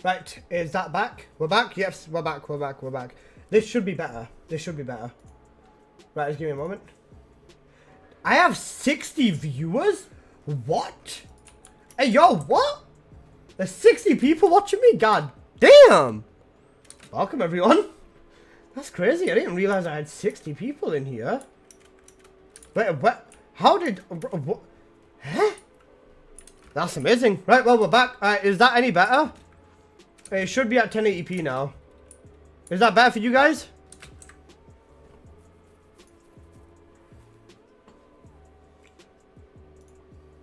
Right, is that back? We're back? Yes, we're back. This should be better. Right, just give me a moment. I have 60 viewers? What? Hey, yo, what? There's 60 people watching me? God damn! Welcome, everyone. That's crazy. I didn't realize I had 60 people in here. Wait, what? How did... What? Huh? That's amazing. Right, well, we're back. Is that any better? It should be at 1080p now. Is that better for you guys?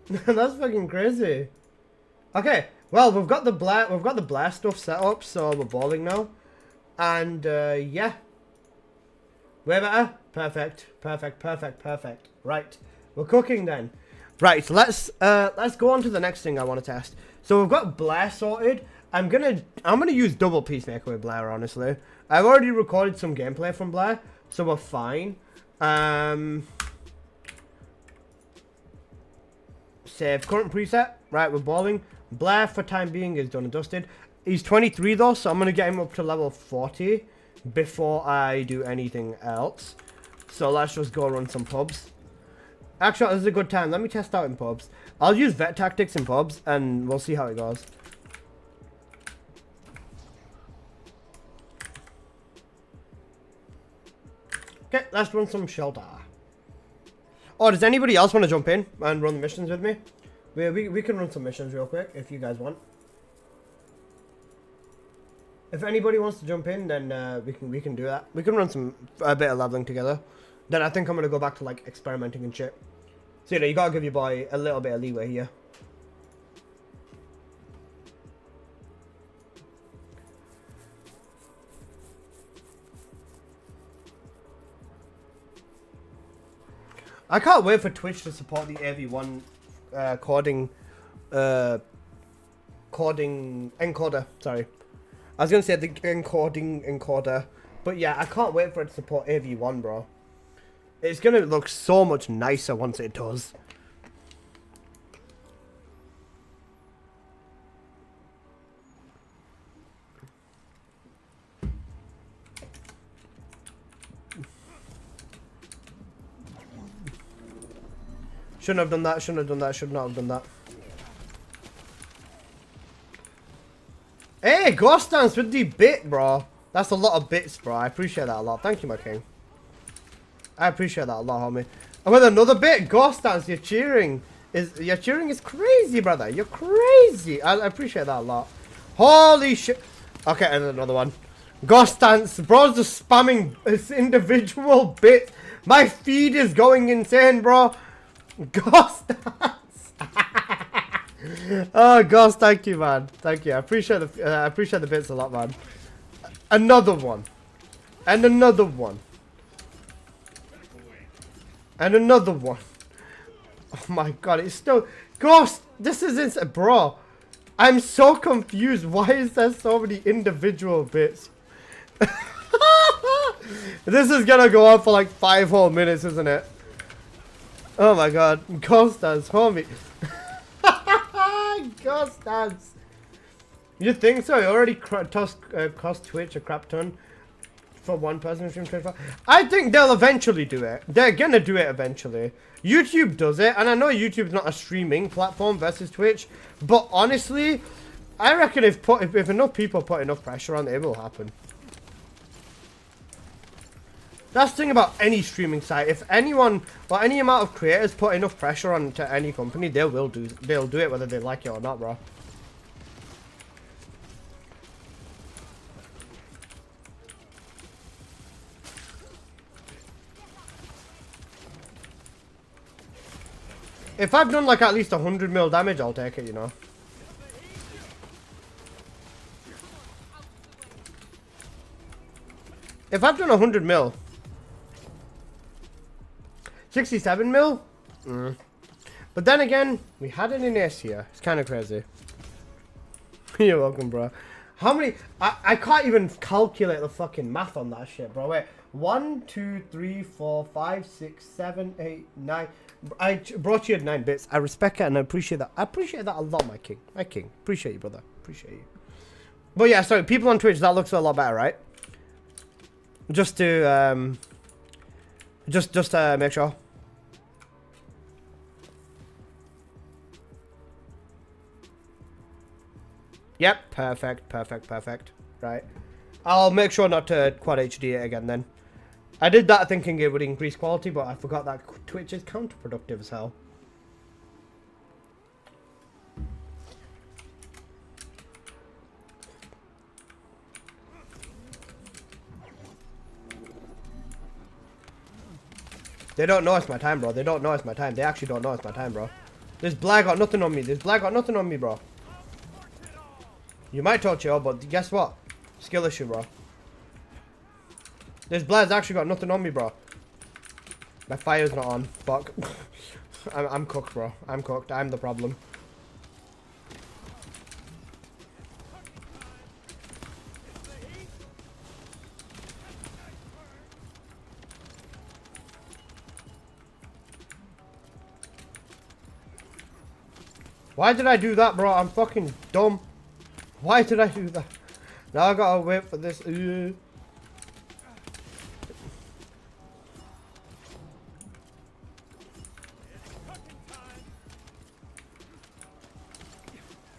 That's fucking crazy. Okay, well, we've got the Blair stuff set up, so we're balling now. And yeah. Way better? Perfect. Right. We're cooking then. Right, let's go on to the next thing I want to test. So we've got Blair sorted. I'm gonna use double Peacemaker with Blair, honestly. I've already recorded some gameplay from Blair, so we're fine. Save current preset. Right, we're balling. Blair, for time being, is done and dusted. He's 23 though, so I'm gonna get him up to level 40 before I do anything else. So let's just go run some pubs. Actually, this is a good time. Let me test out in pubs. I'll use vet tactics in pubs, and we'll see how it goes. Okay, let's run some shelter. Oh, does anybody else want to jump in and run the missions with me? We can run some missions real quick if you guys want. If anybody wants to jump in, then we can do that. We can run a bit of leveling together. Then I think I'm gonna go back to like experimenting and shit. So you know, you gotta give your boy a little bit of leeway here. I can't wait for Twitch to support the AV1 coding encoder. Sorry, I was gonna say the encoding encoder, but yeah, I can't wait for it to support AV1, bro. It's gonna look so much nicer once it does. Shouldn't have done that, should not have done that. Hey, Ghost Dance with the bit, bro. That's a lot of bits, bro. I appreciate that a lot. Thank you, my king. I appreciate that a lot, homie. And with another bit, Ghost Dance, your cheering is crazy, brother. You're crazy. I appreciate that a lot. Holy shit. Okay, and another one. Ghost Dance, bro's just spamming this individual bit. My feed is going insane, bro. Ghost Dance. Oh, Ghost, thank you, man. Thank you. I appreciate the bits a lot, man. Another one. And another one. And another one. Oh my god, it's still... Ghost, this is insane. Bro, I'm so confused. Why is there so many individual bits? This is gonna go on for like 5 whole minutes, isn't it? Oh my god. Ghost Dance, homie. Ghost Dance. You think so? You already cost Twitch a crap ton for one person stream 25. I think they'll eventually do it. They're gonna do it eventually. YouTube does it, and I know YouTube's not a streaming platform versus Twitch, but honestly, I reckon if enough people put enough pressure on it, it will happen. That's the thing about any streaming site. If anyone or any amount of creators put enough pressure on to any company, they'll do it whether they like it or not, bro. If I've done like at least 100 mil damage, I'll take it, you know. If I've done 100 mil, 67 mil? But then again, we had it in S here. It's kind of crazy. You're welcome, bro. How many? I can't even calculate the fucking math on that shit, bro. Wait. 1, 2, 3, 4, 5, 6, 7, 8, 9. I brought you at 9 bits. I respect it and I appreciate that. I appreciate that a lot, my king. My king. Appreciate you, brother. Appreciate you. But yeah, sorry, people on Twitch, that looks a lot better, right? Just to, just make sure. Yep, perfect. Right. I'll make sure not to quad HD it again then. I did that thinking it would increase quality, but I forgot that Twitch is counterproductive as hell. They don't know it's my time, bro. They don't know it's my time. They actually don't know it's my time, bro. This Blair got nothing on me. This Blair got nothing on me, bro. You might touch it, but guess what? Skill issue, bro. This Blair's actually got nothing on me, bro. My fire's not on. Fuck. I'm cooked, bro. I'm cooked. I'm the problem. Why did I do that, bro? I'm fucking dumb. Why did I do that? Now I gotta wait for this. Your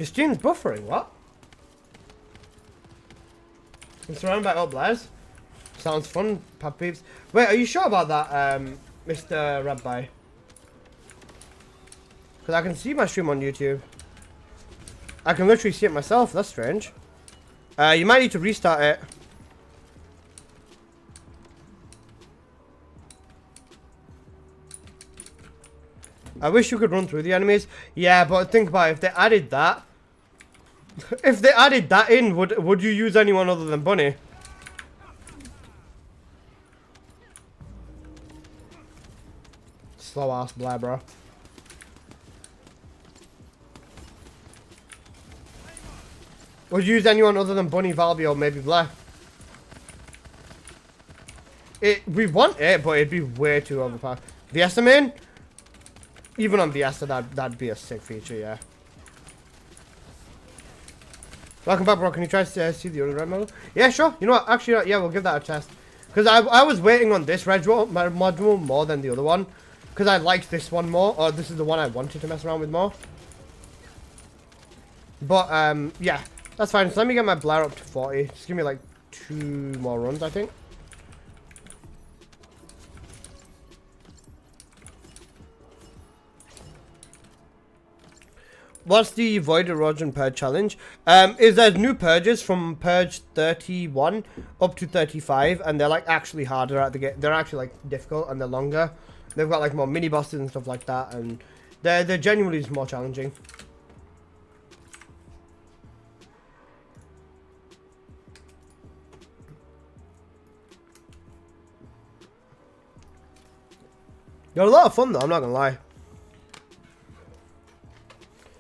stream's buffering, what? I'm surrounded by old Blairs. Sounds fun, Pap Peeps. Wait, are you sure about that, Mr. Rabbi? Because I can see my stream on YouTube. I can literally see it myself. That's strange. You might need to restart it. I wish you could run through the enemies. Yeah, but think about it. If they added that. If they added that in, would you use anyone other than Bunny? Slow ass Blair, bro. Would you use anyone other than Bunny, Valby, or maybe Blair? We want it, but it'd be way too overpowered. Viesta main? Even on Viesta, that'd be a sick feature, yeah. Welcome back, bro. Can you try to see the other red model? Yeah, sure. You know what? Actually, yeah, we'll give that a test. Because I was waiting on this red module more than the other one. Because I liked this one more. Or this is the one I wanted to mess around with more. But, yeah. That's fine. So let me get my Blair up to 40. Just give me like 2 more runs, I think. What's the Void Erosion Purge challenge? Is there's new purges from Purge 31 up to 35, and they're like actually harder at the game. They're actually like difficult and they're longer. They've got like more mini bosses and stuff like that, and they're genuinely more challenging. They're a lot of fun though, I'm not gonna lie.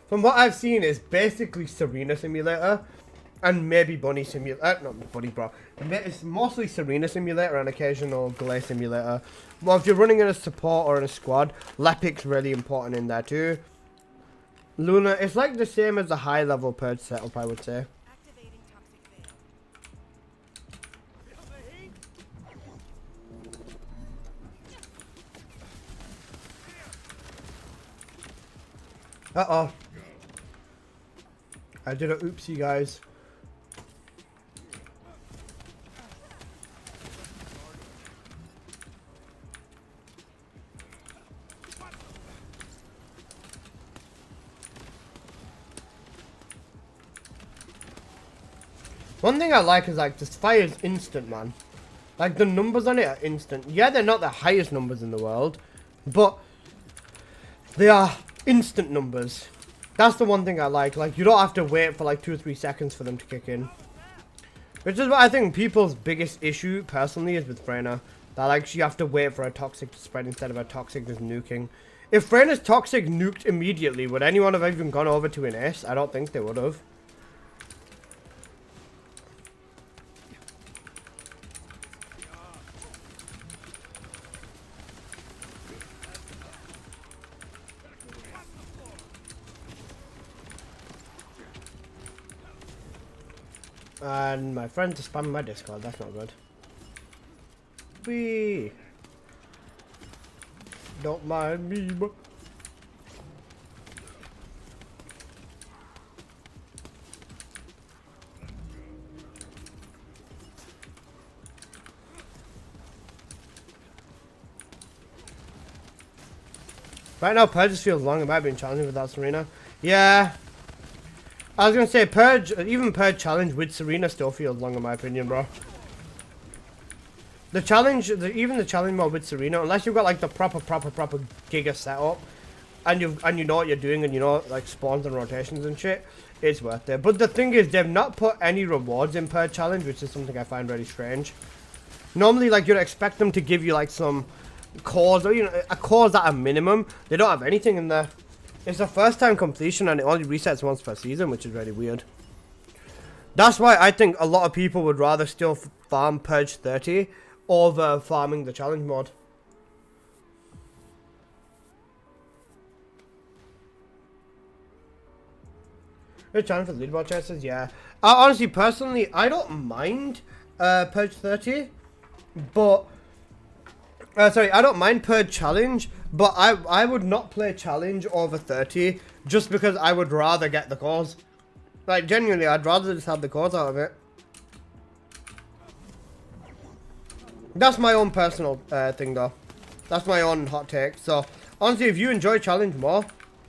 From what I've seen, it's basically Serena Simulator and maybe Bunny Simulator. Not Bunny, bro. It's mostly Serena Simulator and occasional Glare Simulator. Well, if you're running in a support or in a squad, Lepic's really important in there too. Luna, it's like the same as the high level Purge setup, I would say. Uh-oh. I did a oopsie, guys. One thing I like is like this fire is instant, man. Like the numbers on it are instant. Yeah, they're not the highest numbers in the world, but they are instant numbers. That's the one thing I like. Like, you don't have to wait for like 2 or 3 seconds for them to kick in. Which is what I think people's biggest issue, personally, is with Freyna. That, like, you have to wait for a toxic to spread instead of a toxic just nuking. If Freyna's toxic nuked immediately, would anyone have even gone over to an ace? I don't think they would have. And my friends are spamming my Discord. That's not good. Wee. Don't mind me, but... Right now, Purge just feels long. It might have been challenging without Serena. Yeah. I was gonna say, Purge, even Purge challenge with Serena still feels long in my opinion, bro. The challenge, even the challenge mode with Serena, unless you've got like the proper giga setup, and you know what you're doing, and you know like spawns and rotations and shit, it's worth it. But the thing is, they've not put any rewards in Purge challenge, which is something I find really strange. Normally, like, you'd expect them to give you like some cause, or a cause at a minimum. They don't have anything in there. It's a first time completion and it only resets once per season, which is really weird. That's why I think a lot of people would rather still farm Purge 30 over farming the challenge mode. Good challenge for the leaderboard chases, yeah. Honestly, personally, I don't mind Purge 30, but sorry, I don't mind Purge challenge, but I would not play challenge over 30 just because I would rather get the cause. Like, genuinely, I'd rather just have the cause out of it. That's my own personal thing, though. That's my own hot take. So, honestly, if you enjoy challenge more,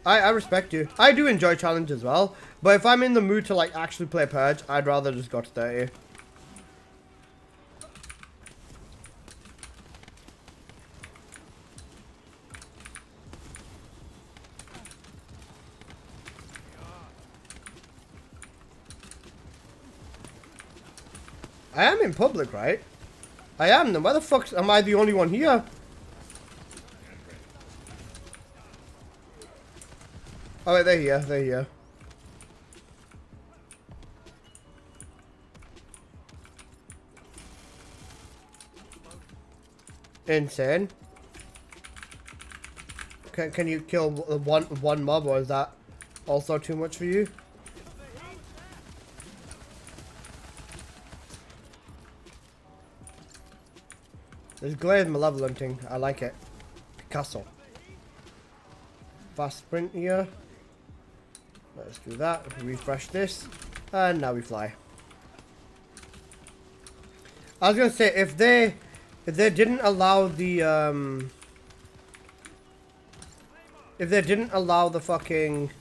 I respect you. I do enjoy challenge as well, but if I'm in the mood to, like, actually play Purge, I'd rather just go to 30. I am in public, right? I am. Then why the fuck am I the only one here? Oh wait, they're here. They're here. Insane. Can you kill one mob, or is that also too much for you? There's glare malevolenting. I like it. Picasso. Fast sprint here. Let's do that. Refresh this. And now we fly. I was gonna say, if they didn't allow the if they didn't allow the fucking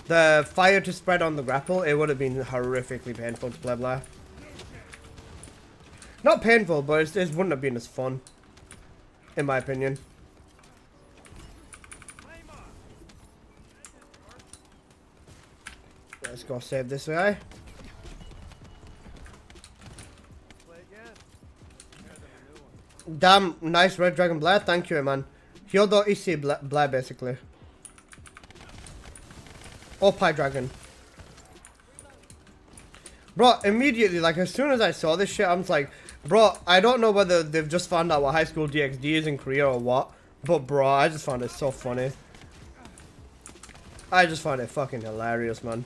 the fire to spread on the grapple, it would have been horrifically painful to play Blair. Not painful, but it wouldn't have been as fun, in my opinion. Let's go save this guy. Damn, nice red dragon Blair. Thank you, man. Hyodo Issei Blair, basically. Or Pie Dragon. Bro, immediately, like, as soon as I saw this shit, I was like, bro, I don't know whether they've just found out what high school DxD is in Korea or what, but bro, I just found it so funny. I just found it fucking hilarious, man.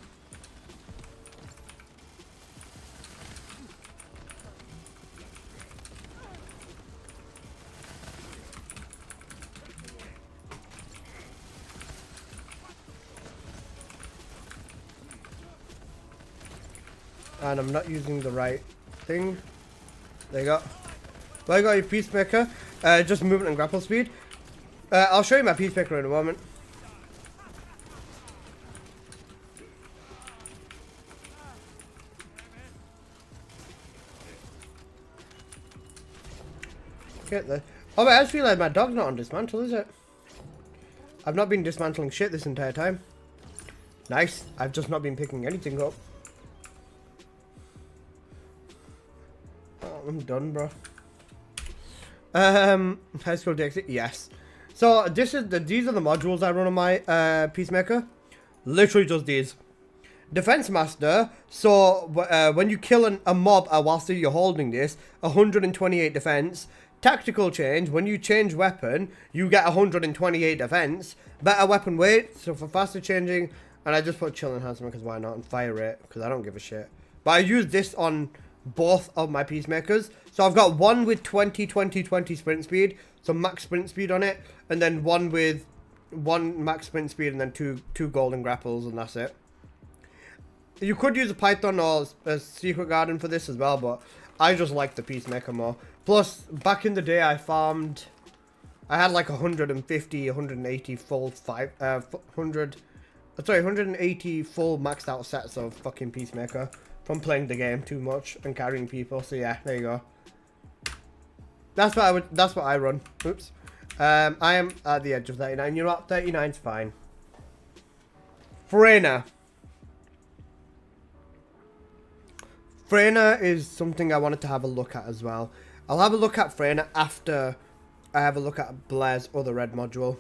And I'm not using the right thing. There you go. Well, I got your peacemaker. Just movement and grapple speed. I'll show you my peacemaker in a moment. Get there. Oh wait, I just realized my dog's not on dismantle, is it? I've not been dismantling shit this entire time. Nice. I've just not been picking anything up. I'm done, bro. High school DxD, yes. So these are the modules I run on my peacemaker. Literally just these. Defense master. So when you kill a mob whilst you're holding this, 128 defense. Tactical change. When you change weapon, you get 128 defense. Better weapon weight. So for faster changing And I just put chill enhancement because why not, and fire rate because I don't give a shit. But I use this on both of my peacemakers. So I've got one with 20, 20, 20 sprint speed, so max sprint speed on it, and then one with one max sprint speed and then two golden grapples, and that's it. You could use a python or a secret garden for this as well, but I just like the peacemaker more. Plus, back in the day, I had like 150, 180 full 180 full maxed out sets of fucking peacemaker from playing the game too much and carrying people. So yeah, there you go. That's what I run. Oops. I am at the edge of 39. You know what? 39's fine. Freyna. Freyna is something I wanted to have a look at as well. I'll have a look at Freyna after I have a look at Blair's other red module.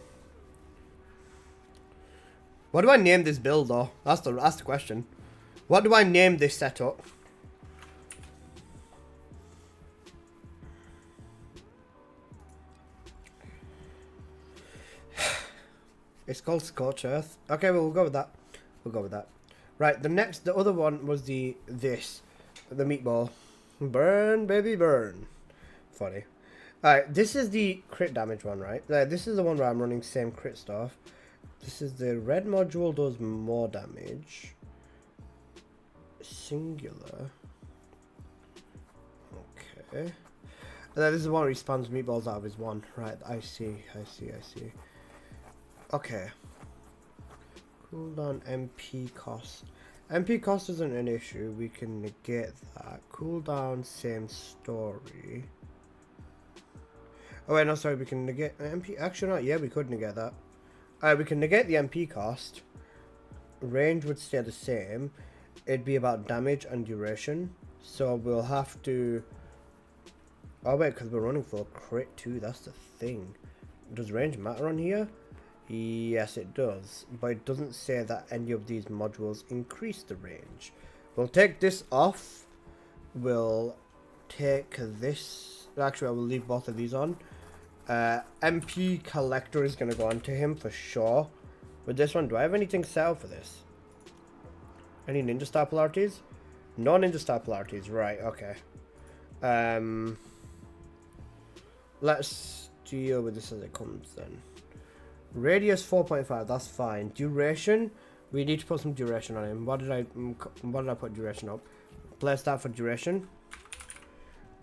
What do I name this build though? That's the question. What do I name this setup? It's called Scorch Earth. Okay, well, we'll go with that. We'll go with that. Right, the other one was the meatball. Burn, baby, burn. Funny. Alright, this is the crit damage one, right? This is the one where I'm running same crit stuff. This is the red module, does more damage. Singular. Okay. And then this is the one where he spams meatballs out of his one. Right, I see. Okay. Cooldown MP cost. MP cost isn't an issue. We can negate that. Cooldown, same story. Oh wait, no, sorry. We can negate MP. Actually, not. Yeah, we could negate that. We can negate the MP cost. Range would stay the same. It'd be about damage and duration. So we'll have to. Oh wait, because we're running for crit too. That's the thing. Does range matter on here? Yes, it does, but it doesn't say that any of these modules increase the range. We'll take this off. We'll take this. Actually, I will leave both of these on. MP collector is going to go onto him for sure. With this one, do I have anything set up for this? Any ninja star polarities? No ninja star polarities. Right, okay. Let's deal with this as it comes then. Radius 4.5, that's fine. Duration, we need to put some duration on him. What did I put duration up? Playstyle for duration.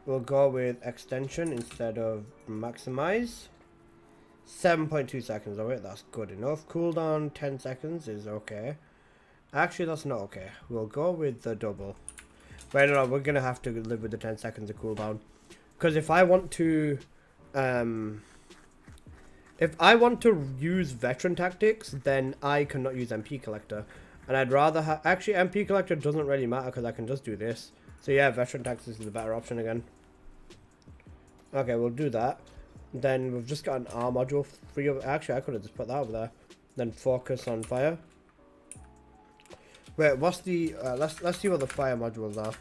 We'll go with extension instead of maximize. 7.2 seconds of it, that's good enough. Cooldown 10 seconds is okay. Actually, that's not okay. We'll go with the double. But no, we're gonna have to live with the 10 seconds of cooldown. Because if I want to use veteran tactics, then I cannot use MP collector, and I'd rather have. Actually, MP collector doesn't really matter because I can just do this. So yeah, veteran tactics is the better option again. Okay, we'll do that. Then we've just got an R module free of. Actually, I could have just put that over there. Then focus on fire. Wait, what's the? Let's see what the fire modules are.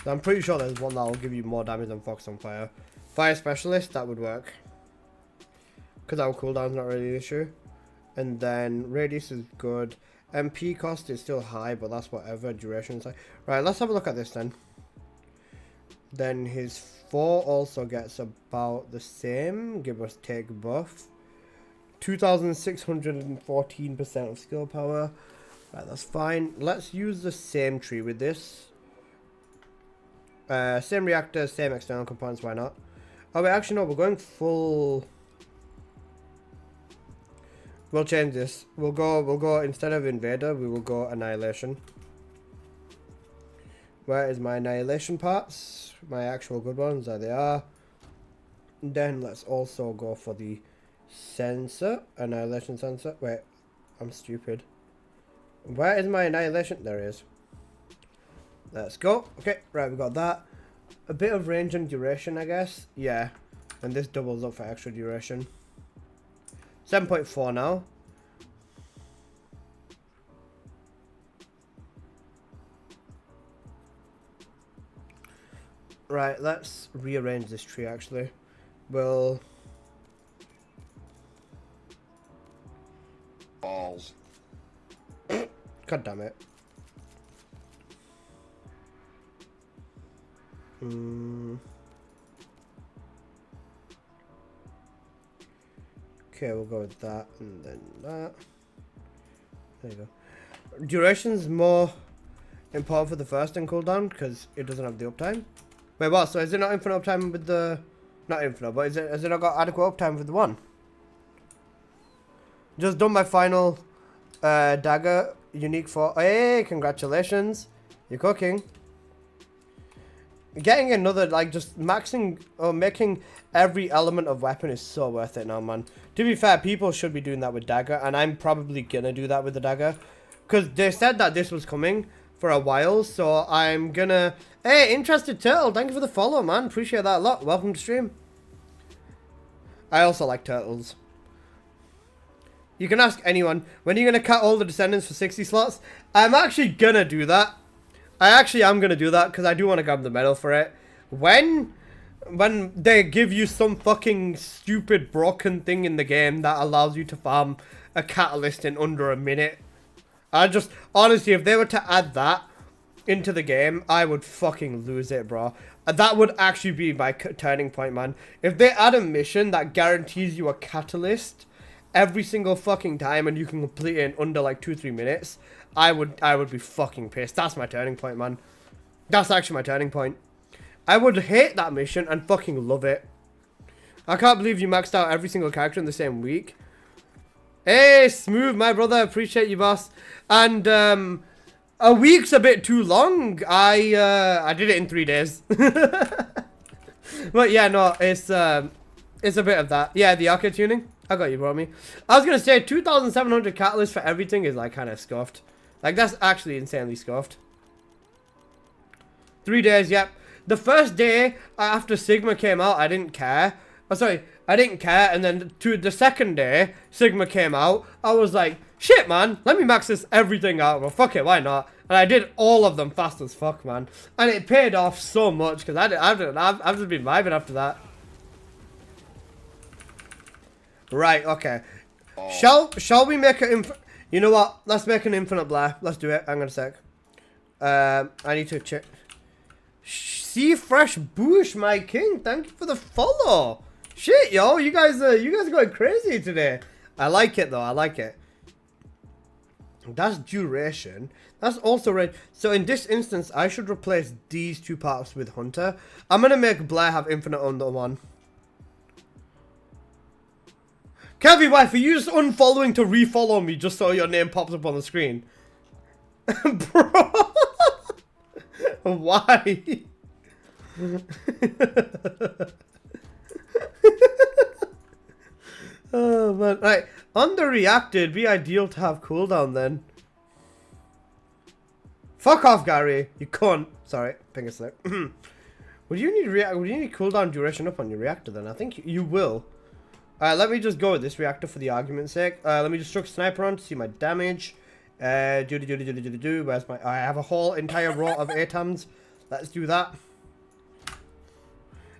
So I'm pretty sure there's one that will give you more damage than focus on fire. Fire specialist, that would work. Because our cooldown's not really an issue. And then radius is good. MP cost is still high, but that's whatever. Duration is high. Right, let's have a look at this then. Then his 4 also gets about the same, give or take buff. 2614% of skill power. Right, that's fine. Let's use the same tree with this. Same reactor, same external components, why not? Oh wait, actually no, we're going full. We'll change this. We'll go instead of invader, we will go annihilation. Where is my annihilation parts? My actual good ones, there they are. Then let's also go for the sensor, annihilation sensor. Wait, I'm stupid. Where is my annihilation? There it is. Let's go. Okay, right, we got that. A bit of range and duration, I guess. Yeah, and this doubles up for extra duration. 7.4 now. Right, let's rearrange this tree actually. We'll... Balls. God damn it. Okay, we'll go with that and then that. There you go. Duration's more important for the first and cooldown because it doesn't have the uptime. Wait, what? So is it not infinite uptime with the... Not infinite, but has it not got adequate uptime with the one? Just done my final dagger unique for... Hey, congratulations. You're cooking. Getting another, like, just maxing or making every element of weapon is so worth it now, man. To be fair, people should be doing that with dagger, and I'm probably gonna do that with the dagger. Because they said that this was coming for a while, so I'm gonna... Hey, Interested Turtle, thank you for the follow, man. Appreciate that a lot. Welcome to stream. I also like turtles. You can ask anyone, when are you gonna cut all the Descendants for 60 slots? I'm actually gonna do that. I actually am going to do that because I do want to grab the medal for it. When they give you some fucking stupid broken thing in the game that allows you to farm a catalyst in under a minute. Honestly, if they were to add that into the game, I would fucking lose it, bro. That would actually be my turning point, man. If they add a mission that guarantees you a catalyst every single fucking time and you can complete it in under like 2-3 minutes... I would be fucking pissed. That's my turning point, man. That's actually my turning point. I would hate that mission and fucking love it. I can't believe you maxed out every single character in the same week. Hey, Smooth, my brother. Appreciate you, boss. And, a week's a bit too long. I did it in 3 days. But yeah, no, it's a bit of that. Yeah, the arcade tuning. I got you, bro, me. I was gonna say 2,700 catalysts for everything is like kind of scuffed. Like, that's actually insanely scuffed. 3 days, yep. The first day after Sigma came out, I didn't care. Oh, sorry, I didn't care. And then to the second day, Sigma came out. I was like, shit, man, let me max this everything out. Well, fuck it, why not? And I did all of them fast as fuck, man. And it paid off so much because I've just been vibing after that. Right, okay. Shall we make an you know what? Let's make an infinite Blair. Let's do it. Hang on a sec. I need to check. See Fresh Bush, my king. Thank you for the follow. Shit, yo, you guys are going crazy today. I like it though. I like it. That's duration. That's also red. So in this instance, I should replace these two parts with Hunter. I'm gonna make Blair have infinite on the one. Kevy, wife, are you just unfollowing to refollow me just so your name pops up on the screen? Bro! Why? Oh, man. Right. Underreacted. Be ideal to have cooldown then. Fuck off, Gary. You cunt. Sorry. Finger slip. Would you need cooldown duration up on your reactor then? I think you will. Let me just go with this reactor for the argument's sake. Let me just chuck sniper on to see my damage. Where's my... I have a whole entire row of ATAMs. Let's do that.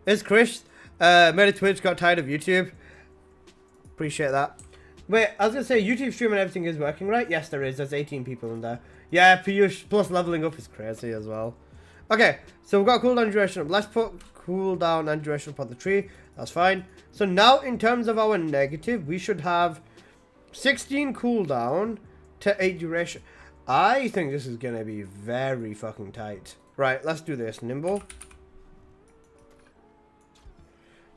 Is Chris made a Twitch, got tired of YouTube? Appreciate that. Wait, I was going to say, YouTube stream and everything is working, right? Yes, there is. There's 18 people in there. Yeah, Piyush plus leveling up is crazy as well. Okay, so we've got cooldown duration up. Let's put cooldown and duration up on the tree. That's fine. So now, in terms of our negative, we should have 16 cooldown to 8 duration. I think this is going to be very fucking tight. Right, let's do this. Nimble.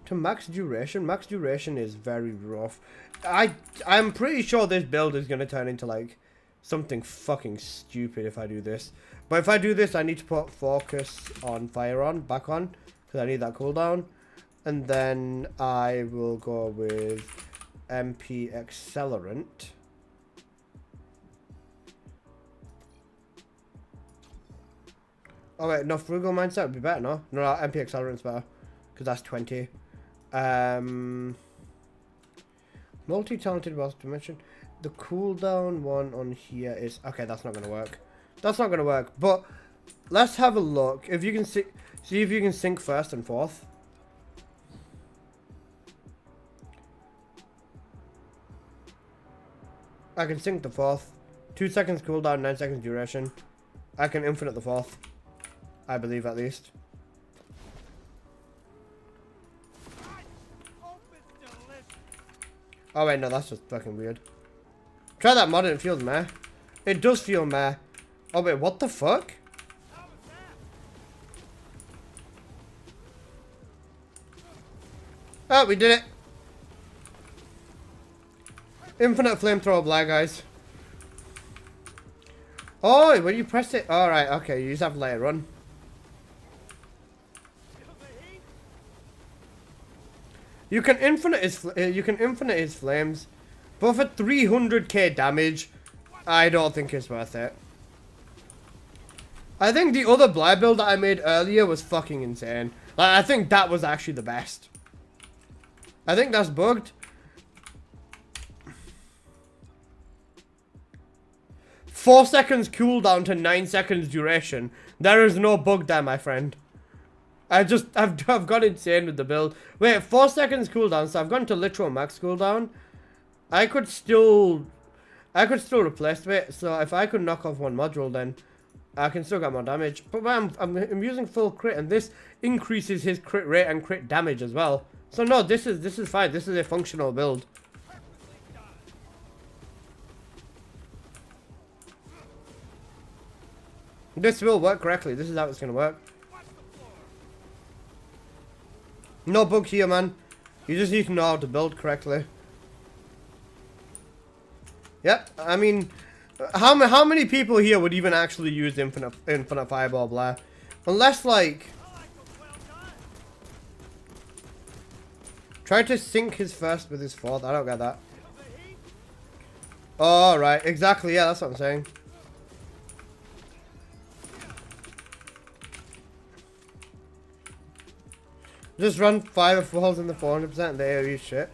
To max duration is very rough. I'm pretty sure this build is going to turn into, like, something fucking stupid if I do this. But if I do this, I need to put focus on fire on, back on, because I need that cooldown. And then I will go with MP Accelerant. Oh wait, no, Frugal Mindset would be better, no? No, MP Accelerant's better. Because that's 20. Multi-talented boss dimension. The cooldown one on here is... Okay, that's not going to work. That's not going to work. But let's have a look. If you can see if you can sync first and fourth. I can sync the fourth. 2 seconds cooldown, 9 seconds duration. I can infinite the fourth. I believe at least. Oh wait, no, that's just fucking weird. Try that mod and it feels meh. It does feel meh. Oh wait, what the fuck? Oh, we did it. Infinite flamethrower Blair, guys. Oh, when you press it. Alright, okay, you just have to let it run. You can infinite his flames, but for 300k damage, I don't think it's worth it. I think the other Blair build that I made earlier was fucking insane. Like, I think that was actually the best. I think that's bugged. 4 seconds cooldown to 9 seconds duration. There is no bug there, my friend. I've gone insane with the build. Wait, 4 seconds cooldown, so I've gone to literal max cooldown. I could still replace it. So if I could knock off one module, then I can still get more damage. But I'm using full crit, and this increases his crit rate and crit damage as well. So no, this is fine. This is a functional build. This will work correctly. This is how it's gonna work. No bug here, man. You just need to know how to build correctly. Yep. I mean, how many people here would even actually use infinite fireball Blair? Unless like, try to sync his first with his fourth. I don't get that. Oh right, exactly. Yeah, that's what I'm saying. Just run 5 falls in the 400% and the AoE shit.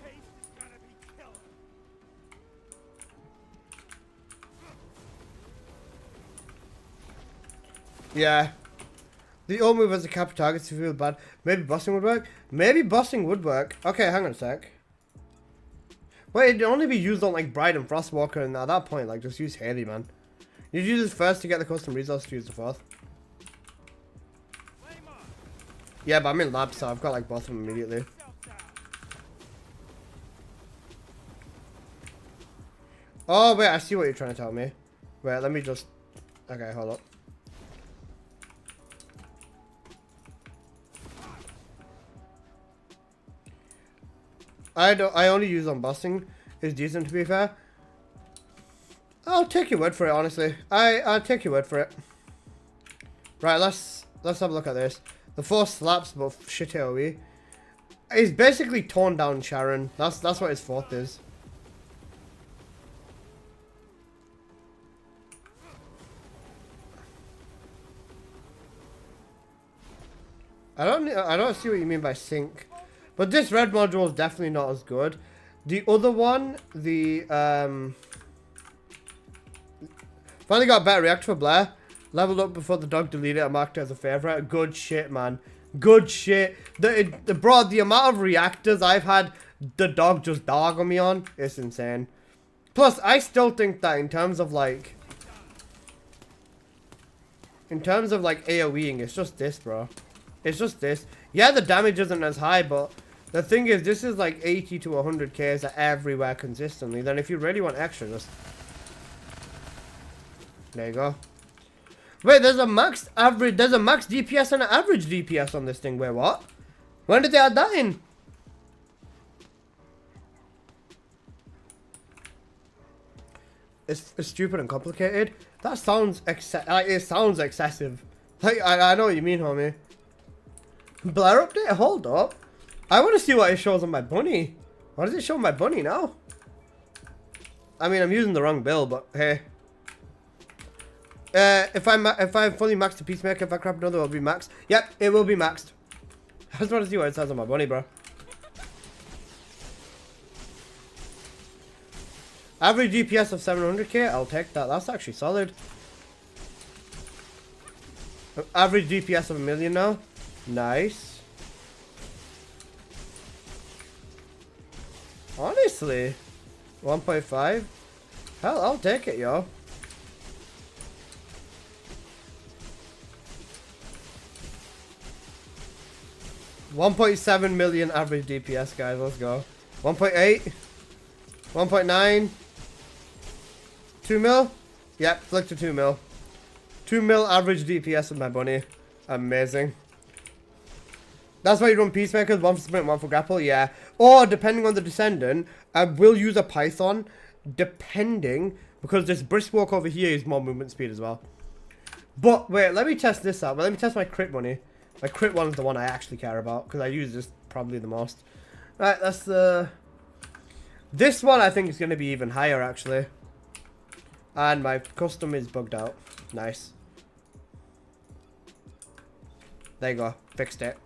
Yeah. The old move as a cap targets if you feel bad. Maybe bossing would work? Maybe bossing would work. Okay, hang on a sec. Wait, it'd only be used on like Bride and Frostwalker, and at that point, like, just use Haley, man. You'd use this first to get the custom resource to use the fourth. Yeah, but I'm in lab, so I've got like both of them immediately. Oh, wait, I see what you're trying to tell me. Wait, let me just... Okay, hold up. I only use on busting. It's decent, to be fair. I'll take your word for it, honestly. I'll take your word for it. Right, let's have a look at this. The 4 slaps, but shit AoE. He's basically torn down Sharon. That's what his fourth is. I don't see what you mean by sync. But this red module is definitely not as good. The other one, the finally got a better reactor for Blair. Leveled up before the dog deleted it, marked as a favorite. Good shit, man. Good shit. Bro, the amount of reactors I've had the dog just dog on me on, it's insane. Plus, I still think that in terms of like AoEing, it's just this, bro. It's just this. Yeah, the damage isn't as high, but the thing is, this is like 80 to 100k everywhere consistently. Then if you really want extra, just... There you go. Wait, there's a max DPS and an average DPS on this thing. Wait, what? When did they add that in? It's stupid and complicated. That sounds it sounds excessive. Like, I know what you mean, homie. Blair update? Hold up. I want to see what it shows on my bunny. What does it show on my bunny now? I mean, I'm using the wrong build, but hey. If I'm fully maxed to Peacemaker, if I crap another, it will be maxed. Yep, it will be maxed. I just want to see what it says on my bunny, bro. Average DPS of 700k, I'll take that. That's actually solid. Average DPS of 1 million now. Nice. Honestly, 1.5. Hell, I'll take it, yo. 1.7 million average DPS, guys. Let's go. 1.8. 1.9. 2 mil? Yep, flick to 2 mil. 2 mil average DPS with my bunny. Amazing. That's why you run Peacemakers, 1 for sprint, 1 for grapple, yeah. Or, depending on the Descendant, I will use a Python, depending, because this brisk walk over here is more movement speed as well. But, wait, let me test this out. Well, let me test my crit bunny. My crit one is the one I actually care about, because I use this probably the most. Right, that's the... This one I think is going to be even higher, actually. And my custom is bugged out. Nice. There you go. Fixed it.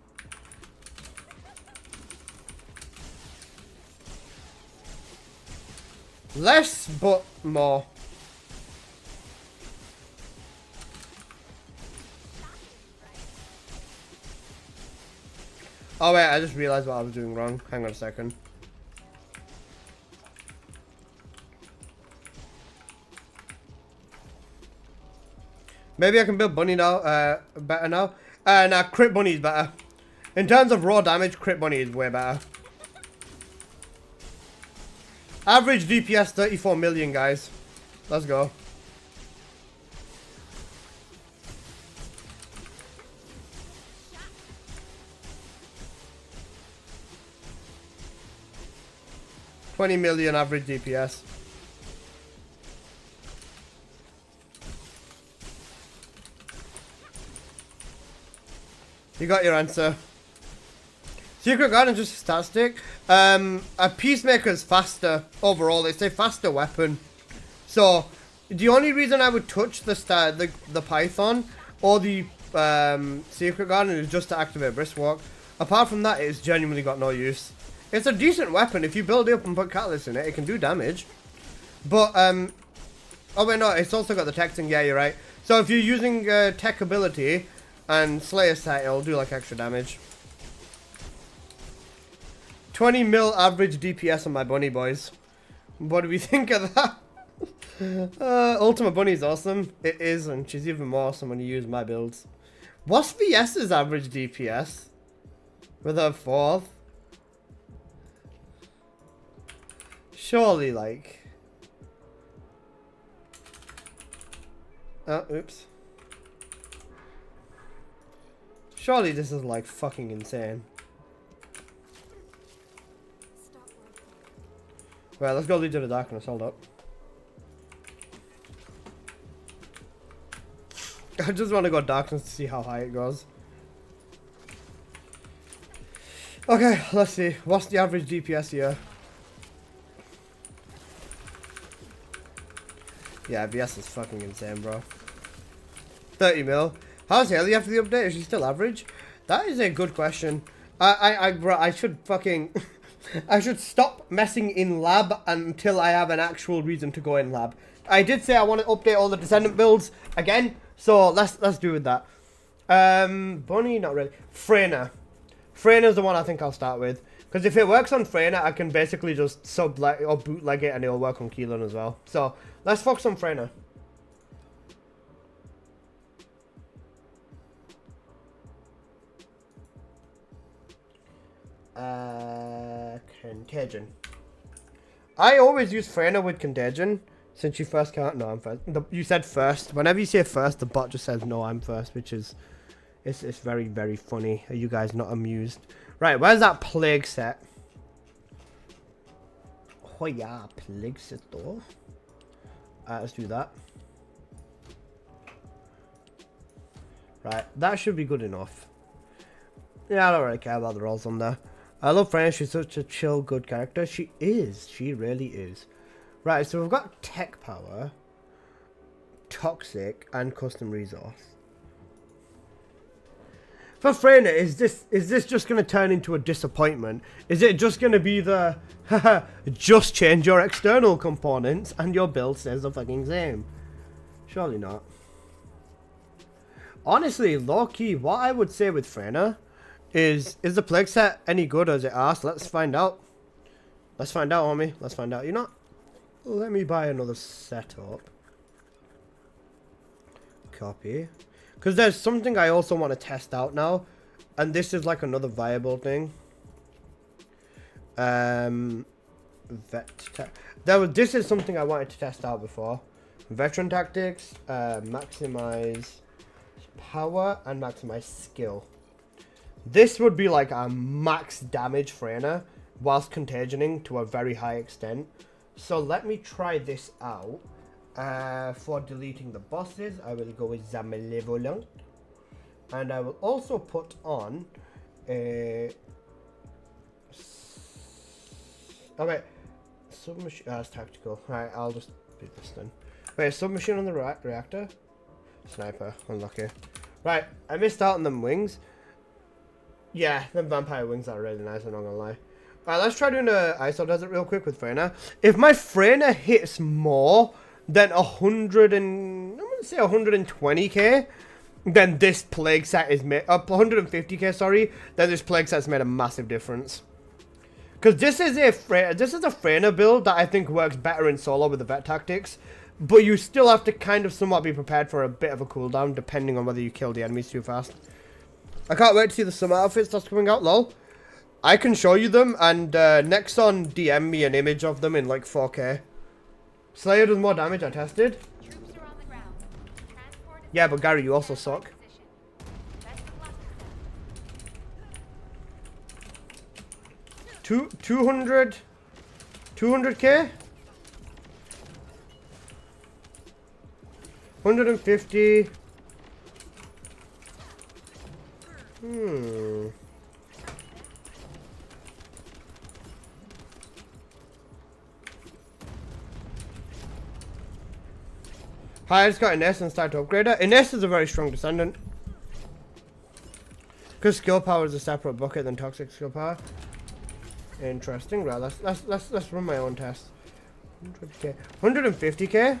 Less, but more. Oh wait, I just realized what I was doing wrong. Hang on a second. Maybe I can build bunny now, better now. Nah, crit bunny is better. In terms of raw damage, crit bunny is way better. Average DPS 34 million, guys. Let's go. $20 million average DPS. You got your answer. Secret Garden is just a statistic. A Peacemaker is faster overall. It's a faster weapon. So, the only reason I would touch the Python or the Secret Garden is just to activate Brisk Walk. Apart from that, it's genuinely got no use. It's a decent weapon. If you build it up and put Catalyst in it, it can do damage. But, oh wait, no, it's also got the texting. Yeah, you're right. So, if you're using tech ability and Slayer Sight, it'll do like extra damage. 20 mil average DPS on my bunny, boys. What do we think of that? Ultimate Bunny is awesome. It is, and she's even more awesome when you use my builds. What's VS's average DPS? With her 4th? Surely, like... Oh, oops. Surely this is, like, fucking insane. Right, let's go lead to the darkness. Hold up. I just want to go darkness to see how high it goes. Okay, let's see. What's the average DPS here? Yeah, VS is fucking insane, bro. 30 mil. How's Haley after the update? Is she still average? That is a good question. I should fucking... I should stop messing in lab until I have an actual reason to go in lab. I did say I want to update all the Descendant builds again, so let's do with that. Bunny, not really. Freyna. Freyna's the one I think I'll start with. Because if it works on Freyna, I can basically just sub-leg or bootleg it and it'll work on Keelan as well. So, let's focus on Freyna. Contagion. I always use Freyna with Contagion since you first can't. No, I'm first. You said first. Whenever you say first, the bot just says no, I'm first, which is it's very, very funny. Are you guys not amused? Right, where's that plague set? Oh yeah, plague set though. Let's do that. Right, that should be good enough. Yeah, I don't really care about the rolls on there. I love Freyna, she's such a chill, good character. She is. She really is. Right, so we've got Tech Power, Toxic, and Custom Resource. For Freyna, is this just going to turn into a disappointment? Is it just going to be the, just change your external components and your build stays the fucking same? Surely not. Honestly, low-key, what I would say with Freyna is the plague set any good or is it arse? Let's find out. Let's find out, homie. Let's find out. You know, let me buy another setup. Copy. Because there's something I also want to test out now. And this is like another viable thing. This is something I wanted to test out before. Veteran tactics, maximize power and maximize skill. This would be like a max damage Freyna whilst contagioning to a very high extent. So let me try this out. For deleting the bosses, I will go with the Malevolent. And I will also put on a... Okay, submachine. That's tactical. Alright, I'll just do this then. Wait, submachine on the reactor? Sniper, unlucky. Right, I missed out on them wings. Yeah, them vampire wings are really nice, I'm not gonna lie. Alright, let's try doing a ISO desert real quick with Freyna. If my Freyna hits more than 120k, then this plague set is made 150k, sorry, then this plague set's made a massive difference. Because this is a Freyna build that I think works better in solo with the vet tactics, but you still have to kind of somewhat be prepared for a bit of a cooldown depending on whether you kill the enemies too fast. I can't wait to see the summer outfits that's coming out, lol. I can show you them, and next on DM me an image of them in like 4K. Slayer does more damage, I tested. Yeah, but Gary, you also suck. 200k? 150. Hi, I just got Ines and started to upgrade it. Ines is a very strong Descendant. Because skill power is a separate bucket than toxic skill power. Interesting. Right, let's run my own test. 100k. 150k?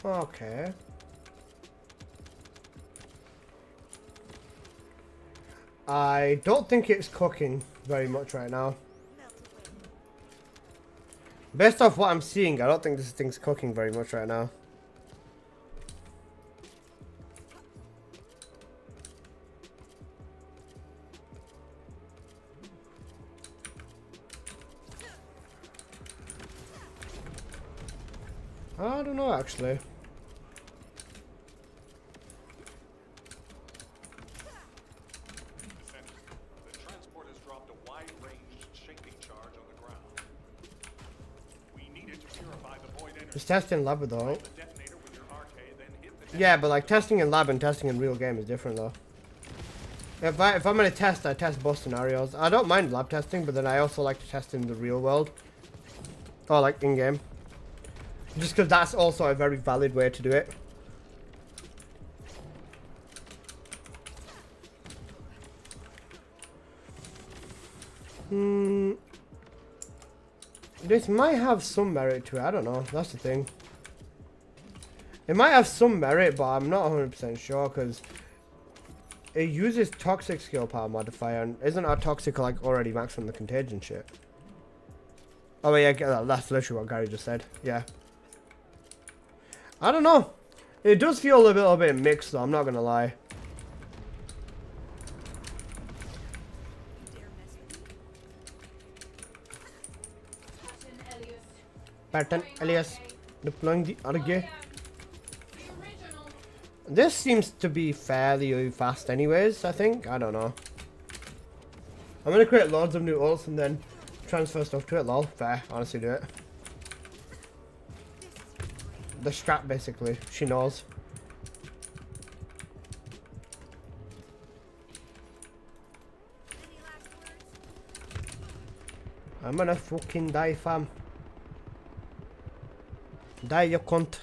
Okay. I don't think it's cooking very much right now. Based off what I'm seeing, I don't think this thing's cooking very much right now. I don't know, actually. The transport has dropped a wide-range shaping charge on the ground. We needed to purify the void energy. Just testing lab though. The detonator with your RK, then hit the Yeah, but like testing in lab and testing in real game is different though. If I'm gonna test, I test both scenarios. I don't mind lab testing, but then I also like to test in the real world. Or like in game. Just because that's also a very valid way to do it. This might have some merit to it, I don't know, that's the thing. It might have some merit, but I'm not 100% sure, because it uses toxic skill power modifier, and isn't our toxic like already maxed from the contagion shit? Oh yeah, that's literally what Gary just said, yeah. I don't know. It does feel a little bit mixed though, I'm not gonna lie. Pattern alias deploying the RG. This seems to be fairly fast anyways, I think. I don't know. I'm gonna create loads of new ults and then transfer stuff to it, lol. Fair, honestly do it. The strat basically, she knows. I'm gonna fucking die, fam. Die, you cunt.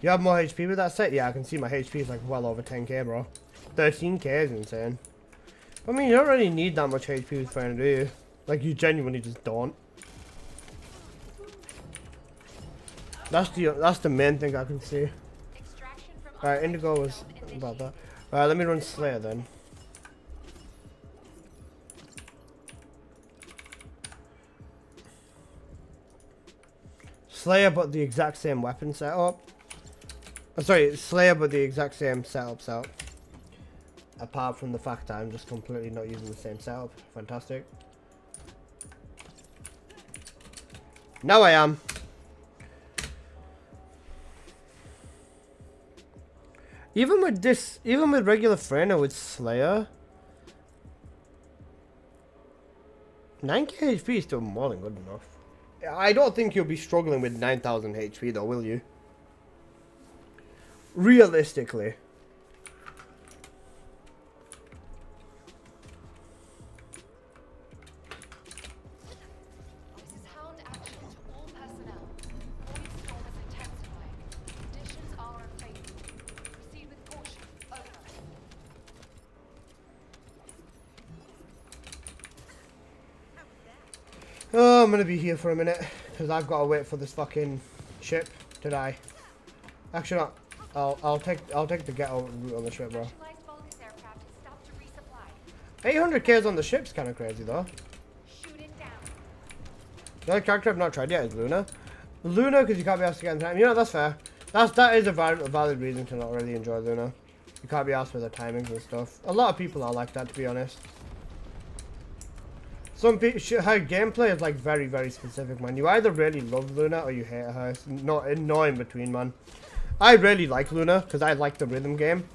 You have more HP with that set? Yeah, I can see my HP is like well over 10k, bro. 13k is insane. I mean, you don't really need that much HP with Freyna, do you? Like, you genuinely just don't. That's the main thing I can see. Alright, Indigo was about that. Alright, let me run Slayer then. Slayer, but the exact same weapon setup. Sorry, Slayer, but the exact same setup. Apart from the fact that I'm just completely not using the same setup. Fantastic. Now I am. Even with this, even with regular Freyna with Slayer, 9k HP is still more than good enough. I don't think you'll be struggling with 9,000 HP though, will you? Realistically. This is hound action to all personnel. Void storm is intensifying. Conditions are unfavorable. Proceed with caution. Over. Oh, I'm gonna be here for a minute because I've got to wait for this fucking ship to die. Actually, not. I'll take the ghetto route on the ship, bro. 800k is on the ship's kind of crazy though. Shoot it down. The only character I've not tried yet is Luna. Luna, because you can't be asked to get in time. You know, that's fair. That is a valid reason to not really enjoy Luna. You can't be asked for the timings and stuff. A lot of people are like that, to be honest. Some people, her gameplay is like very, very specific, man. You either really love Luna or you hate her. It's no in between, man. I really like Luna because I like the rhythm game,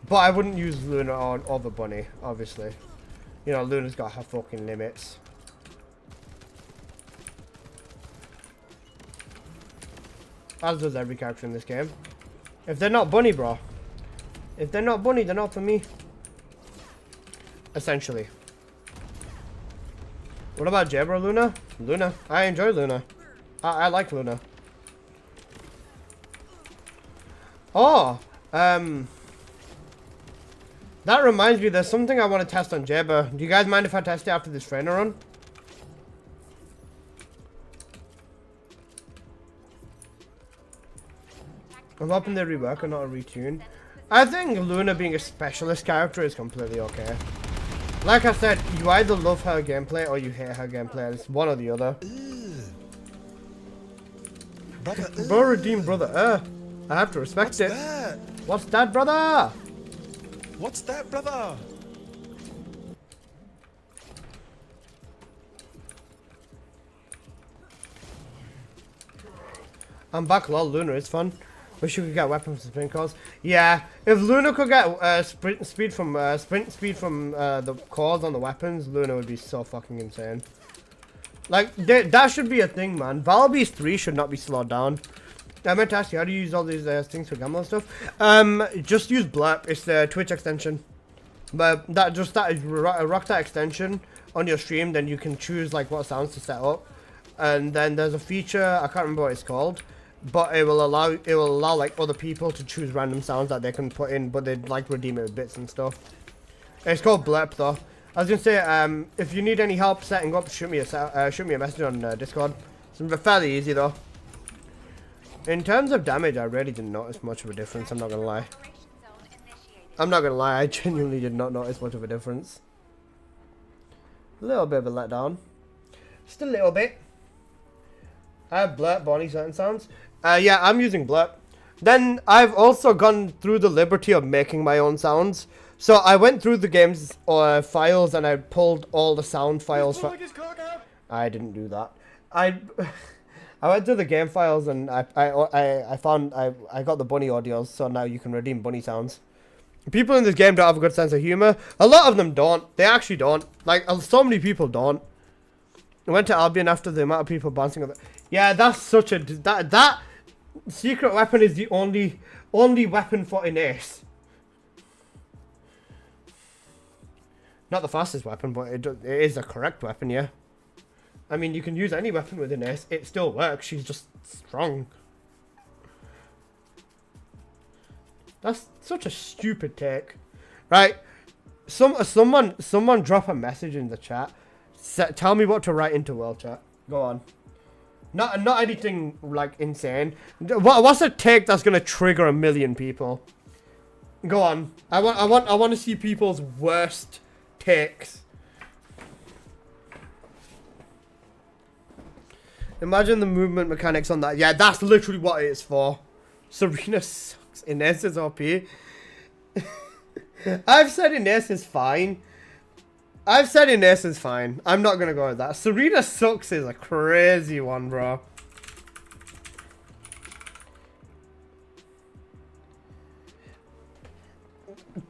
but I wouldn't use Luna on over Bunny, obviously. You know, Luna's got her fucking limits. As does every character in this game. If they're not Bunny, bro. If they're not Bunny, they're not for me. Essentially. What about Jabber Luna? Luna. I enjoy Luna. I like Luna. Oh, that reminds me, there's something I want to test on Jabber. Do you guys mind if I test it after this Freyna run? I'm hoping they rework or not a retune. I think Luna being a specialist character is completely okay. Like I said, you either love her gameplay or you hate her gameplay. It's one or the other. Brother, Bro, redeem brother. I have to respect it. that? What's that, brother? What's that, brother? I'm back, lol. Luna is fun. Wish you could get weapons from sprint cores. Yeah, if Luna could get sprint speed from the cores on the weapons, Luna would be so fucking insane. Like that should be a thing, man. Valby's 3 should not be slowed down. I meant to ask you, how do you use all these things for gamma and stuff? Just use Blair. It's the Twitch extension. But rock that extension on your stream, then you can choose like what sounds to set up. And then there's a feature, I can't remember what it's called, but it will allow like other people to choose random sounds that they can put in, but they'd like redeem it with bits and stuff. It's called Blep though. I was gonna say, if you need any help setting up, shoot me a message on Discord. It's fairly easy though. In terms of damage, I really didn't notice much of a difference. I'm not gonna lie. I genuinely did not notice much of a difference. A little bit of a letdown. Just a little bit. I have Blurp, Bonnie, certain sounds. Yeah, I'm using Blurp. Then I've also gone through the liberty of making my own sounds. So I went through the game's files and I pulled all the sound files. I didn't do that. I went through the game files and I found I got the bunny audios. So now you can redeem bunny sounds. People in this game don't have a good sense of humor. A lot of them don't. They actually don't. Like so many people don't. I went to Albion after the amount of people bouncing on. Yeah, that's such a that secret weapon is the only weapon for an ace. Not the fastest weapon, but it is a correct weapon, yeah. I mean, you can use any weapon with an ace. It still works. She's just strong. That's such a stupid take, right? Someone drop a message in the chat. Tell me what to write into world chat. Go on. Not anything like insane. What's a take that's gonna trigger 1 million people? Go on. I want to see people's worst takes. Imagine the movement mechanics on that. Yeah, that's literally what it is for. Serena sucks. Ines is OP. I've said Ines is fine. I'm not gonna go with that. Serena sucks is a crazy one, bro.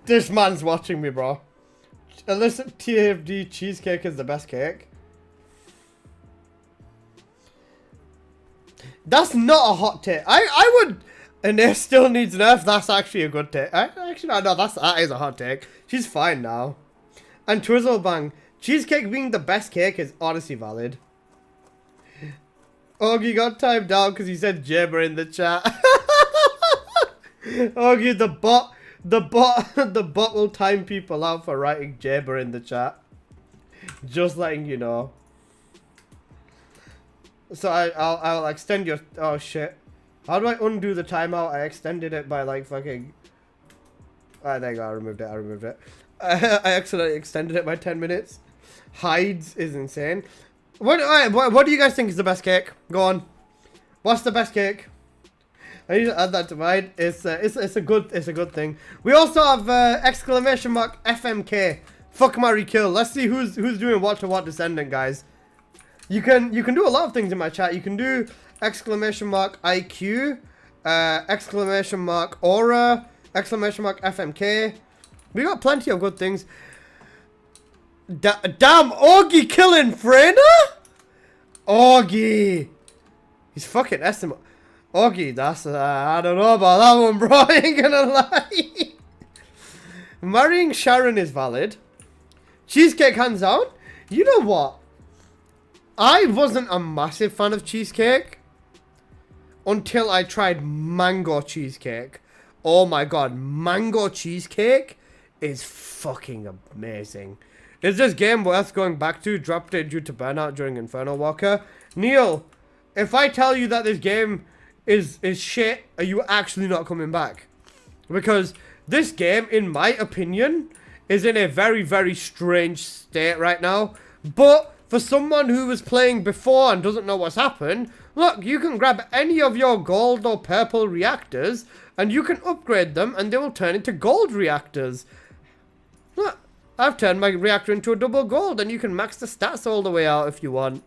This man's watching me, bro. Illicit TFD cheesecake is the best cake. That's not a hot take. I would... Ines still needs nerf. That's actually a good take. Actually, no, that is a hot take. She's fine now. And Twizzlebang. Cheesecake being the best cake is honestly valid. Augie got timed out because he said Jabber in the chat. Augie, the bot will time people out for writing Jabber in the chat. Just letting you know. So I'll extend your... Oh shit. How do I undo the timeout? I extended it by like fucking... there you go, I removed it. I accidentally extended it by 10 minutes. Hides is insane. What do you guys think is the best cake? Go on. What's the best cake? I need to add that to mine. It's a good thing. We also have exclamation mark FMK. Fuck, marry, kill. Let's see who's doing what to what Descendant, guys. You can do a lot of things in my chat. You can do exclamation mark IQ, exclamation mark aura, exclamation mark FMK. We got plenty of good things. Damn, Augie killing Freyna? Augie. He's fucking estimate. Augie, that's, I don't know about that one, bro. I ain't gonna lie. Marrying Sharon is valid. Cheesecake hands down. You know what? I wasn't a massive fan of cheesecake until I tried mango cheesecake. Oh my god, mango cheesecake is fucking amazing. Is this game worth going back to? Dropped it due to burnout during Inferno Walker. Neil, if I tell you that this game is shit, are you actually not coming back? Because this game, in my opinion, is in a very, very strange state right now. But for someone who was playing before and doesn't know what's happened, look, you can grab any of your gold or purple reactors and you can upgrade them and they will turn into gold reactors. Look, I've turned my reactor into a double gold and you can max the stats all the way out if you want.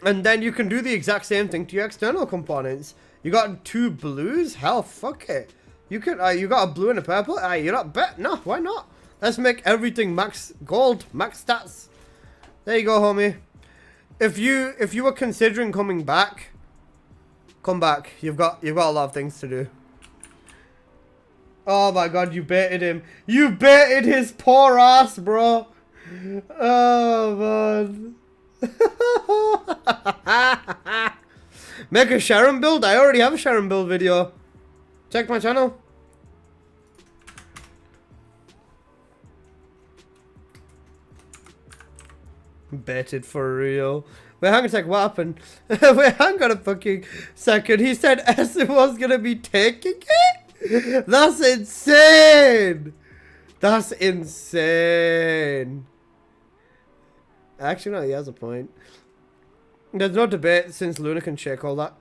And then you can do the exact same thing to your external components. You got 2 blues? Hell, fuck it. You got a blue and a purple? You're not bet. No, why not? Let's make everything max gold, max stats. There you go, homie. If you were considering coming back, come back. You've got a lot of things to do. Oh my god, you baited him. You baited his poor ass, bro. Oh man. Make a Sharon build? I already have a Sharon build video. Check my channel. Baited for real. Wait, hang on a sec, what happened? Wait, hang on a fucking second. He said S was gonna be taking it? That's insane! That's insane. Actually, no, he has a point. There's no debate since Luna can shake all that.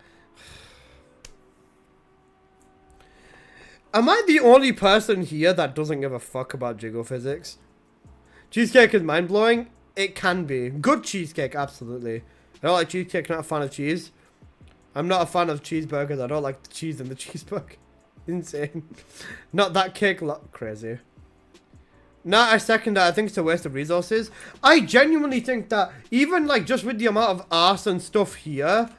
Am I the only person here that doesn't give a fuck about jiggle physics? Cheesecake is mind-blowing. It can be. Good cheesecake, absolutely. I don't like cheesecake, not a fan of cheese. I'm not a fan of cheeseburgers. I don't like the cheese in the cheeseburger. Insane. Not that cake, crazy. Nah, I second that. I think it's a waste of resources. I genuinely think that even like just with the amount of arse and stuff here,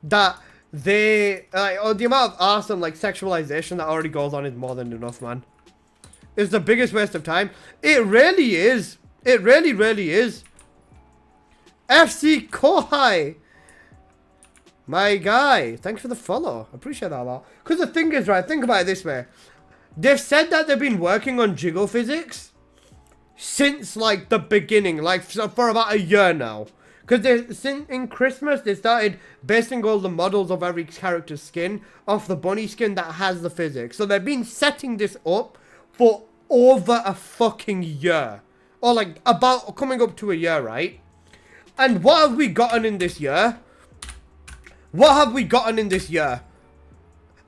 that they or the amount of arse and like sexualization that already goes on is more than enough, man. It's the biggest waste of time. It really is. It really, really is. FC Kohai. My guy. Thanks for the follow. I appreciate that a lot. Because the thing is, right, think about it this way. They've said that they've been working on jiggle physics since, like, the beginning. Like, for about a year now. Because since in Christmas, they started basing all the models of every character's skin off the bunny skin that has the physics. So they've been setting this up for over a fucking year. Or, like, about coming up to a year, right? And what have we gotten in this year? What have we gotten in this year?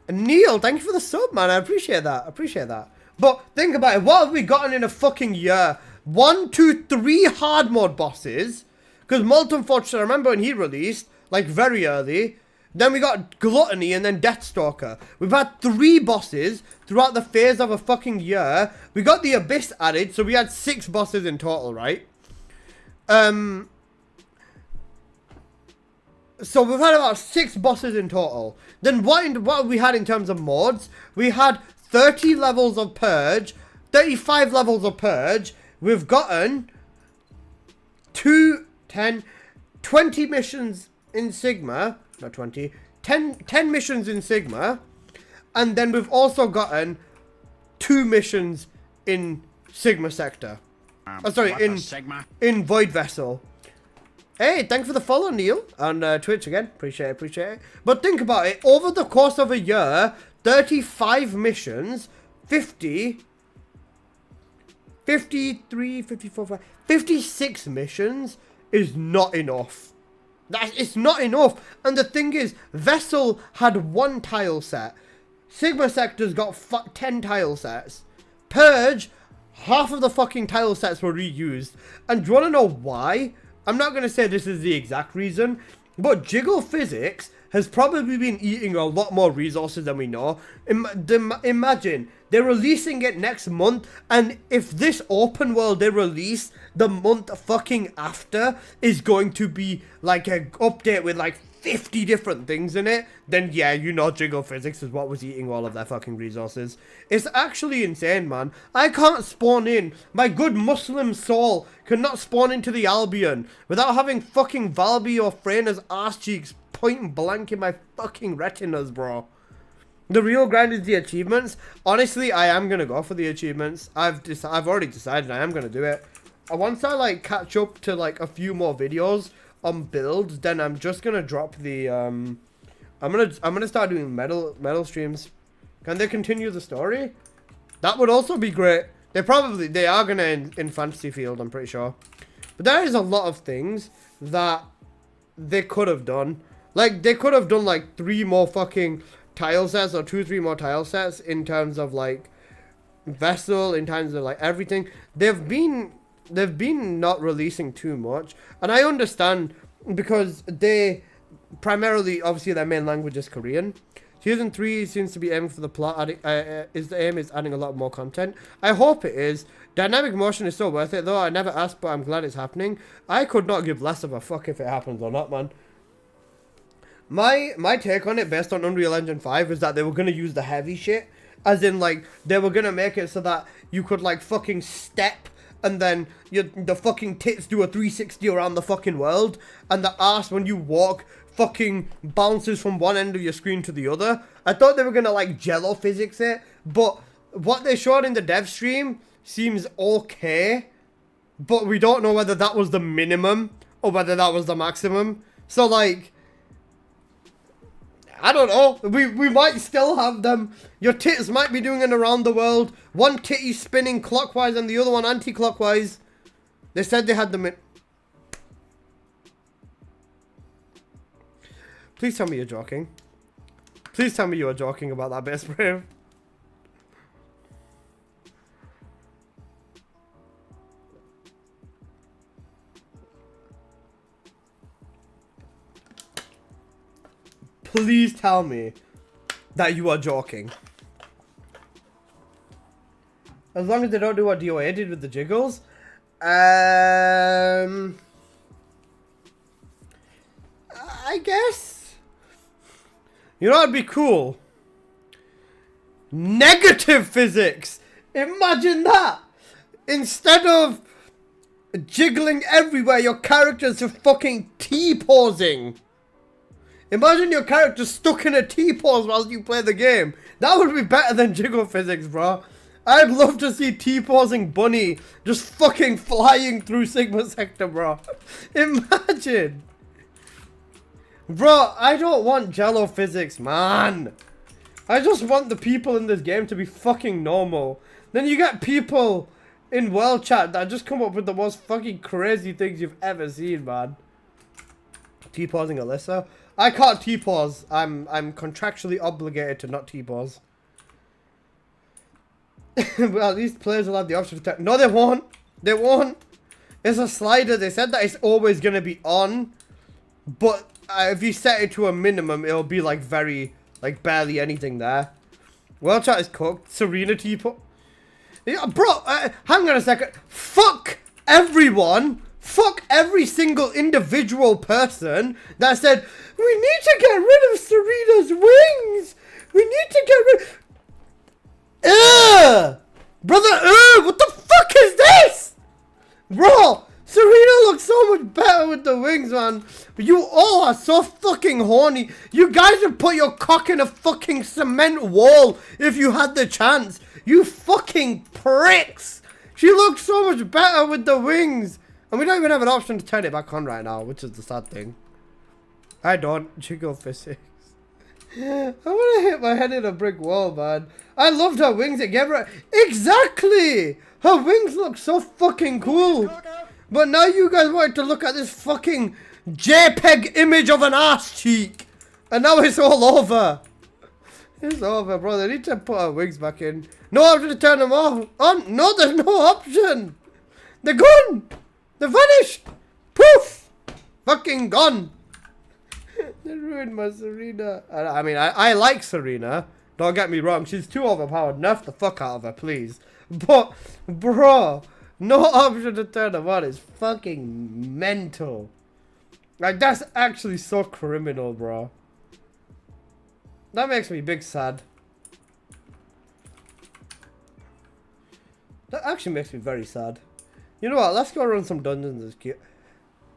Neil, thank you for the sub, man. I appreciate that. I appreciate that. But think about it. What have we gotten in a fucking year? 1, 2, 3 hard mode bosses. Because Molten Fortress, I remember when he released, like very early. Then we got Gluttony and then Deathstalker. We've had 3 bosses throughout the phase of a fucking year. We got the Abyss added, so we had 6 bosses in total, right? So we've had about 6 bosses in total. Then what have we had in terms of mods? We had 30 levels of Purge, 35 levels of Purge. We've gotten 20 missions in Sigma. Not 20. 10 missions in Sigma. And then we've also gotten 2 missions in Sigma Sector. In Void Vessel. Hey, thanks for the follow, Neil, on Twitch again. Appreciate it. But think about it. Over the course of a year, 35 missions, 50, 53, 54, 56 missions is not enough. It's not enough. And the thing is, Vessel had 1 tile set. Sigma Sector's got 10 tile sets. Purge, half of the fucking tile sets were reused. And do you want to know why? I'm not going to say this is the exact reason, but Jiggle Physics has probably been eating a lot more resources than we know. Imagine, they're releasing it next month, and if this open world they release the month fucking after is going to be like an update with like 50 different things in it, then yeah, you know Jiggle Physics is what was eating all of their fucking resources. It's actually insane, man. I can't spawn in. My good Muslim soul cannot spawn into the Albion without having fucking Valby or Freyna's ass cheeks point blank in my fucking retinas, bro. The real grind is the achievements. Honestly, I am gonna go for the achievements. I've already decided I am gonna do it. Once I like catch up to like a few more videos on builds, then I'm just gonna drop the I'm gonna start doing metal streams. Can they continue the story? That would also be great. They are gonna in Fantasy Field, I'm pretty sure. But there is a lot of things that they could have done. Like they could have done like 3 more fucking tile sets or 2-3 more tile sets in terms of like Vessel, in terms of like everything. They've been not releasing too much, and I understand because they primarily, obviously their main language is Korean. Season 3 seems to be aiming for the plot, the aim is adding a lot more content. I hope it is. Dynamic motion is so worth it though. I never asked, but I'm glad it's happening. I could not give less of a fuck if it happens or not, man. My take on it based on Unreal Engine 5 is that they were going to use the heavy shit, as in like they were going to make it so that you could like fucking step and then the fucking tits do a 360 around the fucking world, and the ass when you walk fucking bounces from one end of your screen to the other. I thought they were gonna like jello physics it, but what they showed in the dev stream seems okay, but we don't know whether that was the minimum or whether that was the maximum. So like, I don't know. We might still have them. Your tits might be doing it around the world. One titty spinning clockwise and the other one anti-clockwise. They said they had them in... Please tell me you're joking. Please tell me you are joking about that bit, Brave. Please tell me that you are joking. As long as they don't do what DOA did with the jiggles. I guess. You know what'd be cool? Negative physics! Imagine that! Instead of jiggling everywhere, your characters are fucking T-posing. Imagine your character stuck in a T-pose while you play the game. That would be better than jiggle physics, bro. I'd love to see T-posing Bunny just fucking flying through Sigma Sector, bro. Imagine. Bro, I don't want jello physics, man. I just want the people in this game to be fucking normal. Then you get people in world chat that just come up with the most fucking crazy things you've ever seen, man. T-pausing Alyssa. I can't T-pause. I'm contractually obligated to not T-pause. Well, at least players will have the option to... No, they won't. They won't. It's a slider. They said that it's always going to be on. But if you set it to a minimum, it'll be like very... Like barely anything there. World chat is cooked. Serena T-pause. Yeah, bro, hang on a second. Fuck everyone. Fuck every single individual person that said, we need to get rid of Serena's wings. We need to get rid... Brother, what the fuck is this? Bro, Serena looks so much better with the wings, man. But you all are so fucking horny. You guys would put your cock in a fucking cement wall if you had the chance. You fucking pricks. She looks so much better with the wings. And we don't even have an option to turn it back on right now, which is the sad thing. I don't. Jiggle physics. I want to hit my head in a brick wall, man. I loved her wings. It gave her... Exactly! Her wings look so fucking cool. But now you guys want to look at this fucking JPEG image of an ass cheek. And now it's all over. It's over, bro. They need to put her wings back in. No option to turn them off. On. No, there's no option. They're gone. They're vanished. Poof. Fucking gone. They ruined my Serena. I mean, I like Serena. Don't get me wrong. She's too overpowered. Nerf the fuck out of her, please. But, bro, no option to turn them on. It's fucking mental. Like, that's actually so criminal, bro. That makes me big sad. That actually makes me very sad. You know what? Let's go run some dungeons. It's cute.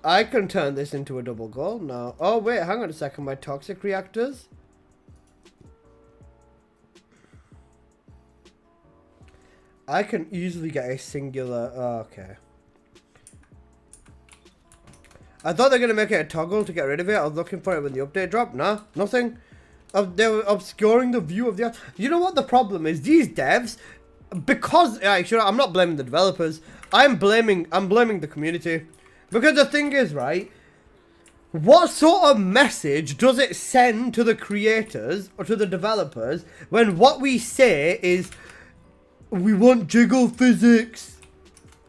I can turn this into a double goal now. Oh, wait. Hang on a second. My toxic reactors. I can easily get a singular... Oh, okay. I thought they were going to make it a toggle to get rid of it. I was looking for it when the update dropped. Nah, nothing. They were obscuring the view of the... You know what the problem is? These devs... Because... Actually, I'm not blaming the developers. I'm blaming the community. Because the thing is, right... What sort of message does it send to the creators or to the developers when what we say is... We want jiggle physics.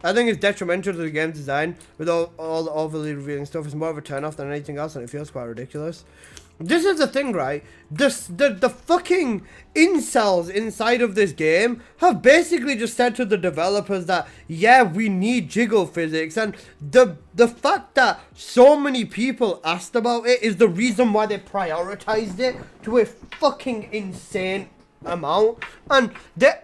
I think it's detrimental to the game's design with all the overly revealing stuff. It's more of a turn off than anything else, and it feels quite ridiculous. This is the thing, right? The fucking incels inside of this game have basically just said to the developers that, yeah, we need jiggle physics, and the fact that so many people asked about it is the reason why they prioritized it to a fucking insane amount. And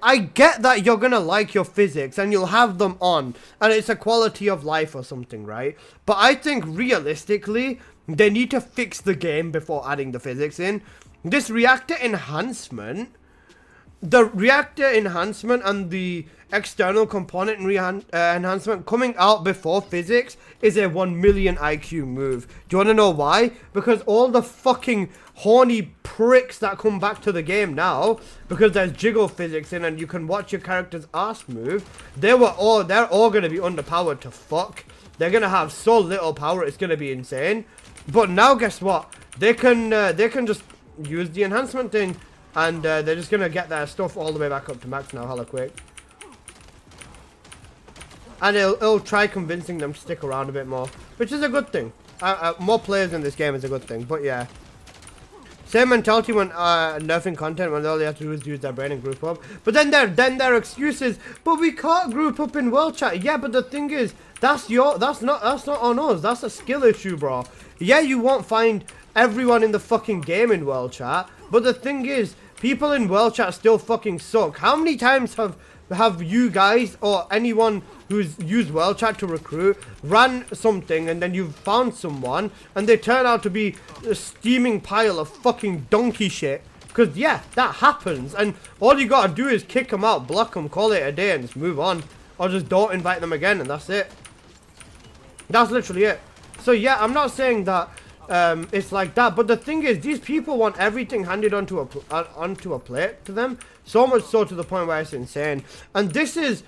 I get that you're gonna like your physics and you'll have them on and it's a quality of life or something, right? But I think realistically they need to fix the game before adding the physics in. This reactor enhancement, the reactor enhancement and the external component enhancement coming out before physics is a 1 million IQ move. Do you want to know why? Because all the fucking horny pricks that come back to the game now, because there's jiggle physics in and you can watch your character's ass move, they're all going to be underpowered to fuck. They're going to have so little power, it's going to be insane. But now guess what? They can just use the enhancement thing and they're just going to get their stuff all the way back up to max now hella quick. And it'll try convincing them to stick around a bit more, which is a good thing. More players in this game is a good thing, but yeah. Same mentality when nerfing content when all they have to do is use their brain and group up. But then their excuses, but we can't group up in world chat. Yeah, but the thing is, that's not on us. That's a skill issue, bro. Yeah, you won't find everyone in the fucking game in world chat, but the thing is, people in world chat still fucking suck. How many times have you guys or anyone who's used world chat to recruit ran something and then you've found someone and they turn out to be a steaming pile of fucking donkey shit? Because yeah, that happens, and all you gotta do is kick them out, block them, call it a day and just move on, or just don't invite them again, and that's it. That's literally it. So yeah, I'm not saying that it's like that, but the thing is, these people want everything handed onto a plate to them, so much so to the point where it's insane. And this is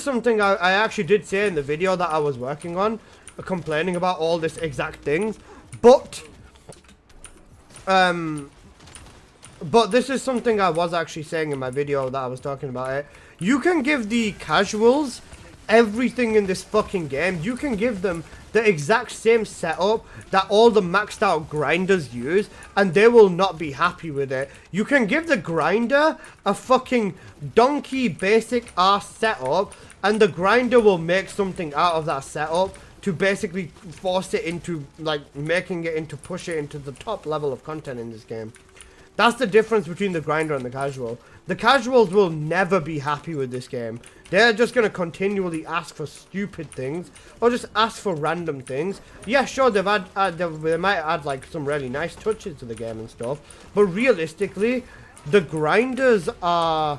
something I actually did say in the video that I was working on, complaining about all this exact things. But this is something I was actually saying in my video that I was talking about it. You can give the casuals everything in this fucking game. You can give them the exact same setup that all the maxed out grinders use, and they will not be happy with it. You can give the grinder a fucking donkey basic ass setup, and the grinder will make something out of that setup to basically force it into, like, making it into, push it into the top level of content in this game. That's the difference between the grinder and the casual. The casuals will never be happy with this game. They're just going to continually ask for stupid things, or just ask for random things. Yeah, sure, they might add like some really nice touches to the game and stuff, but realistically, the grinders are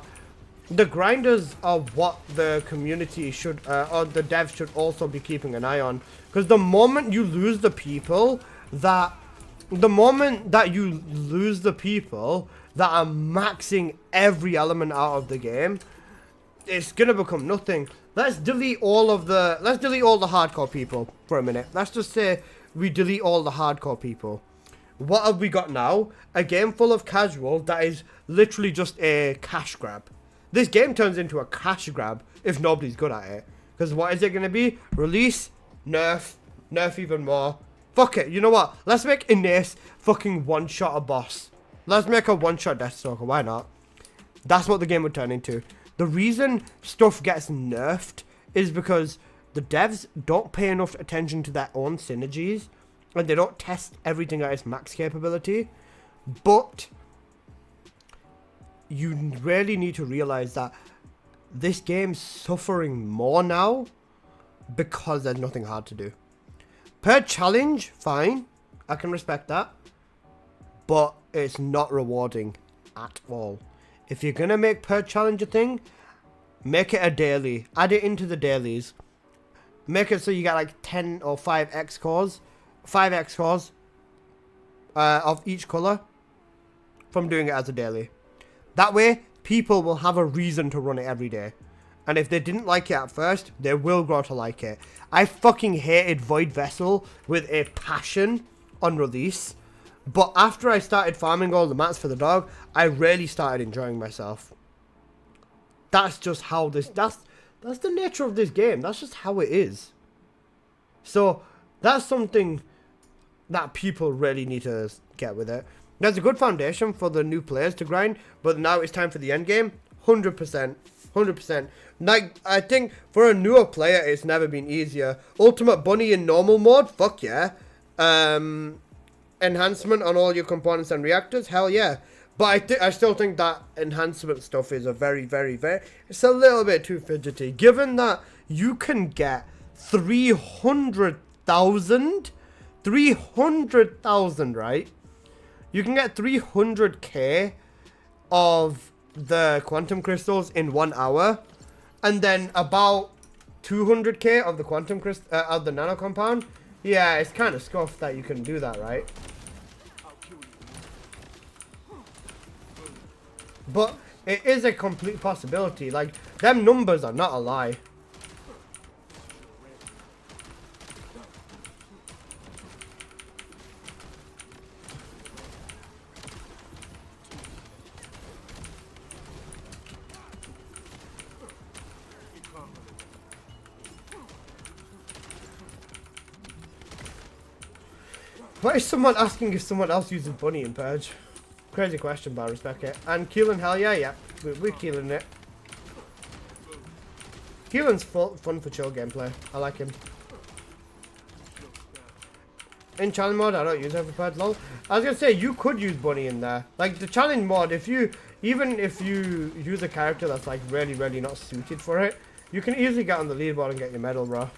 what the community should, or the devs should also be keeping an eye on. Because the moment you lose the people that are maxing every element out of the game, it's gonna become nothing. Let's delete all the hardcore people for a minute. Let's just say we delete all the hardcore people. What have we got now? A game full of casual that is literally just a cash grab. This game turns into a cash grab if nobody's good at it. Because what is it gonna be? Release, nerf even more. Fuck it, you know what? Let's make Ines fucking one-shot a boss. Let's make a one-shot Deathstalker, why not? That's what the game would turn into. The reason stuff gets nerfed is because the devs don't pay enough attention to their own synergies, and they don't test everything at its max capability. But you really need to realize that this game's suffering more now because there's nothing hard to do. Per challenge, fine, I can respect that, but it's not rewarding at all. If you're gonna make per challenge a thing, make it a daily. Add it into the dailies. Make it so you get like 10 or 5 X cores, 5 X cores of each color from doing it as a daily. That way, people will have a reason to run it every day. And if they didn't like it at first, they will grow to like it. I fucking hated Void Vessel with a passion on release. But after I started farming all the mats for the dog, I really started enjoying myself. That's just how this... That's the nature of this game. That's just how it is. So, that's something that people really need to get with it. There's a good foundation for the new players to grind, but now it's time for the end game. 100%. 100%. Like, I think for a newer player, it's never been easier. Ultimate Bunny in normal mode? Fuck yeah. Enhancement on all your components and reactors? Hell yeah. But I still think that enhancement stuff is a very, it's a little bit too fidgety. Given that you can get 300,000, right? You can get 300k of the quantum crystals in 1 hour, and then about 200k of the quantum of the nano compound. Yeah, it's kind of scuffed that you can do that, right? But it is a complete possibility. Like, them numbers are not a lie. What is someone asking if someone else uses Bunny in Purge? Crazy question, but I respect it. And Keelan, hell yeah, we're Keelan it. Keelan's fun for chill gameplay. I like him. In challenge mode, I don't use it for Purge, lol. I was gonna say, you could use Bunny in there. Like, the challenge mode, even if you use a character that's like really not suited for it, you can easily get on the leaderboard and get your medal, bro.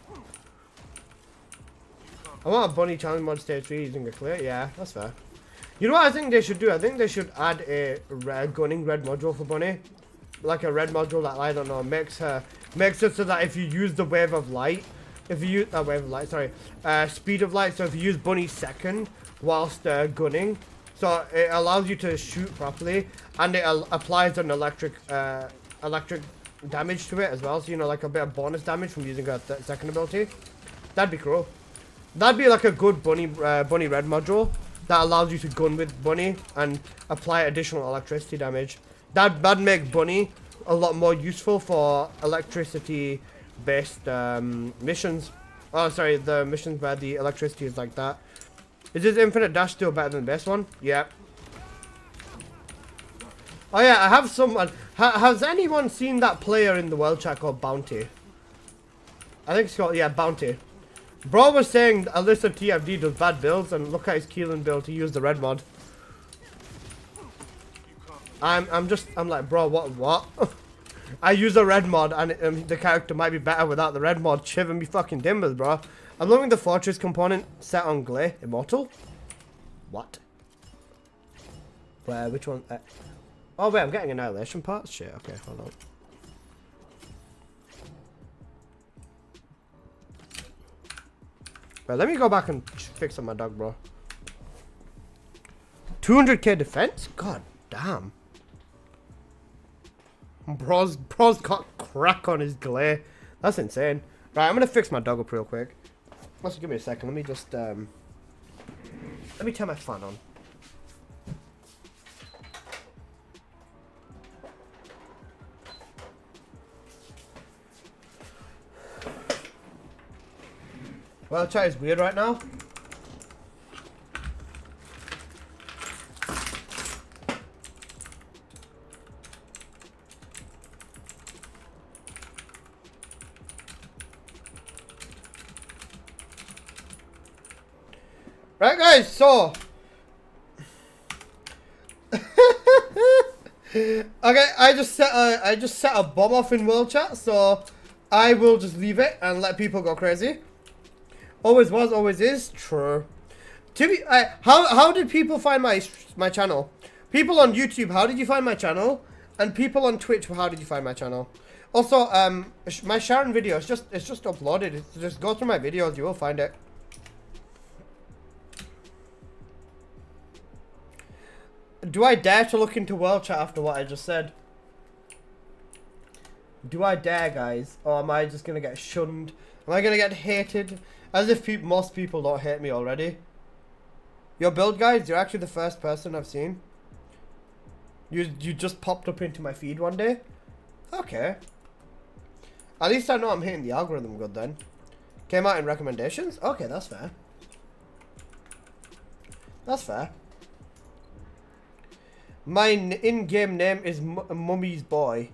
I want a Bunny challenge mod stage 3 using a clear. Yeah, that's fair. You know what I think they should do? I think they should add a gunning red module for Bunny. Like a red module that, I don't know, makes it so that if you use the wave of light, speed of light, so if you use Bunny second whilst gunning, so it allows you to shoot properly, and it applies an electric damage to it as well, so, you know, like a bit of bonus damage from using a second ability. That'd be cool. That'd be like a good bunny red module that allows you to gun with bunny and apply additional electricity damage. That'd make bunny a lot more useful for electricity based missions. Oh, sorry, the missions where the electricity is like that. Is this infinite dash still better than the best one? Yeah. Oh yeah, I have someone. Has anyone seen that player in the world chat called Bounty? I think it's called, yeah, Bounty. Bro was saying Alyssa TFD does bad builds, and look at his Keelan build. He used the red mod. I'm like, bro, what? I use a red mod, and the character might be better without the red mod. Chiving me fucking dimmers, bro. I'm loving the fortress component set on Glare Immortal. What? Where? Which one? Oh wait, I'm getting annihilation parts. Shit. Okay, hold on. Well, let me go back and fix up my dog, bro. 200k defense? God damn. Bro's got crack on his glare. That's insane. Right, I'm gonna fix my dog up real quick. Just give me a second. Let me just let me turn my fan on. Well, chat is weird right now. Right, guys, so okay, I just set a bomb off in world chat, so I will just leave it and let people go crazy. Always was, always is. True. To be, how did people find my channel? People on YouTube, how did you find my channel? And people on Twitch, how did you find my channel? Also, my Sharon video, it's just uploaded. Just go through my videos, you will find it. Do I dare to look into world chat after what I just said? Do I dare, guys? Or am I just gonna get shunned? Am I gonna get hated? As if most people don't hate me already. Your build, guys, you're actually the first person I've seen. You just popped up into my feed one day? Okay. At least I know I'm hitting the algorithm good then. Came out in recommendations? Okay, that's fair. That's fair. My in-game name is Mummy's Boy.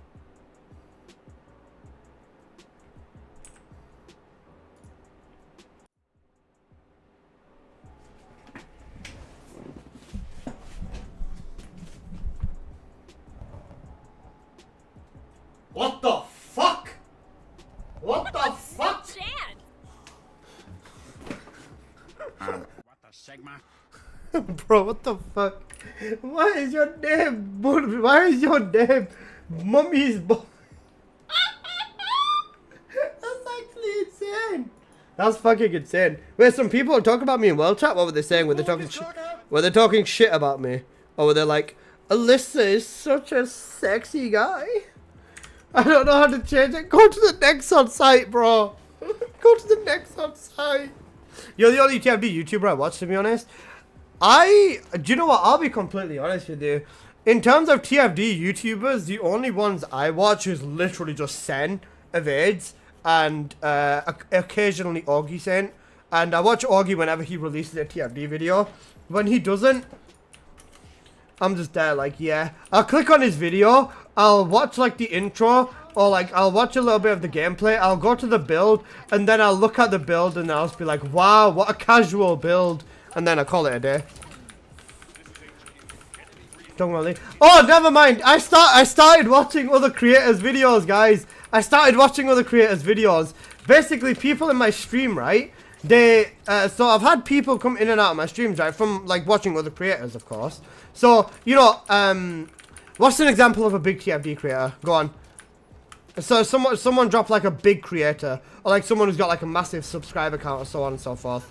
What the fuck? What the fuck? Jan! What the Sigma? Bro, what the fuck? Why is your name? Why is your name Mummy's Boy? That's actually insane. That's fucking insane. Wait, some people talk about me in world chat. What were they saying? Were they talking shit about me? Or were they like, Alyssa is such a sexy guy? I don't know how to change it. Go to the Nexon site, bro. Go to the Nexon site. You're the only TFD YouTuber I watch, to be honest. Do you know what? I'll be completely honest with you. In terms of TFD YouTubers, the only ones I watch is literally just Sen, Evades, and occasionally Augie Saint. And I watch Augie whenever he releases a TFD video. When he doesn't, I'm just there like, yeah. I'll click on his video, I'll watch like the intro, or like I'll watch a little bit of the gameplay, I'll go to the build, and then I'll look at the build and I'll just be like, wow, what a casual build. And then I call it a day. Don't worry. Oh, never mind. I started watching other creators' videos, guys. I started watching other creators' videos. Basically, people in my stream, right? They so I've had people come in and out of my streams, right? From like watching other creators, of course. So you know, what's an example of a big TFD creator? Go on. So someone drop like a big creator, or like someone who's got like a massive subscriber count, or so on and so forth.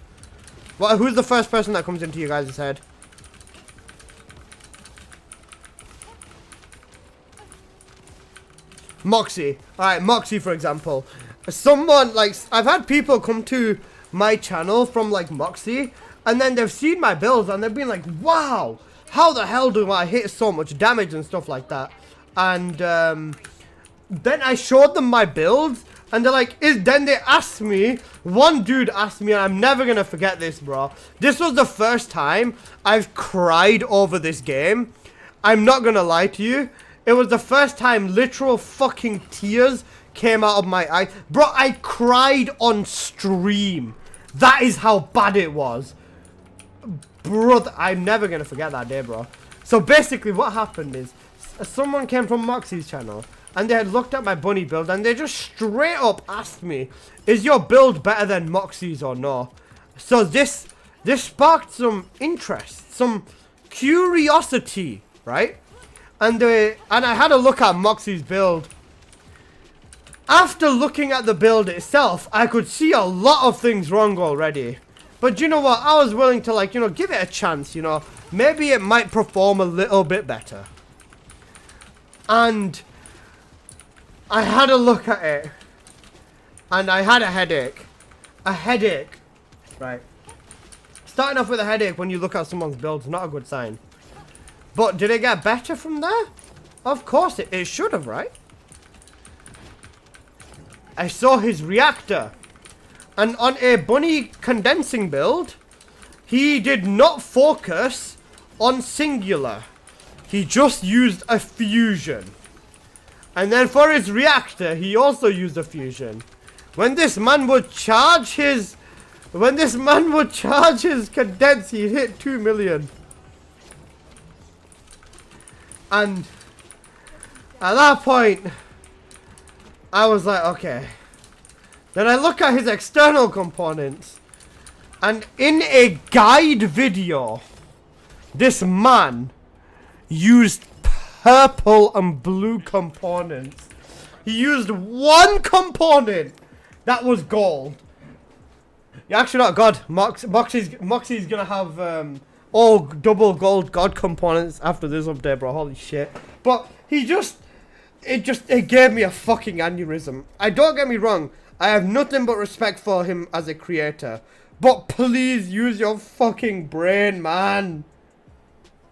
Well, who's the first person that comes into you guys' head? Moxie. Alright, Moxie, for example. Someone, like, I've had people come to my channel from like Moxie, and then they've seen my builds and they've been like, wow, how the hell do I hit so much damage and stuff like that? And then I showed them my builds, and they're like, then they asked me, one dude asked me, and I'm never gonna forget this, bro. This was the first time I've cried over this game. I'm not gonna lie to you. It was the first time literal fucking tears came out of my eyes. Bro, I cried on stream. That is how bad it was. Bro, I'm never gonna forget that day, bro. So basically what happened is, someone came from Moxie's channel, and they had looked at my bunny build, and they just straight up asked me, is your build better than Moxie's or no? So this sparked some interest, some curiosity, right? And I had a look at Moxie's build. After looking at the build itself, I could see a lot of things wrong already. But you know what? I was willing to, like, you know, give it a chance, you know. Maybe it might perform a little bit better. And I had a look at it, and I had a headache. A headache. Right. Starting off with a headache when you look at someone's build is not a good sign. But did it get better from there? Of course it should have, right? I saw his reactor. And on a bunny condensing build, he did not focus on singular. He just used a fusion. And then for his reactor, he also used a fusion. When this man would charge his condense, he'd hit 2 million. And at that point, I was like, okay. Then I look at his external components, and in a guide video, this man used purple and blue components. He used one component that was gold. Yeah, actually not God. Moxie's gonna have all double gold God components after this update, bro. Holy shit. But it gave me a fucking aneurysm. Don't get me wrong. I have nothing but respect for him as a creator. But please use your fucking brain, man.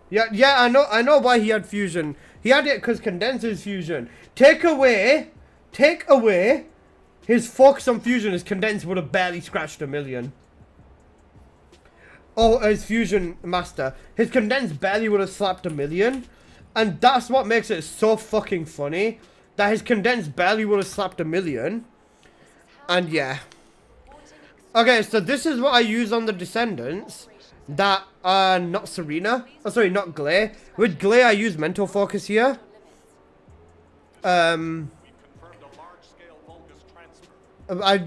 Yeah, I know why he had fusion. He had it because condenser's fusion. Take away his focus on fusion, his condenser would have barely scratched 1 million. Oh, his fusion master. His condense barely would have slapped 1 million. And that's what makes it so fucking funny. That his condense barely would have slapped 1 million. And yeah. Okay, so this is what I use on the Descendants. That are not Serena. Oh, sorry, not Glare. With Glare, I use mental focus here. I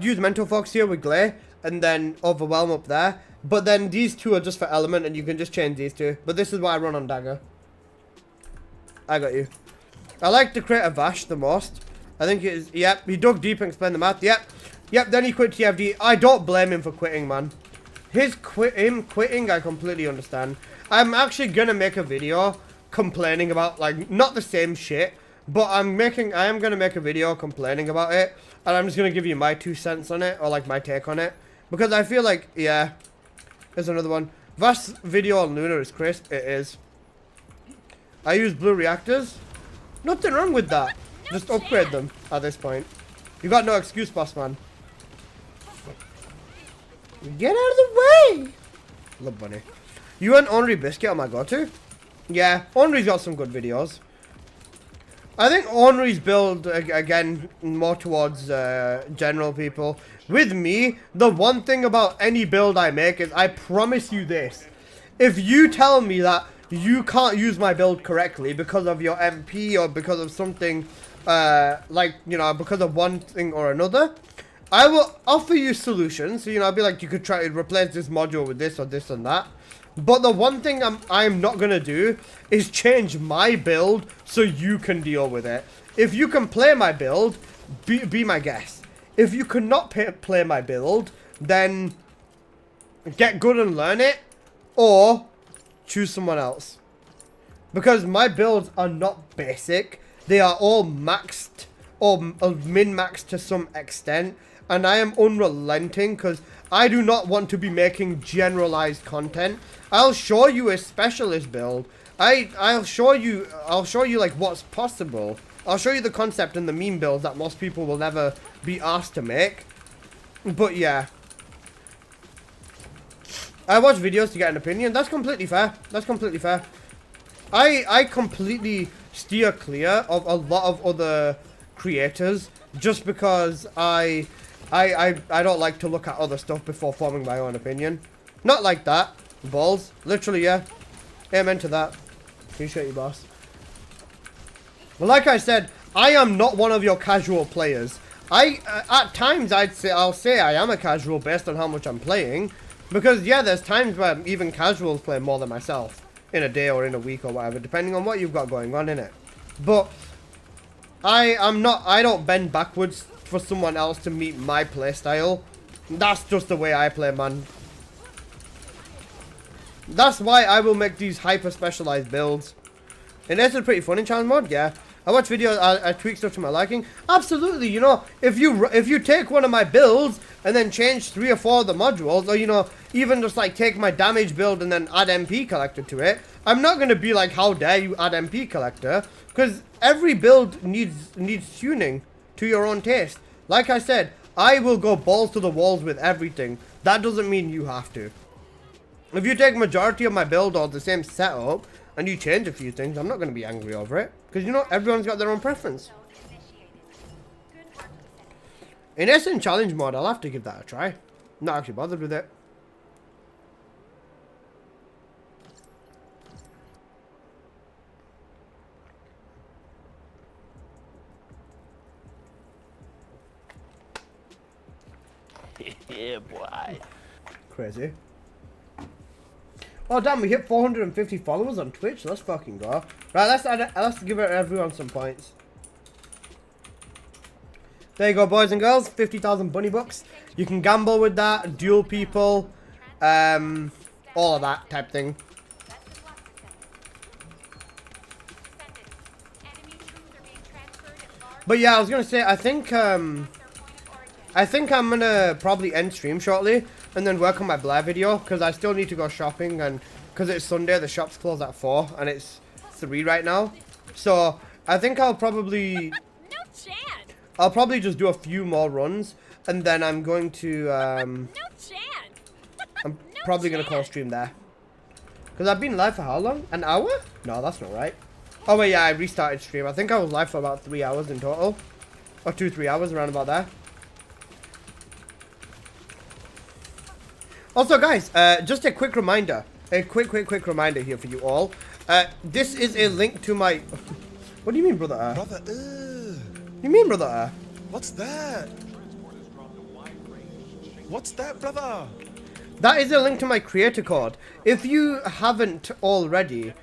use mental focus here with Glare, and then overwhelm up there. But then these two are just for element, and you can just change these two. But this is what I run on Dagger. I got you. I like to create a Vash the most. I think it is. Yep, he dug deep and explained the math. Yep. Then he quit TFD. I don't blame him for quitting, man. Him quitting, I completely understand. I'm actually gonna make a video complaining about, like, not the same shit, but I am gonna make a video complaining about it, and I'm just gonna give you my 2 cents on it, or like my take on it, because I feel like, yeah, there's another one. Vast video on Luna is crisp. It is. I use blue reactors. Nothing wrong with that. Just upgrade them at this point. You got no excuse, boss man. Get out of the way! Love bunny. You and Henri Biscuit on my go-to? Yeah, Henri's got some good videos. I think Henri's build, again, more towards general people. With me, the one thing about any build I make is I promise you this. If you tell me that you can't use my build correctly because of your MP or because of something, like, you know, because of one thing or another, I will offer you solutions. So, you know, I'll be like, you could try to replace this module with this or this and that. But the one thing I'm not going to do is change my build so you can deal with it. If you can play my build, be my guest. If you cannot play my build, then get good and learn it, or choose someone else. Because my builds are not basic. They are all maxed or min-maxed to some extent. and I am unrelenting because I do not want to be making generalized content. I'll show you a specialist build. I'll show you like what's possible. I'll show you the concept and the meme builds that most people will never be asked to make. But yeah, I watch videos to get an opinion. That's completely fair. That's completely fair. I completely steer clear of a lot of other creators just because I don't like to look at other stuff before forming my own opinion. Not like that. Balls. Literally, yeah. Amen to that. Appreciate you, boss. Well, like I said, I am not one of your casual players. At times, I'll say I am a casual based on how much I'm playing. Because, yeah, there's times where even casuals play more than myself. In a day or in a week or whatever, depending on what you've got going on, innit? But I don't bend backwards for someone else to meet my playstyle. That's just the way I play, man. That's why I will make these hyper specialized builds. And this is pretty fun in challenge mode, yeah. I watch videos, I tweak stuff to my liking. Absolutely, you know, if you take one of my builds and then change 3 or 4 of the modules, or you know, even just like take my damage build and then add MP collector to it, I'm not gonna be like, how dare you add MP collector? Because every build needs tuning to your own taste. Like I said, I will go balls to the walls with everything. That doesn't mean you have to. If you take majority of my build or the same setup and you change a few things, I'm not going to be angry over it. Because, you know, everyone's got their own preference. In Descendant challenge mode, I'll have to give that a try. Not actually bothered with it. Yeah, boy. Crazy. Oh damn, we hit 450 followers on Twitch. Let's fucking go. Right, let's give everyone some points. There you go, boys and girls. 50,000 bunny bucks. You can gamble with that, duel people, all of that type thing. But yeah, I was gonna say, I think I'm gonna probably end stream shortly and then work on my Blair video because I still need to go shopping, and because it's Sunday, the shops close at 4 and it's 3 right now. So I think I'll probably just do a few more runs and then I'm going to I'm probably gonna call stream there because I've been live for how long? An hour? No, that's not right. Oh wait, yeah, I restarted stream. I think I was live for about 3 hours in total, or 2-3 hours around about there. Also, guys, just a quick reminder. A quick reminder here for you all. This is a link to my... What do you mean, brother? Brother, What do you mean, brother? what's that? What's that, brother? That is a link to my creator code. If you haven't already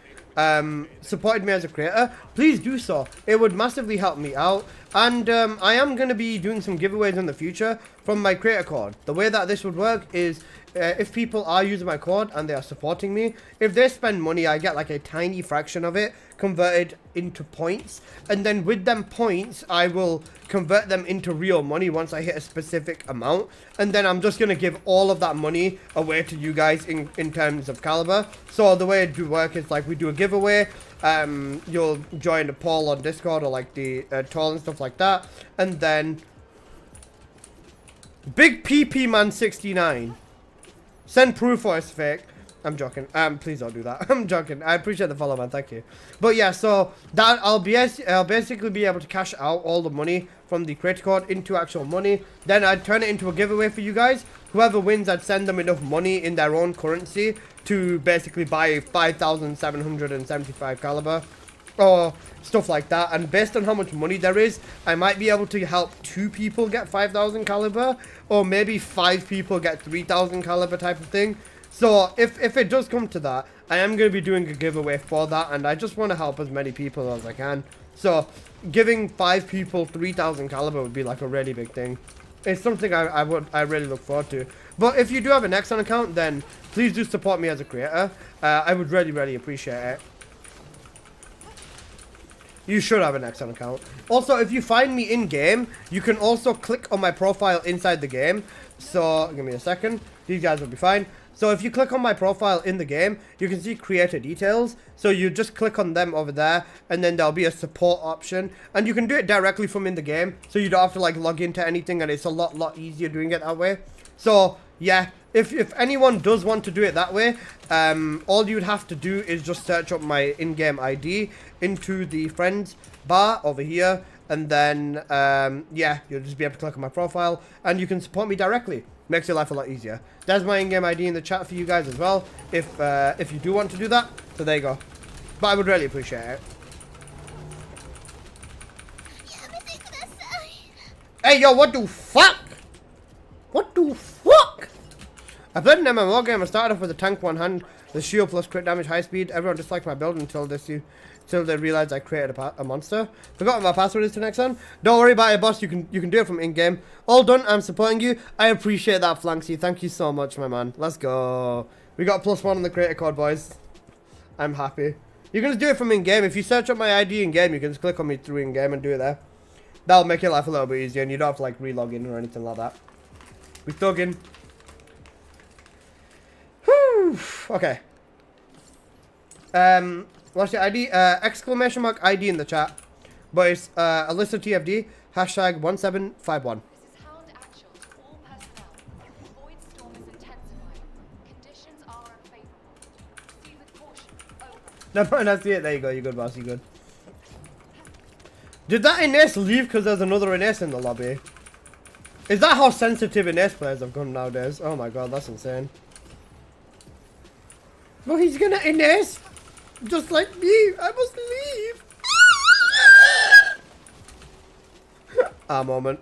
supported me as a creator, please do so. It would massively help me out. And I am going to be doing some giveaways in the future from my creator code. The way that this would work is if people are using my code and they are supporting me, if they spend money, I get like a tiny fraction of it converted into points, and then with them points I will convert them into real money once I hit a specific amount, and then I'm just gonna give all of that money away to you guys in terms of caliber. So the way it do work is like we do a giveaway, you'll join the poll on Discord or like the toll and stuff like that, and then Big PP Man 69 send proof or it's fake. I'm joking. Please don't do that. I'm joking. I appreciate the follow, man. Thank you. But yeah, so that I'll basically be able to cash out all the money from the creator code into actual money. Then I'd turn it into a giveaway for you guys. Whoever wins, I'd send them enough money in their own currency to basically buy 5,775 caliber or stuff like that. And based on how much money there is, I might be able to help 2 people get 5,000 caliber, or maybe 5 people get 3,000 caliber type of thing. So if it does come to that, I am going to be doing a giveaway for that, and I just want to help as many people as I can. So giving 5 people 3,000 caliber would be like a really big thing. It's something I really look forward to. But if you do have an Nexon account, then please do support me as a creator. I would really appreciate it. You should have an Xon account. Also, if you find me in game, you can also click on my profile inside the game. So, give me a second. These guys will be fine. So, if you click on my profile in the game, you can see creator details. So, you just click on them over there, and then there'll be a support option. And you can do it directly from in the game. So, you don't have to like log into anything, and it's a lot easier doing it that way. So, yeah. If anyone does want to do it that way, all you'd have to do is just search up my in-game ID into the friends bar over here, and then yeah, you'll just be able to click on my profile, and you can support me directly. Makes your life a lot easier. There's my in-game ID in the chat for you guys as well, if you do want to do that. So there you go. But I would really appreciate it. Hey yo, what the fuck? What the fuck? I played an MMO game. I started off with a tank one hand, the shield plus crit damage, high speed. Everyone disliked my build until they realized I created a monster. Forgot what my password is to next one. Don't worry about it, boss. You can do it from in game. All done. I'm supporting you. I appreciate that, Flanksy. Thank you so much, my man. Let's go. We got +1 on the creator code, boys. I'm happy. You can just do it from in game. If you search up my ID in game, you can just click on me through in game and do it there. That'll make your life a little bit easier, and you don't have to like re-log in or anything like that. We thugging. Okay. What's your ID? Exclamation mark ID in the chat. But it's Alyssa TFD #1751. This is Hound Actual to all personnel. Void storm is intensifying. Conditions are unfavorable. Proceed with caution. Over. No, that's it. There you go. You're good, boss. You're good. Did that Ines leave because there's another Ines in the lobby? Is that how sensitive Ines players have gone nowadays? Oh my god, that's insane. Well, he's gonna Ines, just like me. I must leave. Moment.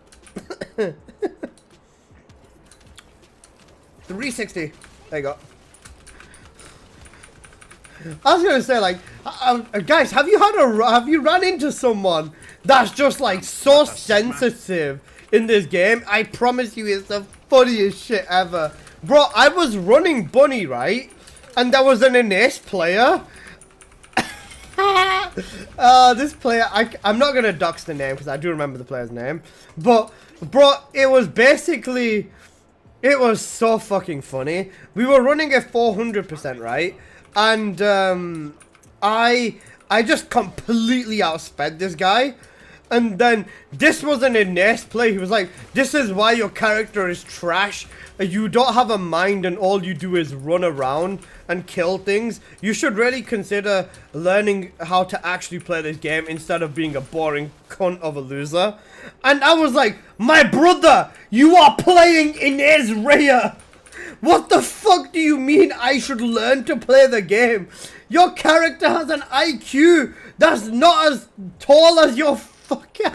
360. There you go. I was gonna say, like, guys, have you run into someone that's just like so sensitive in this game? I promise you, it's the funniest shit ever, bro. I was running Bunny, right? And there was an Ines player. This player, I'm not going to dox the name because I do remember the player's name. But, bro, it was basically, it was so fucking funny. We were running at 400%, right? And I just completely outsped this guy. And then this was an Ines play. He was like, this is why your character is trash. You don't have a mind and all you do is run around and kill things. You should really consider learning how to actually play this game instead of being a boring cunt of a loser. And I was like, my brother, you are playing Ines Rhea. What the fuck do you mean I should learn to play the game? Your character has an IQ that's not as tall as your fucking... I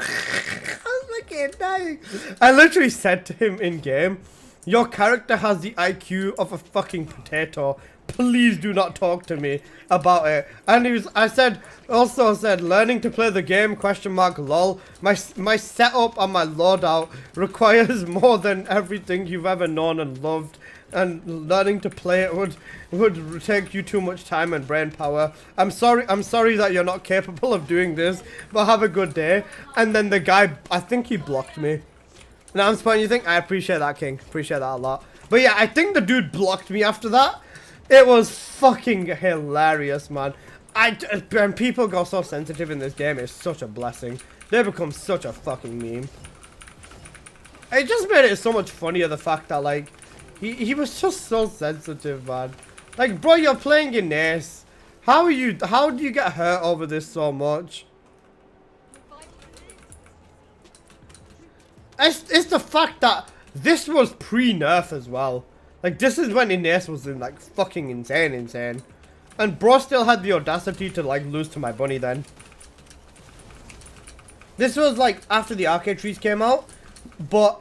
was like, dying. I literally said to him in game, your character has the IQ of a fucking potato. Please do not talk to me about it. And I also said, learning to play the game, lol. My setup and my loadout requires more than everything you've ever known and loved. And learning to play it would take you too much time and brain power. I'm sorry that you're not capable of doing this, but have a good day. And then the guy, I think he blocked me. Now I'm spotting you think, I appreciate that, King. Appreciate that a lot. But yeah, I think the dude blocked me after that. It was fucking hilarious, man. When people go so sensitive in this game, it's such a blessing. They become such a fucking meme. It just made it so much funnier, the fact that, like, he was just so sensitive, man. Like, bro, you're playing Ines. How do you get hurt over this so much? It's the fact that this was pre-nerf as well. Like, this is when Ines was in, like, fucking insane. And bro still had the audacity to, like, lose to my bunny then. This was, like, after the arcade trees came out. But,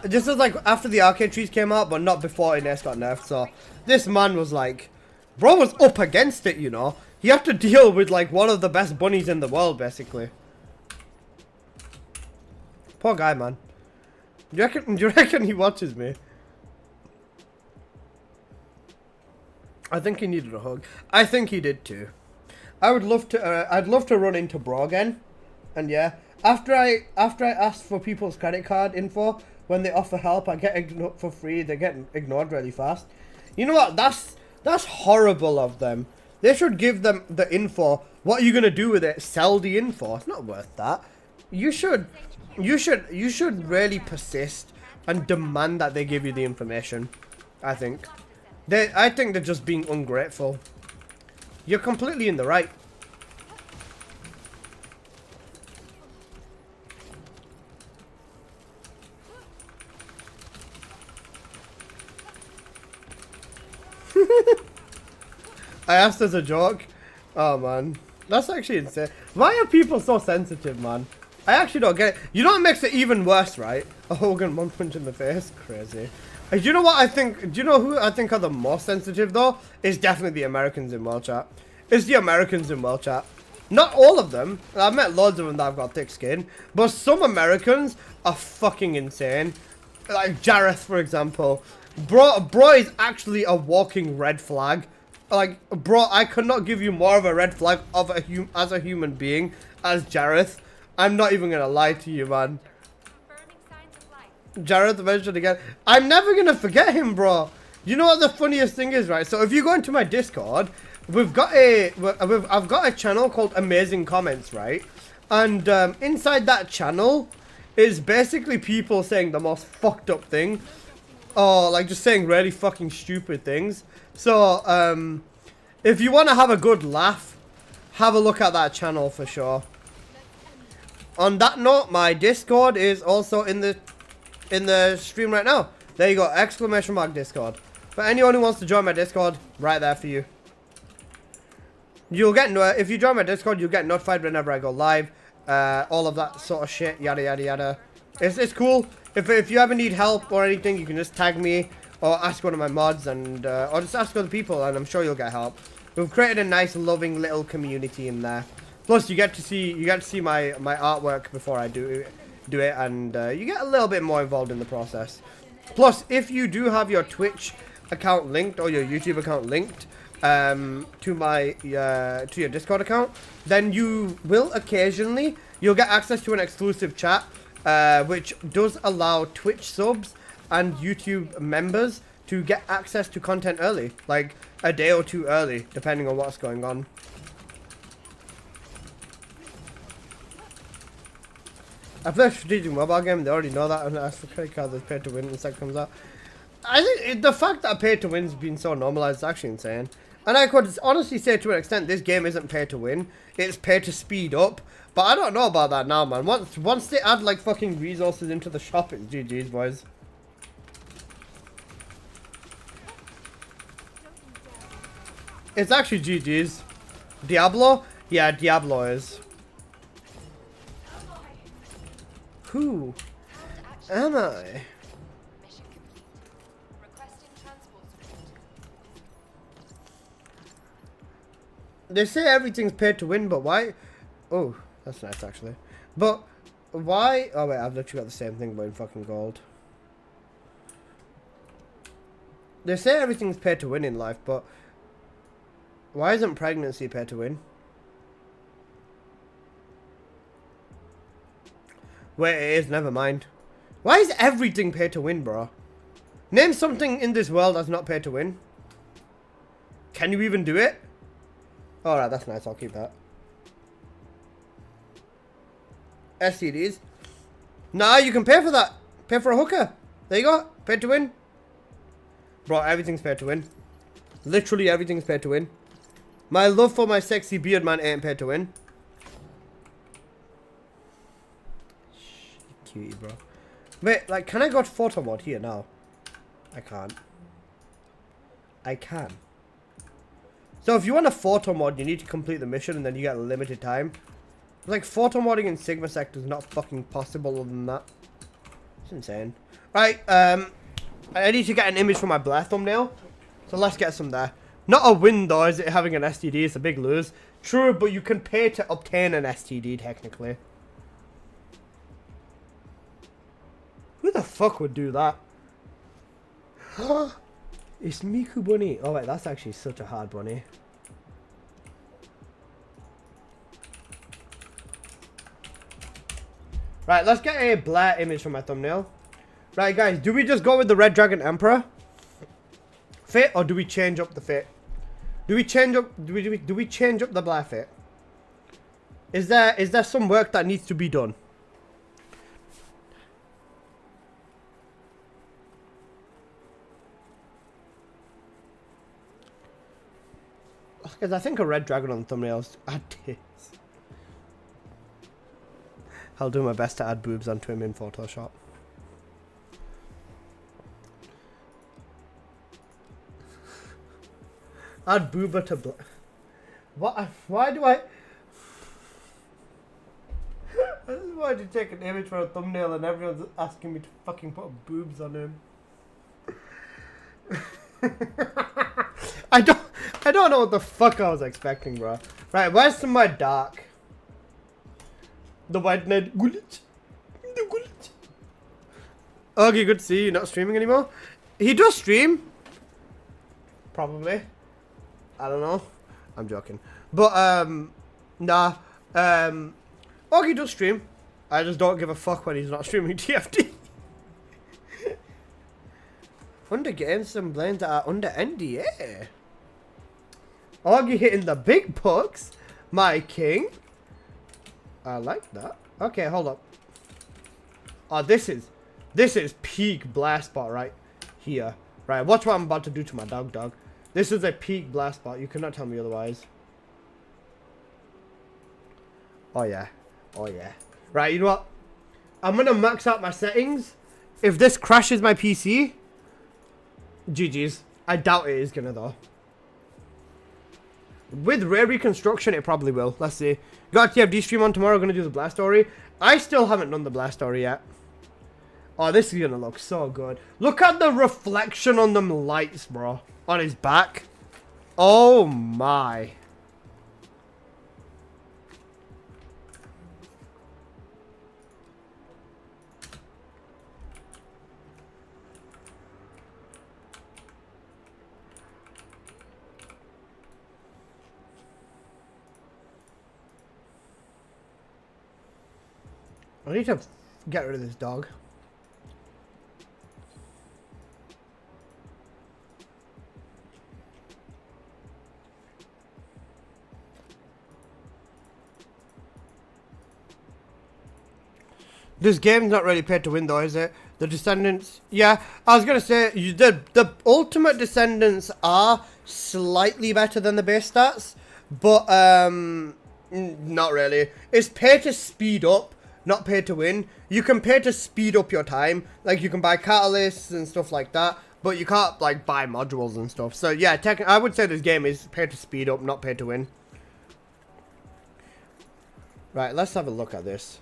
this was, like, after the arcade trees came out, but not before Ines got nerfed. So, this man was, like, bro was up against it, you know. He had to deal with, like, one of the best bunnies in the world, basically. Poor guy, man. Do you reckon he watches me? I think he needed a hug. I think he did too. I would love to. I'd love to run into Bro again, and yeah, after I ask for people's credit card info when they offer help, I get ignored for free. They get ignored really fast. You know what? That's horrible of them. They should give them the info. What are you gonna do with it? Sell the info? It's not worth that. You should really persist and demand that they give you the information. I think they're just being ungrateful. You're completely in the right. I asked as a joke. Oh man, that's actually insane. Why are people so sensitive, man? I actually don't get it. You know what makes it even worse, right? A Hogan one punch in the face, crazy. Do you know what I think? Do you know who I think are the most sensitive though? It's definitely the Americans in World Chat. It's the Americans in World Chat. Not all of them. I've met loads of them that have got thick skin, but some Americans are fucking insane. Like Jareth, for example. Bro is actually a walking red flag. Like, bro, I could not give you more of a red flag of as a human being as Jareth. I'm not even gonna lie to you, man. Jareth mentioned again. I'm never gonna forget him, bro. You know what the funniest thing is, right? So if you go into my Discord, I've got a channel called Amazing Comments, right? And inside that channel is basically people saying the most fucked up thing, or like just saying really fucking stupid things. So if you want to have a good laugh, have a look at that channel for sure. On that note, my Discord is also in the stream right now. There you go, ! Discord. For anyone who wants to join my Discord, right there for you. You'll get if you join my Discord, you'll get notified whenever I go live. All of that sort of shit, yada yada yada. It's cool. If you ever need help or anything, you can just tag me or ask one of my mods, and or just ask other people, and I'm sure you'll get help. We've created a nice, loving little community in there. Plus, you get to see my artwork before I do it, and you get a little bit more involved in the process. Plus, if you do have your Twitch account linked or your YouTube account linked to your Discord account, then you will occasionally you'll get access to an exclusive chat, which does allow Twitch subs and YouTube members to get access to content early, like a day or two early, depending on what's going on. I play a strategic mobile game, they already know that, and ask for credit card that's pay to win once that comes out. I think the fact that pay to win's been so normalized is actually insane. And I could honestly say to an extent this game isn't pay to win, it's pay to speed up. But I don't know about that now, man. Once they add like fucking resources into the shop, it's GG's, boys. It's actually GG's. Diablo? Yeah, Diablo is. Who am I? Mission complete. Requesting transport support. They say everything's paid to win, but why? Oh, that's nice actually. But why? Oh wait, I've literally got the same thing but in fucking gold. They say everything's paid to win in life, but why isn't pregnancy paid to win? Wait, it is, never mind. Why is everything pay to win, bro? Name something in this world that's not pay to win. Can you even do it? Alright, that's nice, I'll keep that. STDs. Nah, you can pay for that. Pay for a hooker. There you go. Pay to win. Bro, everything's paid to win. Literally everything's paid to win. My love for my sexy beard man ain't paid to win. Cutie, bro. Wait, like, can I go to photo mode here now? I can't. I can. So if you want a photo mod, you need to complete the mission and then you get a limited time. Like, photo modding in Sigma Sector is not fucking possible other than that. It's insane. Right, I need to get an image for my Blair thumbnail. So let's get some there. Not a win though, is it having an STD? It's a big lose. True, but you can pay to obtain an STD technically. Who the fuck would do that? It's Miku Bunny. Oh wait, that's actually such a hard bunny. Right, let's get a Blair image for my thumbnail. Right, guys, do we just go with the Red Dragon Emperor fit, or do we change up the fit? Do we change up? Do we change up the Blair fit? Is there some work that needs to be done? Because I think a red dragon on thumbnails. Add tits. I'll do my best to add boobs onto him in Photoshop. Add booba to what? Why do I? I just wanted to take an image for a thumbnail and everyone's asking me to fucking put boobs on him. I don't know what the fuck I was expecting, bro. Right, where's some of my dark? The white knight gullet. The gullet. Okay, good to see you not streaming anymore. He does stream. Probably. I don't know. I'm joking. But nah. Augie does stream. I just don't give a fuck when he's not streaming TFT. Under games and blames that are under NDA. Augie hitting the big pucks. My king. I like that. Okay, hold up. Oh, this is peak blast spot right here. Right, watch what I'm about to do to my dog. This is a peak blast spot. You cannot tell me otherwise. Oh yeah. Oh yeah. Right, you know what? I'm gonna max out my settings. If this crashes my PC, GG's. I doubt it is gonna though. With rare reconstruction, it probably will. Let's see. Got TFD stream on tomorrow. Gonna do the blast story. I still haven't done the blast story yet. Oh, this is gonna look so good. Look at the reflection on them lights, bro. On his back. Oh my. I need to get rid of this dog. This game's not really paid to win though, is it? The Descendants, yeah, I was gonna say the ultimate Descendants are slightly better than the base stats, but not really. It's paid to speed up, not paid to win. You can pay to speed up your time, like you can buy catalysts and stuff like that, but you can't like buy modules and stuff. So yeah, I would say this game is paid to speed up, not paid to win. Right, let's have a look at this.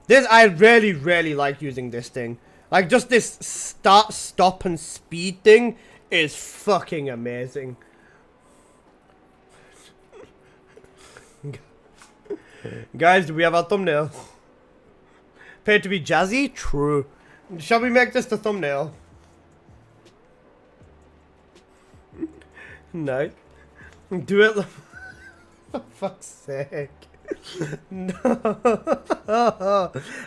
I really like using this thing. Like, just this start, stop, and speed thing is fucking amazing. Guys, do we have our thumbnail? Paid to be jazzy? True. Shall we make this the thumbnail? No. Do it. For fuck's sake. No.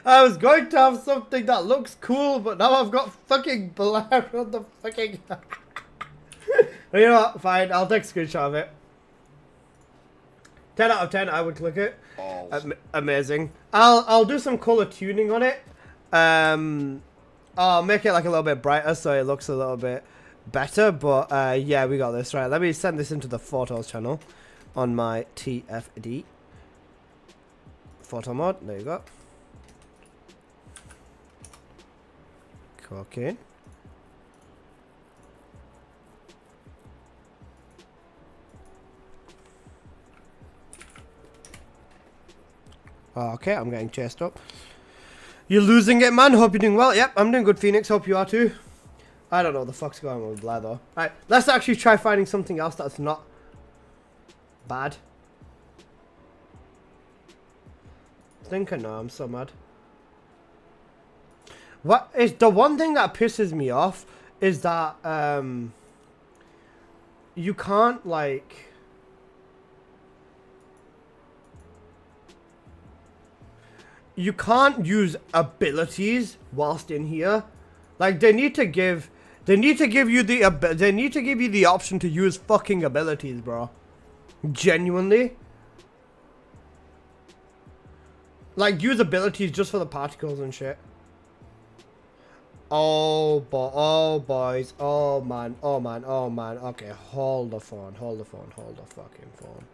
I was going to have something that looks cool, but now I've got fucking Blair on the fucking... You know what? Fine, I'll take a screenshot of it. 10 out of 10, I would click it. Amazing. I'll do some color tuning on it. I'll make it like a little bit brighter so it looks a little bit better. But yeah, we got this. Right, let me send this into the photos channel on my TFD. Photo mod, there you go. Cocaine. Okay, I'm getting chased up. You're losing it, man. Hope you're doing well. Yep, I'm doing good, Phoenix. Hope you are too. I don't know what the fuck's going on with Blair though. Alright, let's actually try finding something else that's not bad. Thinker, no, I'm so mad. What is the one thing that pisses me off is that you can't like you can't use abilities whilst in here. Like they need to give you the option to use fucking abilities, bro. Genuinely. Like use abilities just for the particles and shit. Oh boys, oh man. Okay, hold the phone, hold the fucking phone.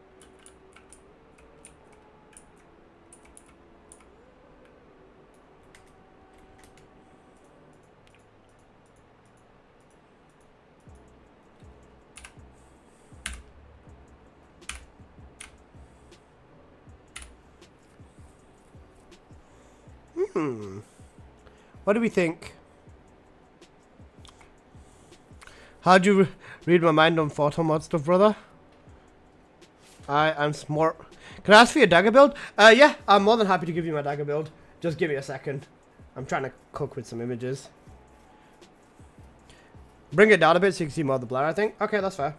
What do we think? How'd you read my mind on photo mod stuff, brother? I'm smart. Can I ask for your dagger build? Yeah, I'm more than happy to give you my dagger build. Just give me a second. I'm trying to cook with some images. Bring it down a bit so you can see more of the blur, I think. Okay, that's fair.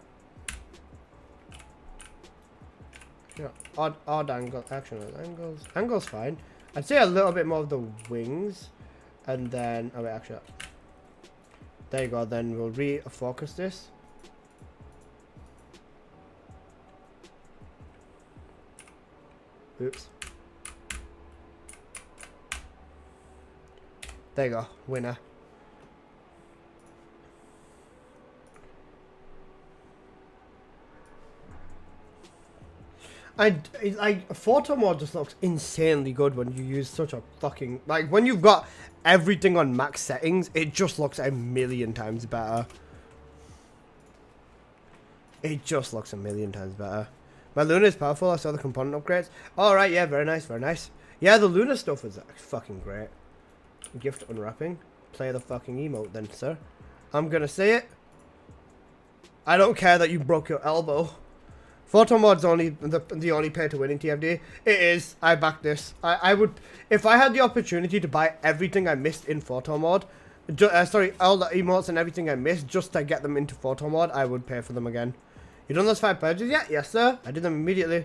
Yeah, odd angle. Actually, angle's fine. I'd say a little bit more of the wings. And then, oh wait, actually, there you go. Then we'll refocus this. Oops. There you go, winner. Like photo mode just looks insanely good when you use such a fucking, like when you've got everything on max settings, it just looks a million times better. It just looks a million times better. My Luna is powerful. I saw the component upgrades. All right, yeah, very nice, very nice. Yeah, the Luna stuff is fucking great. Gift unwrapping. Play the fucking emote then, sir. I'm gonna say it. I don't care that you broke your elbow. Photo mod's only the only pay to win in TFD. It is. I back this. I would, if I had the opportunity to buy everything I missed in photo mod, sorry, all the emotes and everything I missed just to get them into photo mod, I would pay for them again. You done those 5 purges yet? Yes, sir. I did them immediately.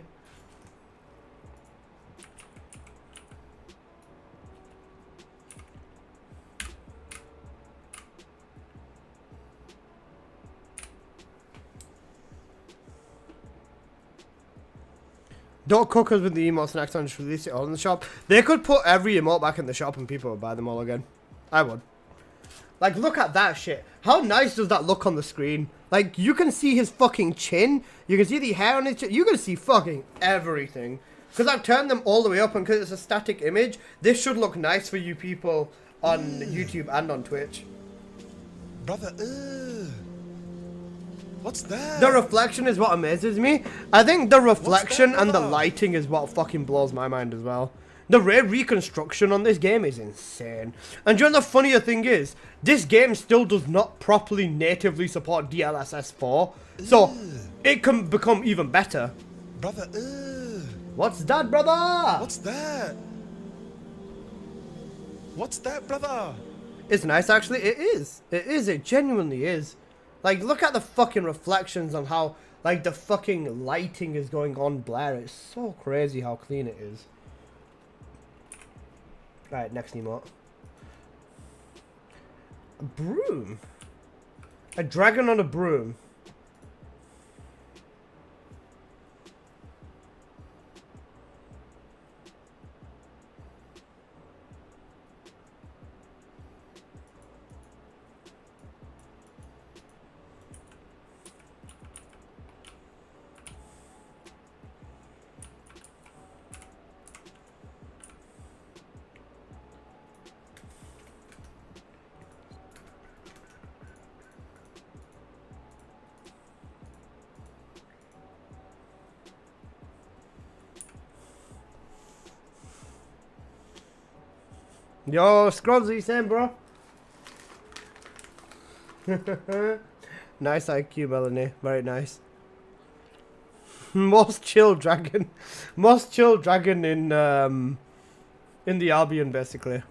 Don't cook us with the emotes next time, just release it all in the shop. They could put every emote back in the shop and people would buy them all again. I would. Like, look at that shit. How nice does that look on the screen? Like, you can see his fucking chin. You can see the hair on his chin. You can see fucking everything. Because I've turned them all the way up and because it's a static image, this should look nice for you people on YouTube and on Twitch. Brother, what's that? The reflection is what amazes me. I think the reflection and the lighting is what fucking blows my mind as well. The reconstruction on this game is insane. And you know the funnier thing is, this game still does not properly natively support DLSS 4. So, it can become even better. Brother, What's that, brother? what's that? What's that, brother? It's nice, actually. It is. It is. It genuinely is. Like, look at the fucking reflections on how, like, the fucking lighting is going on Blair. It's so crazy how clean it is. Right, next emote. A broom. A dragon on a broom. Yo, Scrubs, what you saying, bro? Nice IQ, Melanie. Very nice. Most chill dragon. Most chill dragon in the Albion, basically.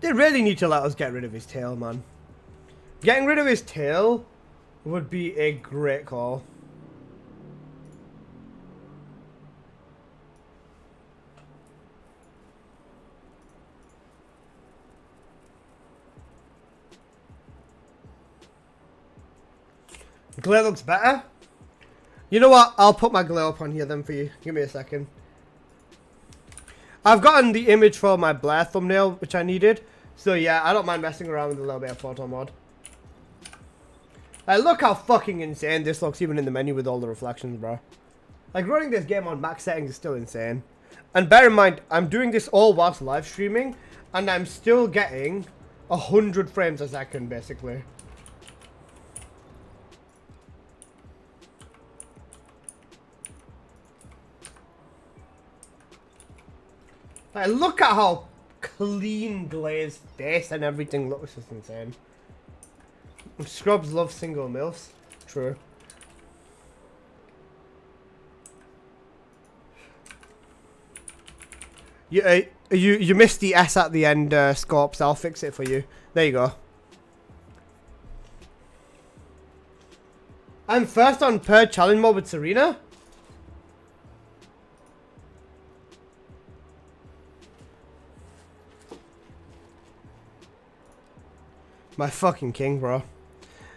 They really need to let us get rid of his tail, man. Getting rid of his tail would be a great call. Glare looks better. You know what? I'll put my glare up on here then for you. Give me a second. I've gotten the image for my Blair thumbnail, which I needed. So yeah, I don't mind messing around with a little bit of photo mod. Like, look how fucking insane this looks even in the menu with all the reflections, bro. Like, running this game on max settings is still insane. And bear in mind, I'm doing this all whilst live streaming, and I'm still getting 100 frames a second, basically. Like, look at how clean glazed face and everything looks. Just insane. Scrubs love single milfs. True. You missed the S at the end, Scorps. I'll fix it for you. There you go. I'm first on Purge challenge mode with Serena. My fucking king, bro.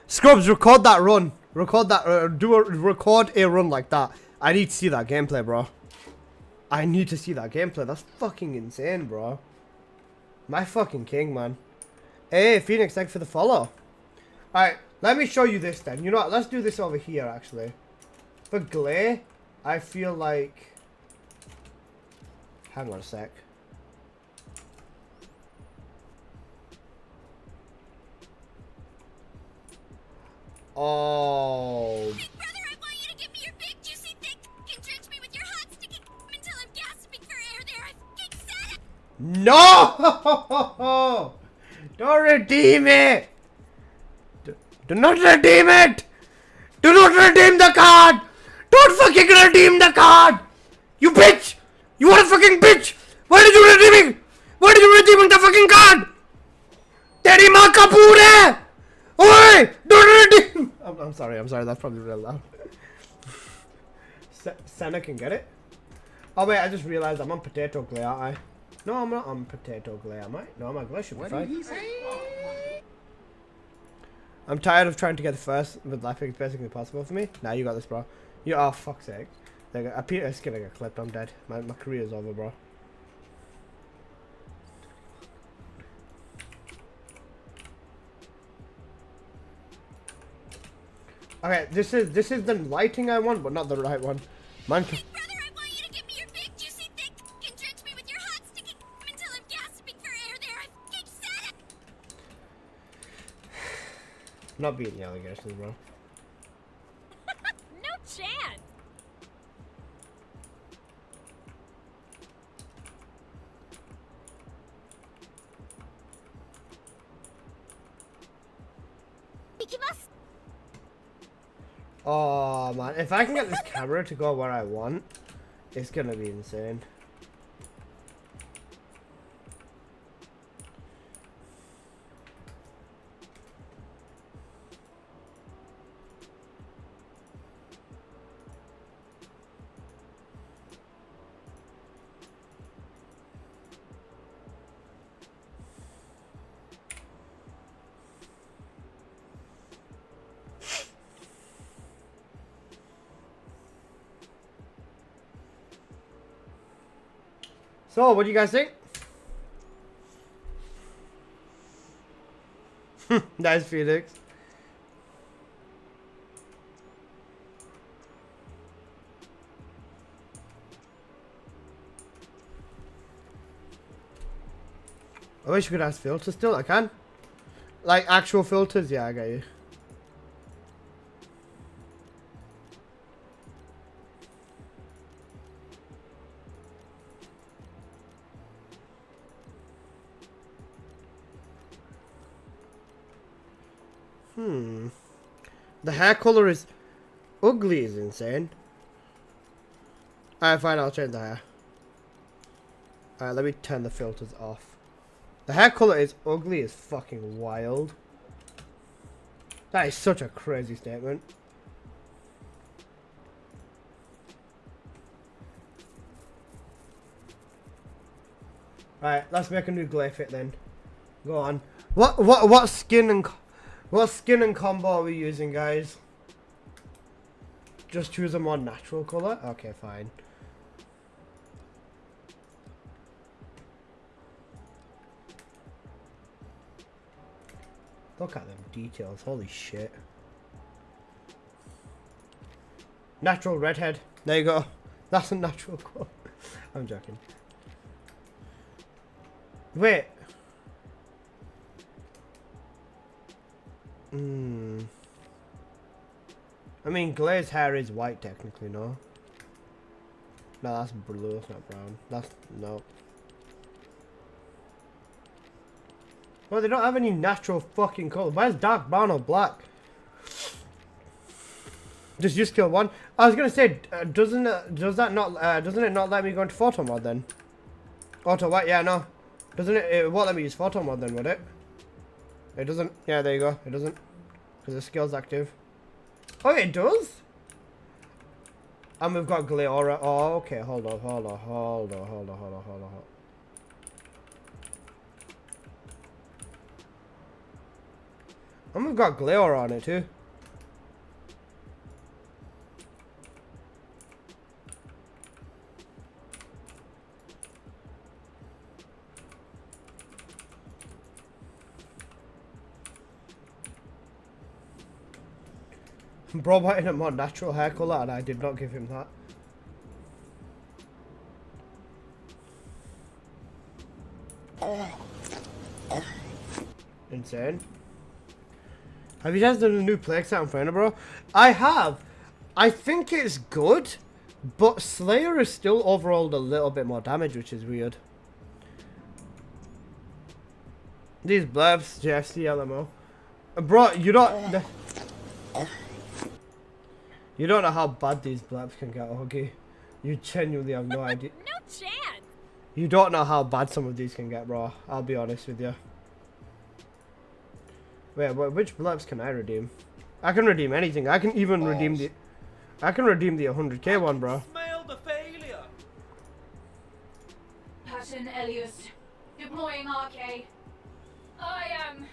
Scrubs, record that run. Record that. Record a run like that. I need to see that gameplay, bro. I need to see that gameplay. That's fucking insane, bro. My fucking king, man. Hey, Phoenix, thanks for the follow. Alright, let me show you this then. You know what? Let's do this over here, actually. For glare, I feel like... Hang on a sec. Oh. Hey, brother, I want you to give me your big, juicy, thick, and drench me with your hot, sticky until I'm gasping for air there. I fucking said it! No! Don't redeem it! Do not redeem it! Do not redeem the card! Don't fucking redeem the card! You bitch! You want a fucking bitch! Why did you redeeming? Why did you redeeming the fucking card? Teri maa ka phool hai! Oi! Don't redeem! I'm sorry, that's probably real loud. Senna can get it? Oh wait, I just realized I'm on potato glare, aren't I? No, I'm not on potato glare, am I? No, my glare should be fine. What did he say? I'm tired of trying to get the first with laughing. It's basically impossible for me. Nah, you got this, bro. You, oh, fuck's sake. Peter's gonna get clipped. I'm dead. My career's over, bro. Okay, this is the lighting I want, but not the right one. Man, Hey, brother, I want you to give me your big, juicy, thick, and drench me with your hot, sticky until I'm gasping for air there. I fucking said it! not beating the allegations, bro. No chance! Ikimasu! Oh man, if I can get this camera to go where I want, it's gonna be insane. So, what do you guys think? Nice, Phoenix. I wish we could add filters still. I can. Like actual filters? Yeah, I got you. The hair color is ugly is insane. Alright, fine, I'll change the hair. Alright, let me turn the filters off. The hair color is ugly as fucking wild. That is such a crazy statement. Right, let's make a new glare fit then. Go on. What skin and combo are we using, guys? just choose a more natural color? Okay, fine. Look at them details, holy shit. Natural redhead. There you go. That's a natural color. I'm joking. Wait. I mean, Glazed hair is white technically, no? No, that's blue, that's not brown. That's, no. Well, they don't have any natural fucking color. Where's dark brown or black? Just use skill 1. I was gonna say, doesn't it not let me go into photo mode then? Auto what? Yeah, no. Doesn't it? It won't let me use photo mode then, would it? It doesn't. Yeah, there you go. It doesn't, because the skill's active. Oh, it does. And we've got Gleora. Oh, okay. Hold on. And we've got Gleora on it too. Bro wanted a more natural hair colour and I did not give him that. Insane. Have you guys done a new playset on Freyna, bro? I have. I think it's good, but Slayer is still overall a little bit more damage, which is weird. These blurbs, JFC LMO. Bro, you don't... You don't know how bad these blurbs can get, okay? You genuinely have no idea. No chance. You don't know how bad some of these can get, bro. I'll be honest with you. Wait, which blurbs can I redeem? I can redeem anything. I can even redeem the... I can redeem the 100k one, bro. Smell the failure. Pattern Elias. Deploying RK. I am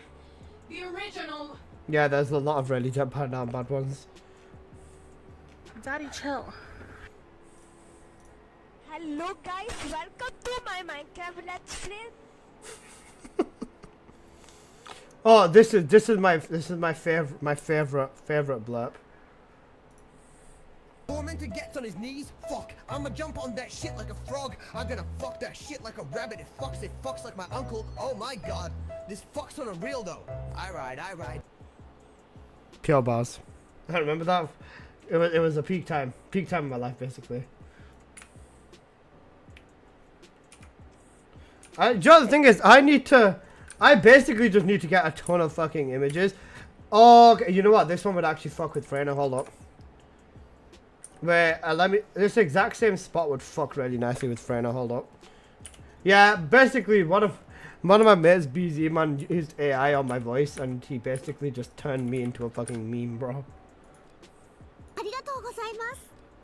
the original. Yeah, there's a lot of really bad ones. Daddy, chill. Hello guys, welcome to my Minecraft Let's Play. Oh, this is my favorite blurb. Tormentor gets on his knees. Fuck, I'ma jump on that shit like a frog. I'm gonna fuck that shit like a rabbit. It fucks like my uncle. Oh my god, this fucks on a reel though. I ride. Pure bars. I remember that. It was a peak time in my life basically. Joe, the thing is, I basically just need to get a ton of fucking images. Oh, okay, you know what? This one would actually fuck with Freyna. Hold up. Wait, this exact same spot would fuck really nicely with Freyna. Hold up. Yeah, basically one of my mates, BZ man, used AI on my voice, and he basically just turned me into a fucking meme, bro.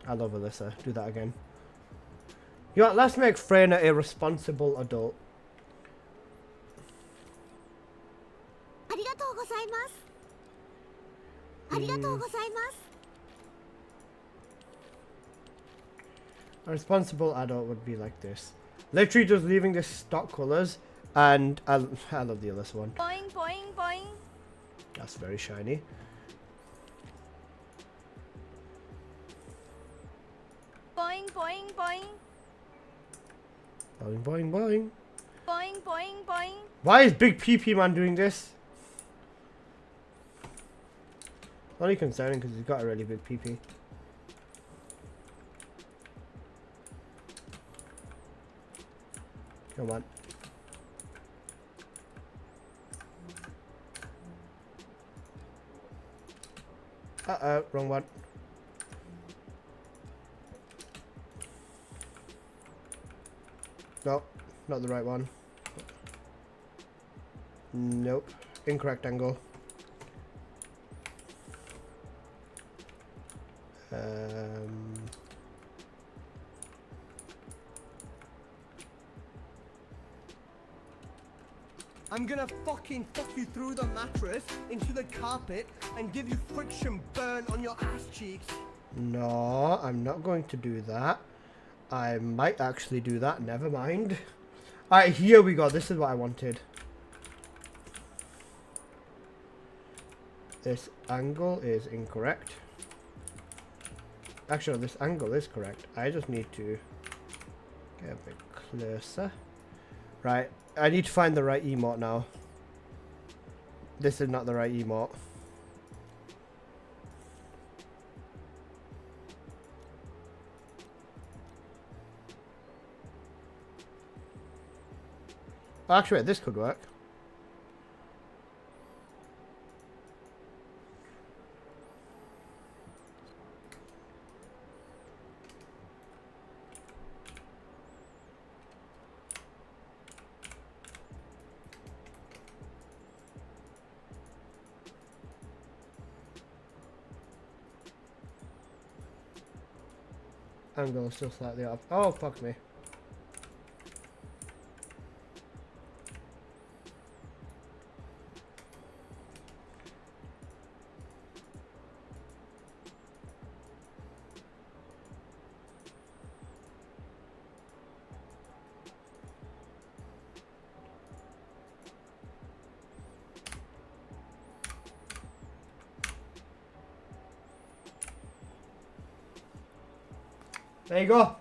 I love Alyssa. Do that again. You know what? Let's make Freyna a responsible adult. A responsible adult would be like this. Literally just leaving the stock colors, and I love the Alyssa one. Boing, boing, boing. That's very shiny. Boing, boing, boing. Boing, boing, boing. Boing, boing, boing. Why is Big PP Man doing this? Only concerning because he's got a really big PP. Come on. Uh-oh, wrong one. No, not the right one. Nope, incorrect angle. I'm gonna fucking fuck you through the mattress into the carpet and give you friction burn on your ass cheeks. No, I'm not going to do that. I might actually do that. Never mind. Alright, here we go. This is what I wanted. This angle is incorrect. Actually, this angle is correct. I just need to get a bit closer. Right. I need to find the right emote now. This is not the right emote. Actually, this could work. Angle is still slightly off. Oh, fuck me. There you go.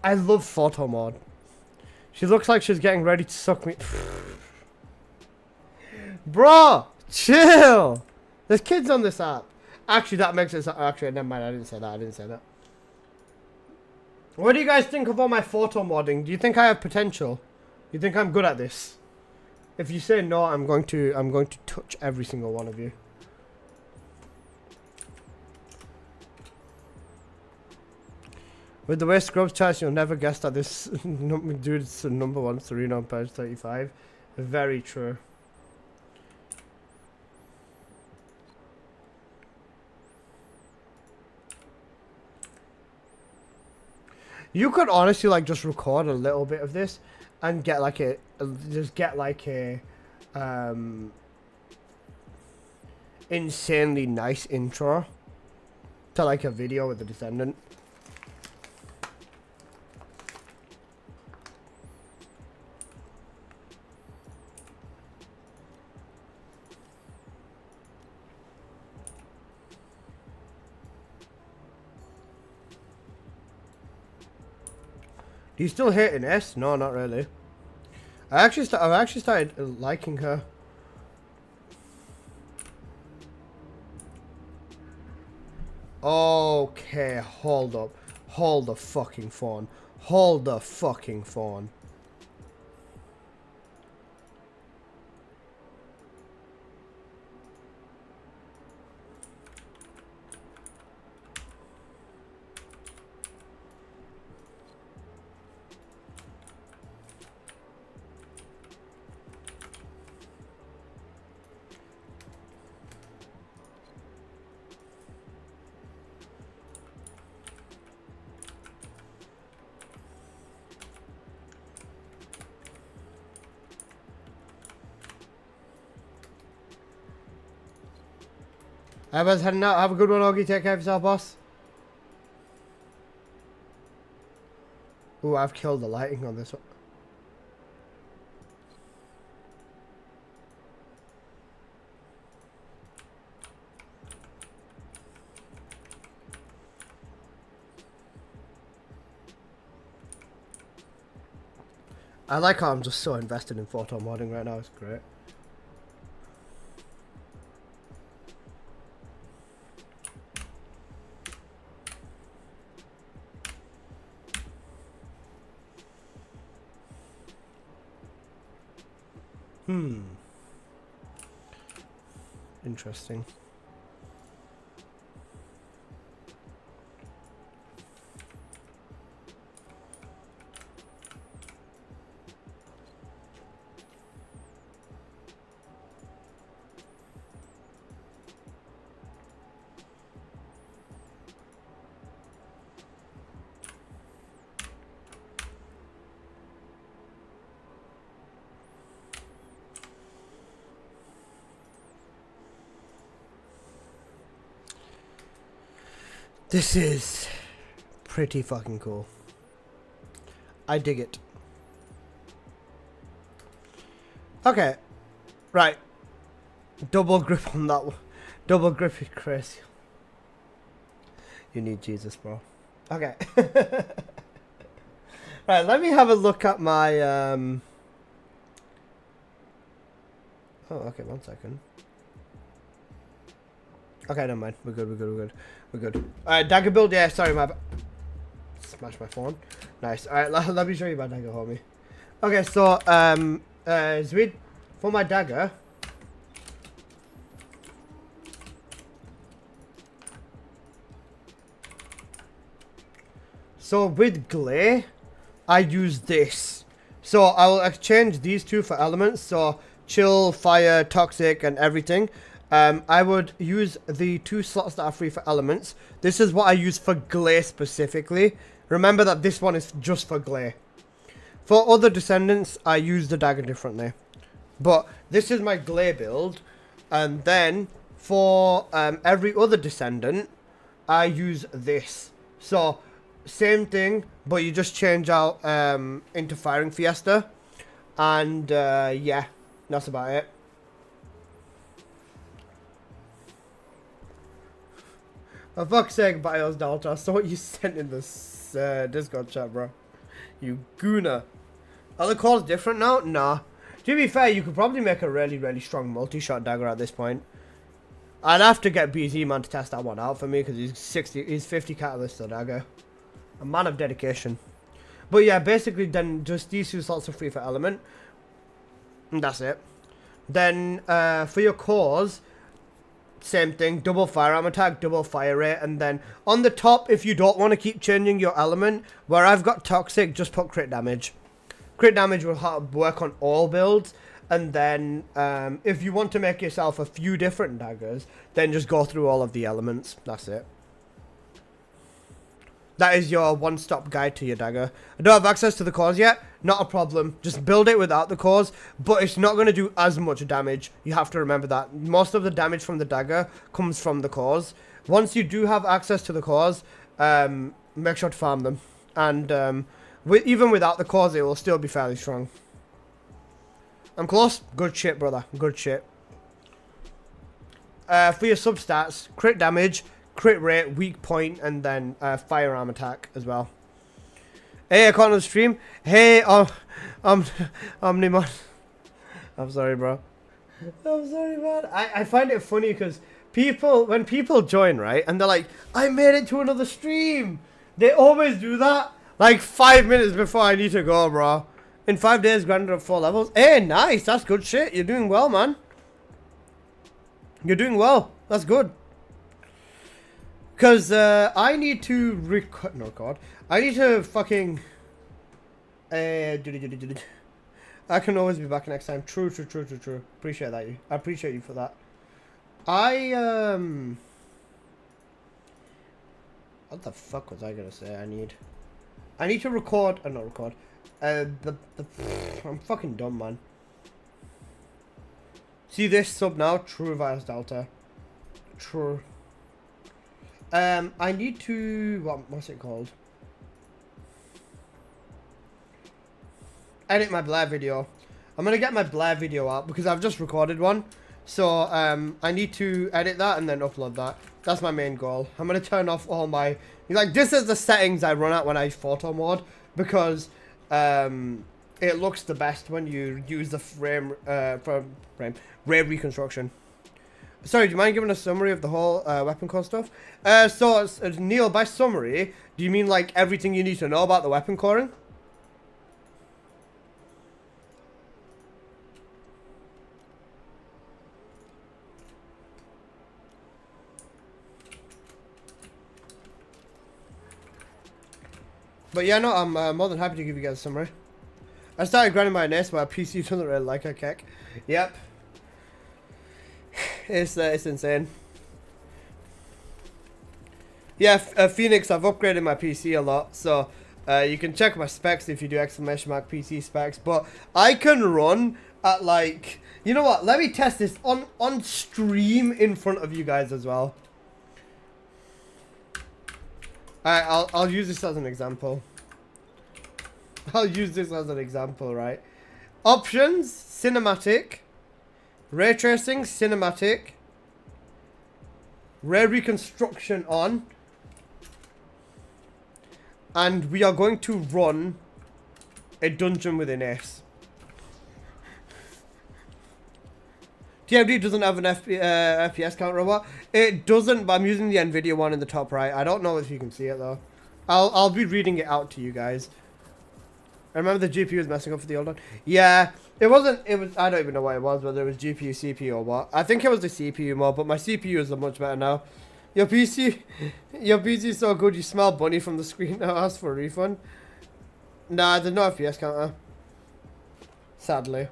I love photo mode. She looks like she's getting ready to suck me. Bro, chill. There's kids on this app. Actually, that makes it. Actually, never mind. I didn't say that. I didn't say that. What do you guys think of all my photo modding? Do you think I have potential? You think I'm good at this? If you say no, I'm going to touch every single one of you. With the way Scrubs charts, you'll never guess that this dude's number one Serena on Purge 35. Very true. You could honestly like just record a little bit of this and get like a insanely nice intro to like a video with the Descendant. Do you still hating S? No, not really. I've actually started liking her. Okay, hold up. Hold the fucking phone. Hold the fucking phone. Everyone's heading out. Have a good one, Augie. Take care of yourself, boss. Ooh, I've killed the lighting on this one. I like how I'm just so invested in photo modding right now. It's great. Interesting. This is pretty fucking cool. I dig it. Okay. Right. Double grip on that one. Double grip is crazy. You need Jesus, bro. Okay. Right, let me have a look at my oh, okay, 1 second. Okay, never mind. We're good. Alright, dagger build, yeah, sorry, smash my phone. Nice. Alright, let me show you my dagger, homie. Okay, so Zwid, for my dagger. So with glare, I use this. So I will exchange these two for elements. So chill, fire, toxic, and everything. I would use the 2 slots that are free for elements. This is what I use for glare specifically. Remember that this one is just for glare. For other descendants, I use the dagger differently. But this is my glare build. And then for every other descendant, I use this. So same thing, but you just change out into firing fiesta. And yeah, that's about it. For fuck's sake, Bios Delta, I saw what you sent in this Discord chat, bro. You gooner. Are the cores different now? Nah. To be fair, you could probably make a really, really strong multi-shot dagger at this point. I'd have to get BZ man to test that one out for me because he's 50 catalyst dagger. A man of dedication. But yeah, basically then just these 2 slots are free for element. And that's it. Then for your cores, same thing, double firearm attack, double fire rate, and then on the top, if you don't want to keep changing your element, where I've got toxic, just put crit damage. Crit damage will work on all builds, and then if you want to make yourself a few different daggers, then just go through all of the elements. That's it. That is your one-stop guide to your dagger. I don't have access to the cores yet. Not a problem. Just build it without the cores. But it's not going to do as much damage. You have to remember that. Most of the damage from the dagger comes from the cores. Once you do have access to the cores, make sure to farm them. And even without the cores, it will still be fairly strong. I'm close. Good shit, brother. Good shit. For your substats, crit damage, crit rate, weak point, and then firearm attack as well. Hey, I caught on the stream. Hey, Omnimon. I'm sorry, bro. I'm sorry, man. I find it funny because when people join, right, and they're like, I made it to another stream. They always do that. Like 5 minutes before I need to go, bro. In 5 days, granted up 4 levels. Hey, nice. That's good shit. You're doing well, man. You're doing well. That's good. Because I need to record. No, God. I need to fucking. I can always be back next time. True. Appreciate that. I appreciate you for that. What the fuck was I gonna say? I need to record. Not record. I'm fucking dumb, man. See this sub now? True Virus Delta. True. I need to what's it called? Edit my Blair video. I'm gonna get my Blair video out because I've just recorded one. So I need to edit that and then upload that. That's my main goal. I'm gonna turn off all my this is the settings I run at when I photo mode because it looks the best when you use the ray reconstruction. Sorry, do you mind giving a summary of the whole weapon core stuff? So, Neil, by summary, do you mean like everything you need to know about the weapon coring? But yeah, no, I'm more than happy to give you guys a summary. I started grinding my NES, but PC doesn't really like a kick. Yep. It's insane. Yeah, Phoenix, I've upgraded my PC a lot, so you can check my specs if you do ! PC specs, but I can run at like, you know what, let me test this on stream in front of you guys as well. Alright, I'll use this as an example. I'll use this as an example, right? Options, cinematic, ray tracing, cinematic, ray reconstruction on, and we are going to run a dungeon within Ace. TMD doesn't have an FPS counter, what? It doesn't, but I'm using the NVIDIA one in the top right. I don't know if you can see it though. I'll be reading it out to you guys. I remember the GPU was messing up for the old one. Yeah, it was, I don't even know what it was, whether it was GPU, CPU or what. I think it was the CPU more, but my CPU is much better now. Your PC is so good you smell bunny from the screen now. Ask for a refund. Nah, there's no FPS counter. Sadly.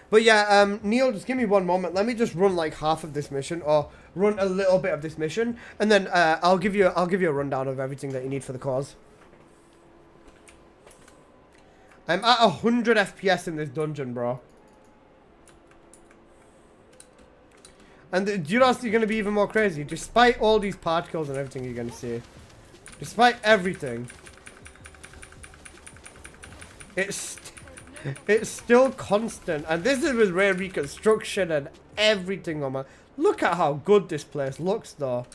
But yeah, Neil, just give me one moment. Let me just run like half of this mission, or run a little bit of this mission, and then I'll give you a rundown of everything that you need for the cause. I'm at 100 FPS in this dungeon, bro. And do you know what's going to be even more crazy? Despite all these particles and everything you're going to see, despite everything, it's still constant. And this is with rare reconstruction and everything on my... Look at how good this place looks, though.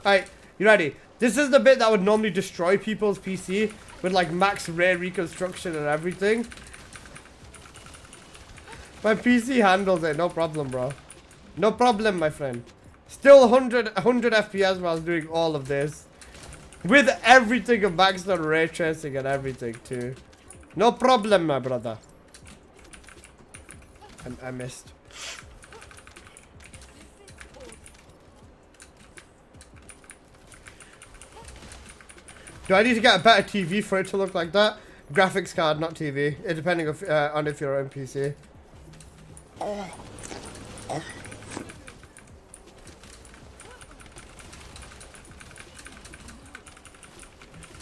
Alright, you ready? This is the bit that would normally destroy people's PC with like max rare reconstruction and everything. My PC handles it, no problem, bro. No problem, my friend. Still 100 FPS while I was doing all of this. With everything maxed on ray tracing and everything, too. No problem, my brother. I missed. Do I need to get a better TV for it to look like that? Graphics card, not TV. It depending on if you're on PC. I'm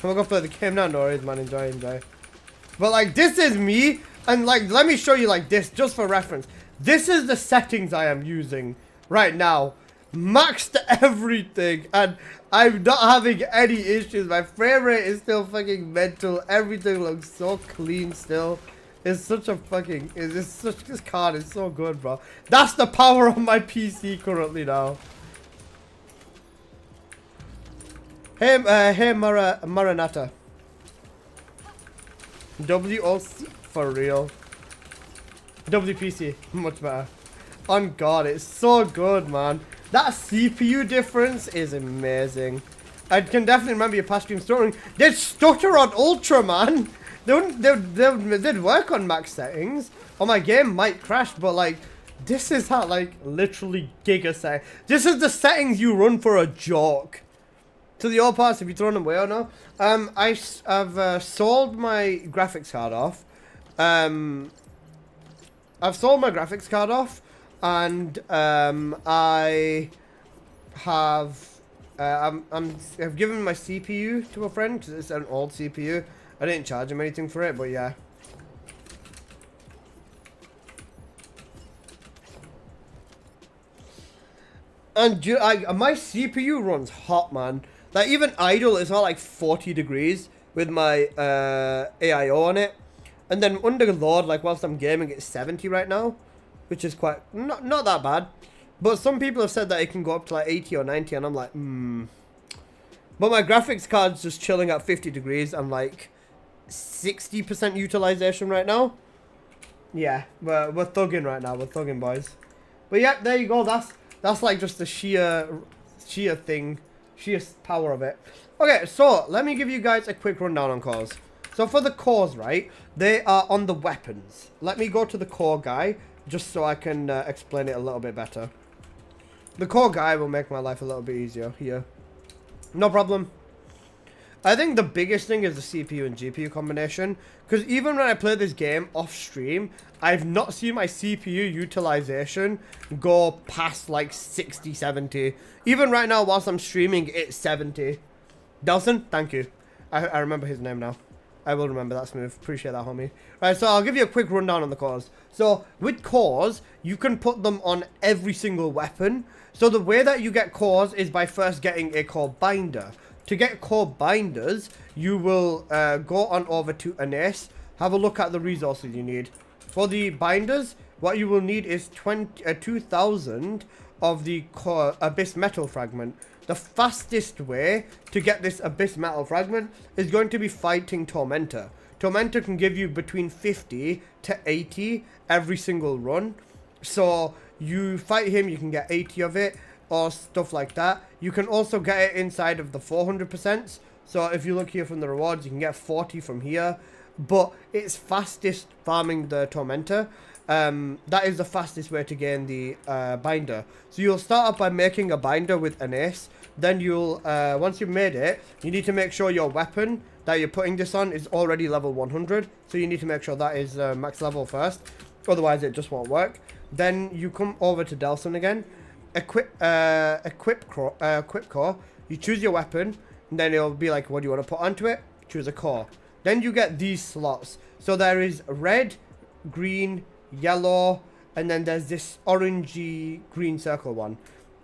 gonna go play the game now. No worries, man. Enjoy. But like, this is me, and like, let me show you like this, just for reference. This is the settings I am using right now. Maxed everything, and I'm not having any issues. My frame rate is still fucking mental. Everything looks so clean still. It's such a fucking... this card is so good, bro. That's the power of my PC currently now. Hey, Maranata. WOC for real. WPC, much better. On God, it's so good, man. That CPU difference is amazing. I can definitely remember your past stream stuttering. They'd stutter on Ultra, man. They'd work on max settings. Or my game might crash, but like, this is how, like, literally giga set. This is the settings you run for a joke. To the old parts, have you thrown them away or no? I've sold my graphics card off. I've sold my graphics card off. And I have I've given my CPU to a friend because it's an old CPU. I didn't charge him anything for it, but yeah. And my CPU runs hot, man. Like even idle is not like 40 degrees with my AIO on it, and then under load, like whilst I'm gaming, it's 70 right now. Which is quite, not that bad. But some people have said that it can go up to like 80 or 90, and I'm like, But my graphics card's just chilling at 50 degrees. I'm like 60% utilization right now. Yeah, we're thugging right now. We're thugging, boys. But yeah, there you go. That's like just the sheer power of it. Okay, so let me give you guys a quick rundown on cores. So for the cores, right, they are on the weapons. Let me go to the core guy, just so I can explain it a little bit better. The core guy will make my life a little bit easier here. No problem. I think the biggest thing is the CPU and GPU combination. Because even when I play this game off stream, I've not seen my CPU utilization go past like 60, 70. Even right now whilst I'm streaming, it's 70. Delson, thank you. I remember his name now. I will remember that, Smooth. Appreciate that, homie. Right, so I'll give you a quick rundown on the cores. So, with cores, you can put them on every single weapon. So, the way that you get cores is by first getting a core binder. to get core binders, you will go on over to Anase, have a look at the resources you need. For the binders, what you will need is 2,000 of the core abyss metal fragment. The fastest way to get this abyss metal fragment is going to be fighting Tormentor. Tormentor can give you between 50 to 80 every single run. So you fight him, you can get 80 of it or stuff like that. You can also get it inside of the 400%. So if you look here from the rewards, you can get 40 from here. But it's fastest farming the Tormentor. That is the fastest way to gain the binder. So you'll start off by making a binder with an ace. Then you'll, once you've made it, you need to make sure your weapon that you're putting this on is already level 100. So you need to make sure that is max level first. Otherwise it just won't work. Then you come over to Delson again. Equip core. You choose your weapon. And then it'll be like, what do you want to put onto it? Choose a core. Then you get these slots. So there is red, green, yellow, and then there's this orangey green circle one.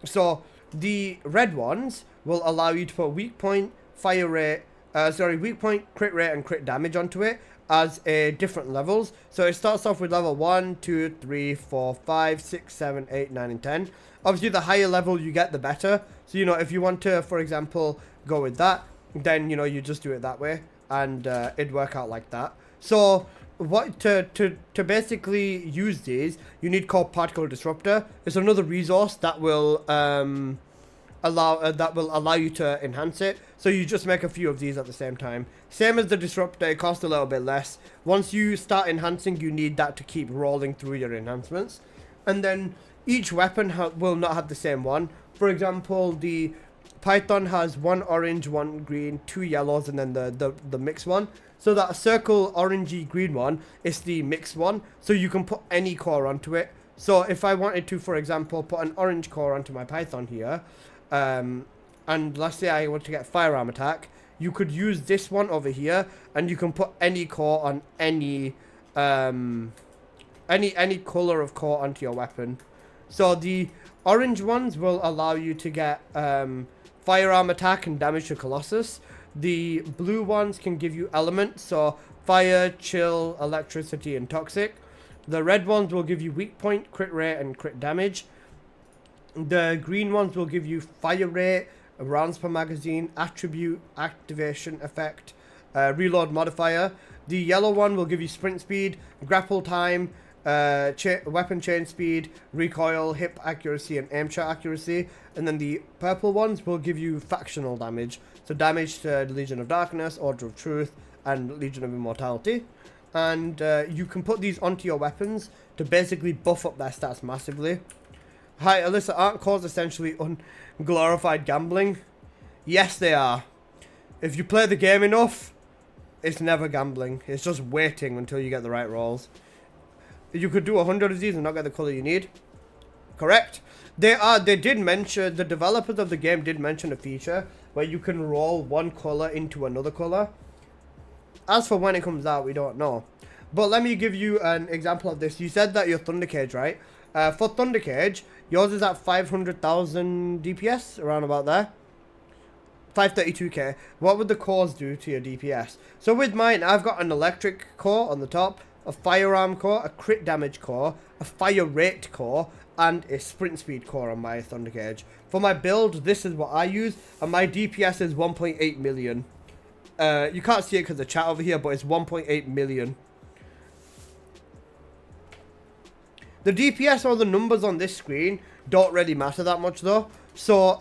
So the red ones will allow you to put weak point, weak point, crit rate, and crit damage onto it as different levels. So it starts off with level 1, 2, 3, 4, 5, 6, 7, 8, 9, and 10. Obviously, the higher level you get, the better. So, you know, if you want to, for example, go with that, then, you know, you just do it that way, and it'd work out like that. So what to basically use these, you need called particle disruptor. It's another resource that will allow you to enhance it. So you just make a few of these at the same time. Same as the disruptor, it costs a little bit less. Once you start enhancing, you need that to keep rolling through your enhancements. And then each weapon will not have the same one. For example, the Python has 1 orange, 1 green, 2 yellows, and then the mixed one. So that circle orangey green one is the mixed one. So you can put any core onto it. So if I wanted to, for example, put an orange core onto my Python here, and let's say I want to get firearm attack, you could use this one over here, and you can put any core on any color of core onto your weapon. So the orange ones will allow you to get firearm attack and damage to Colossus. The blue ones can give you elements, so fire, chill, electricity, and toxic. The red ones will give you weak point, crit rate, and crit damage. The green ones will give you fire rate, rounds per magazine, attribute, activation effect, reload modifier. The yellow one will give you sprint speed, grapple time, weapon chain speed, recoil, hip accuracy, and aim shot accuracy. And then the purple ones will give you factional damage, so damage to Legion of Darkness, Order of Truth, and Legion of Immortality. And you can put these onto your weapons to basically buff up their stats massively. Hi Alyssa, aren't cores essentially unglorified gambling? Yes, they are. If you play the game enough, it's never gambling. It's just waiting until you get the right rolls. You could do 100 of these and not get the color you need. Correct. They did mention, the developers of the game did mention a feature where you can roll one color into another color. As for when it comes out, we don't know. But let me give you an example of this. You said that you're Thunder Cage, right? For Thunder Cage, yours is at 500,000 DPS, around about there. 532k. What would the cores do to your DPS? So with mine, I've got an electric core on the top, a firearm core, a crit damage core, a fire rate core, and a sprint speed core on my Thunder Cage. For my build, this is what I use, and my DPS is 1.8 million. You can't see it because of the chat over here, but it's 1.8 million. The DPS or the numbers on this screen don't really matter that much though. So,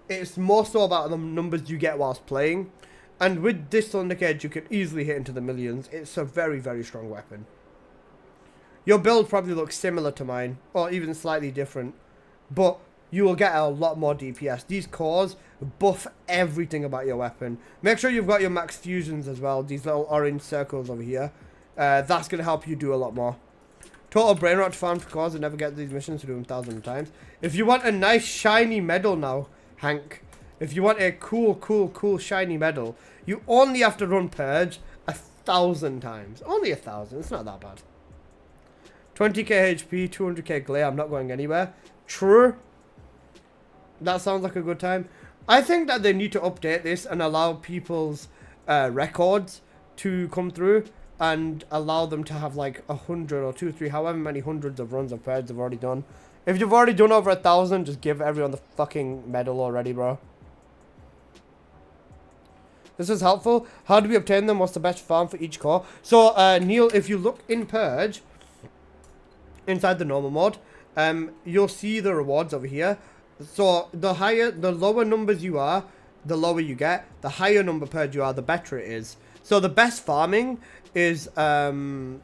it's more so about the numbers you get whilst playing. And with this Thunder Cage, you can easily hit into the millions. It's a very, very strong weapon. Your build probably looks similar to mine, or even slightly different. But you will get a lot more DPS. These cores buff everything about your weapon. Make sure you've got your max fusions as well. These little orange circles over here. That's going to help you do a lot more. Total brain rot to farm for cores and never get these missions to do them 1,000 times. If you want a nice shiny medal now, Hank. If you want a cool shiny medal, you only have to run Purge 1,000 times. Only 1,000. It's not that bad. 20k HP, 200k glare. I'm not going anywhere. True. That sounds like a good time. I think that they need to update this and allow people's records to come through and allow them to have like 100 or 2, 3, however many hundreds of runs of Purge they've already done. If you've already done over 1,000, just give everyone the fucking medal already, bro. This is helpful. How do we obtain them? What's the best farm for each core? So, Neil, if you look in Purge, inside the normal mode, you'll see the rewards over here. So, the lower numbers you are, the lower you get. The higher number Purge you are, the better it is. So, the best farming is the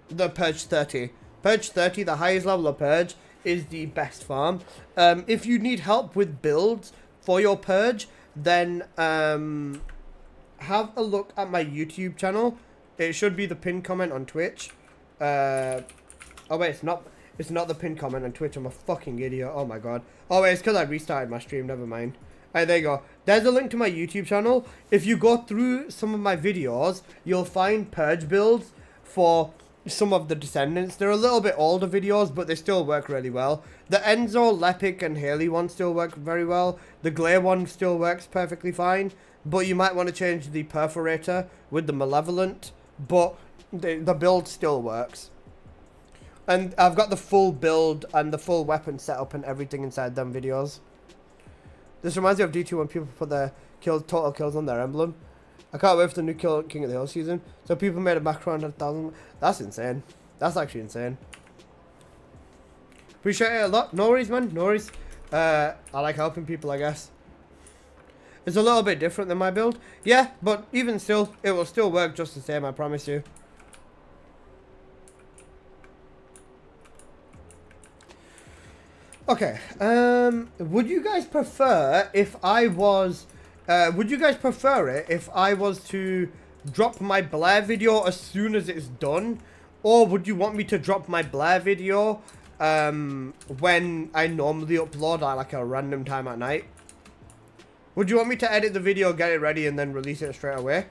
Purge 30. Purge 30, the highest level of Purge, is the best farm. If you need help with builds for your Purge, then have a look at my YouTube channel. It should be the pinned comment on Twitch. Oh wait, it's not the pinned comment on Twitch. I'm a fucking idiot. Oh my god. Oh wait, it's because I restarted my stream. Never mind. Alright, there you go. There's a link to my YouTube channel. If you go through some of my videos, you'll find Purge builds for some of the Descendants. They're a little bit older videos, but they still work really well. The Enzo, Lepic, and Haley one still work very well. The Glare one still works perfectly fine. But you might want to change the Perforator with the Malevolent. But the build still works. And I've got the full build and the full weapon setup and everything inside them videos. This reminds me of D2 when people put their total kills on their emblem. I can't wait for the new King of the Hill season. So people made a macro on 1,000. That's insane. That's actually insane. Appreciate it a lot. No worries, man. No worries. I like helping people, I guess. It's a little bit different than my build. Yeah, but even still, it will still work just the same, I promise you. Okay. Would you guys prefer if I was... would you guys prefer it if I was to drop my Blair video as soon as it's done? Or would you want me to drop my Blair video when I normally upload at like a random time at night? Would you want me to edit the video, get it ready, and then release it straight away?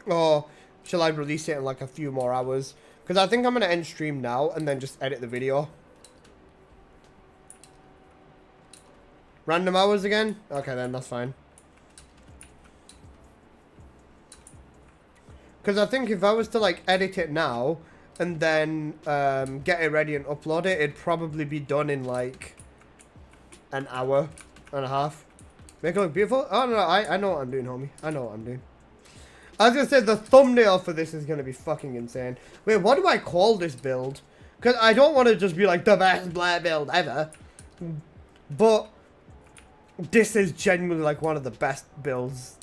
Or shall I release it in like a few more hours? Because I think I'm going to end stream now and then just edit the video. Random hours again? Okay then, that's fine. Because I think if I was to like edit it now and then get it ready and upload it, it'd probably be done in like an hour and a half. Make it look beautiful? Oh no, I know what I'm doing, homie. I know what I'm doing. I was going to say the thumbnail for this is going to be fucking insane. Wait, what do I call this build? Because I don't want to just be like the best Blair build ever. But this is genuinely like one of the best builds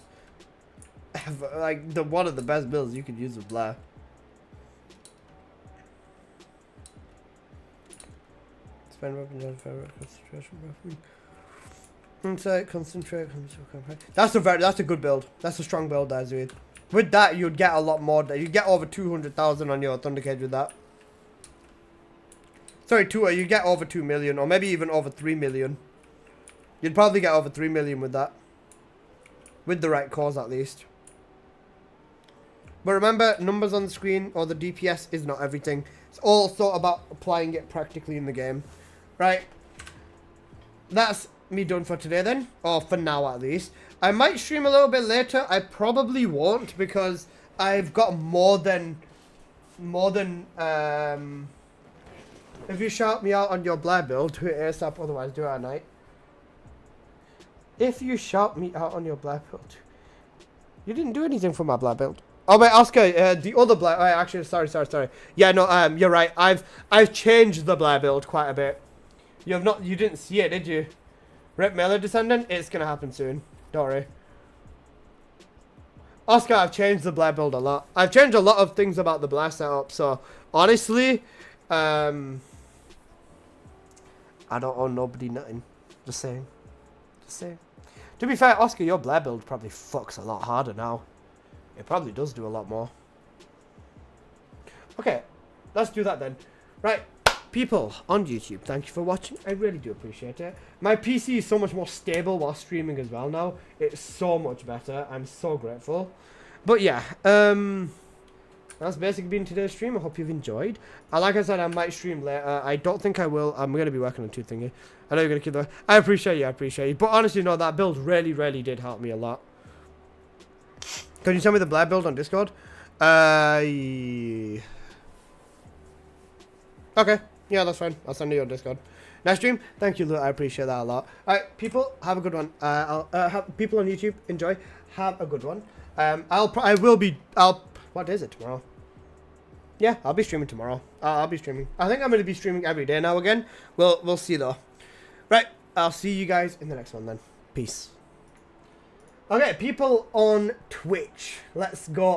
ever. Like one of the best builds you could use with Blair. Spend weapons on favorite concentration roughly. Insight, concentrate. That's a good build. That's a strong build, Azuid. With that, you'd get a lot more. You'd get over 200,000 on your Thunder Cage with that. Sorry, you get over 2 million, or maybe even over 3 million. You'd probably get over 3 million with that. With the right cause, at least. But remember, numbers on the screen, or the DPS, is not everything. It's also about applying it practically in the game. Right. That's me done for today then. Or for now, at least. I might stream a little bit later. I probably won't, because I've got more than if you shout me out on your Blair build, do it ASAP, otherwise do it at night. If you shout me out on your Blair build. You didn't do anything for my Blair build. Oh wait, Oscar, the other Blair, oh, actually, sorry. Yeah, no, you're right. I've changed the Blair build quite a bit. You didn't see it, did you? Rip Melee Descendant, it's gonna happen soon. Don't worry. Oscar, I've changed the Blair build a lot. I've changed a lot of things about the Blair setup, so honestly, I don't owe nobody nothing. Just saying. To be fair, Oscar, your Blair build probably fucks a lot harder now. It probably does do a lot more. Okay, let's do that then. Right, people on YouTube, thank you for watching. I really do appreciate it. My PC is so much more stable while streaming as well now. It's so much better. I'm so grateful. But yeah, that's basically been today's stream. I hope you've enjoyed. Like I said, I might stream later. I don't think I will. I'm going to be working on 2 thingy. I know you're going to keep that. I appreciate you. But honestly, no, that build really did help me a lot. Can you tell me the Blair build on Discord? Okay. Yeah, that's fine. I'll send you on Discord. Nice stream. Thank you, Lou. I appreciate that a lot. Alright, people, have a good one. People on YouTube, enjoy. Have a good one. What is it tomorrow? Yeah, I'll be streaming tomorrow. I'll be streaming. I think I'm going to be streaming every day now again. We'll see though. Right, I'll see you guys in the next one then. Peace. Okay, people on Twitch, let's go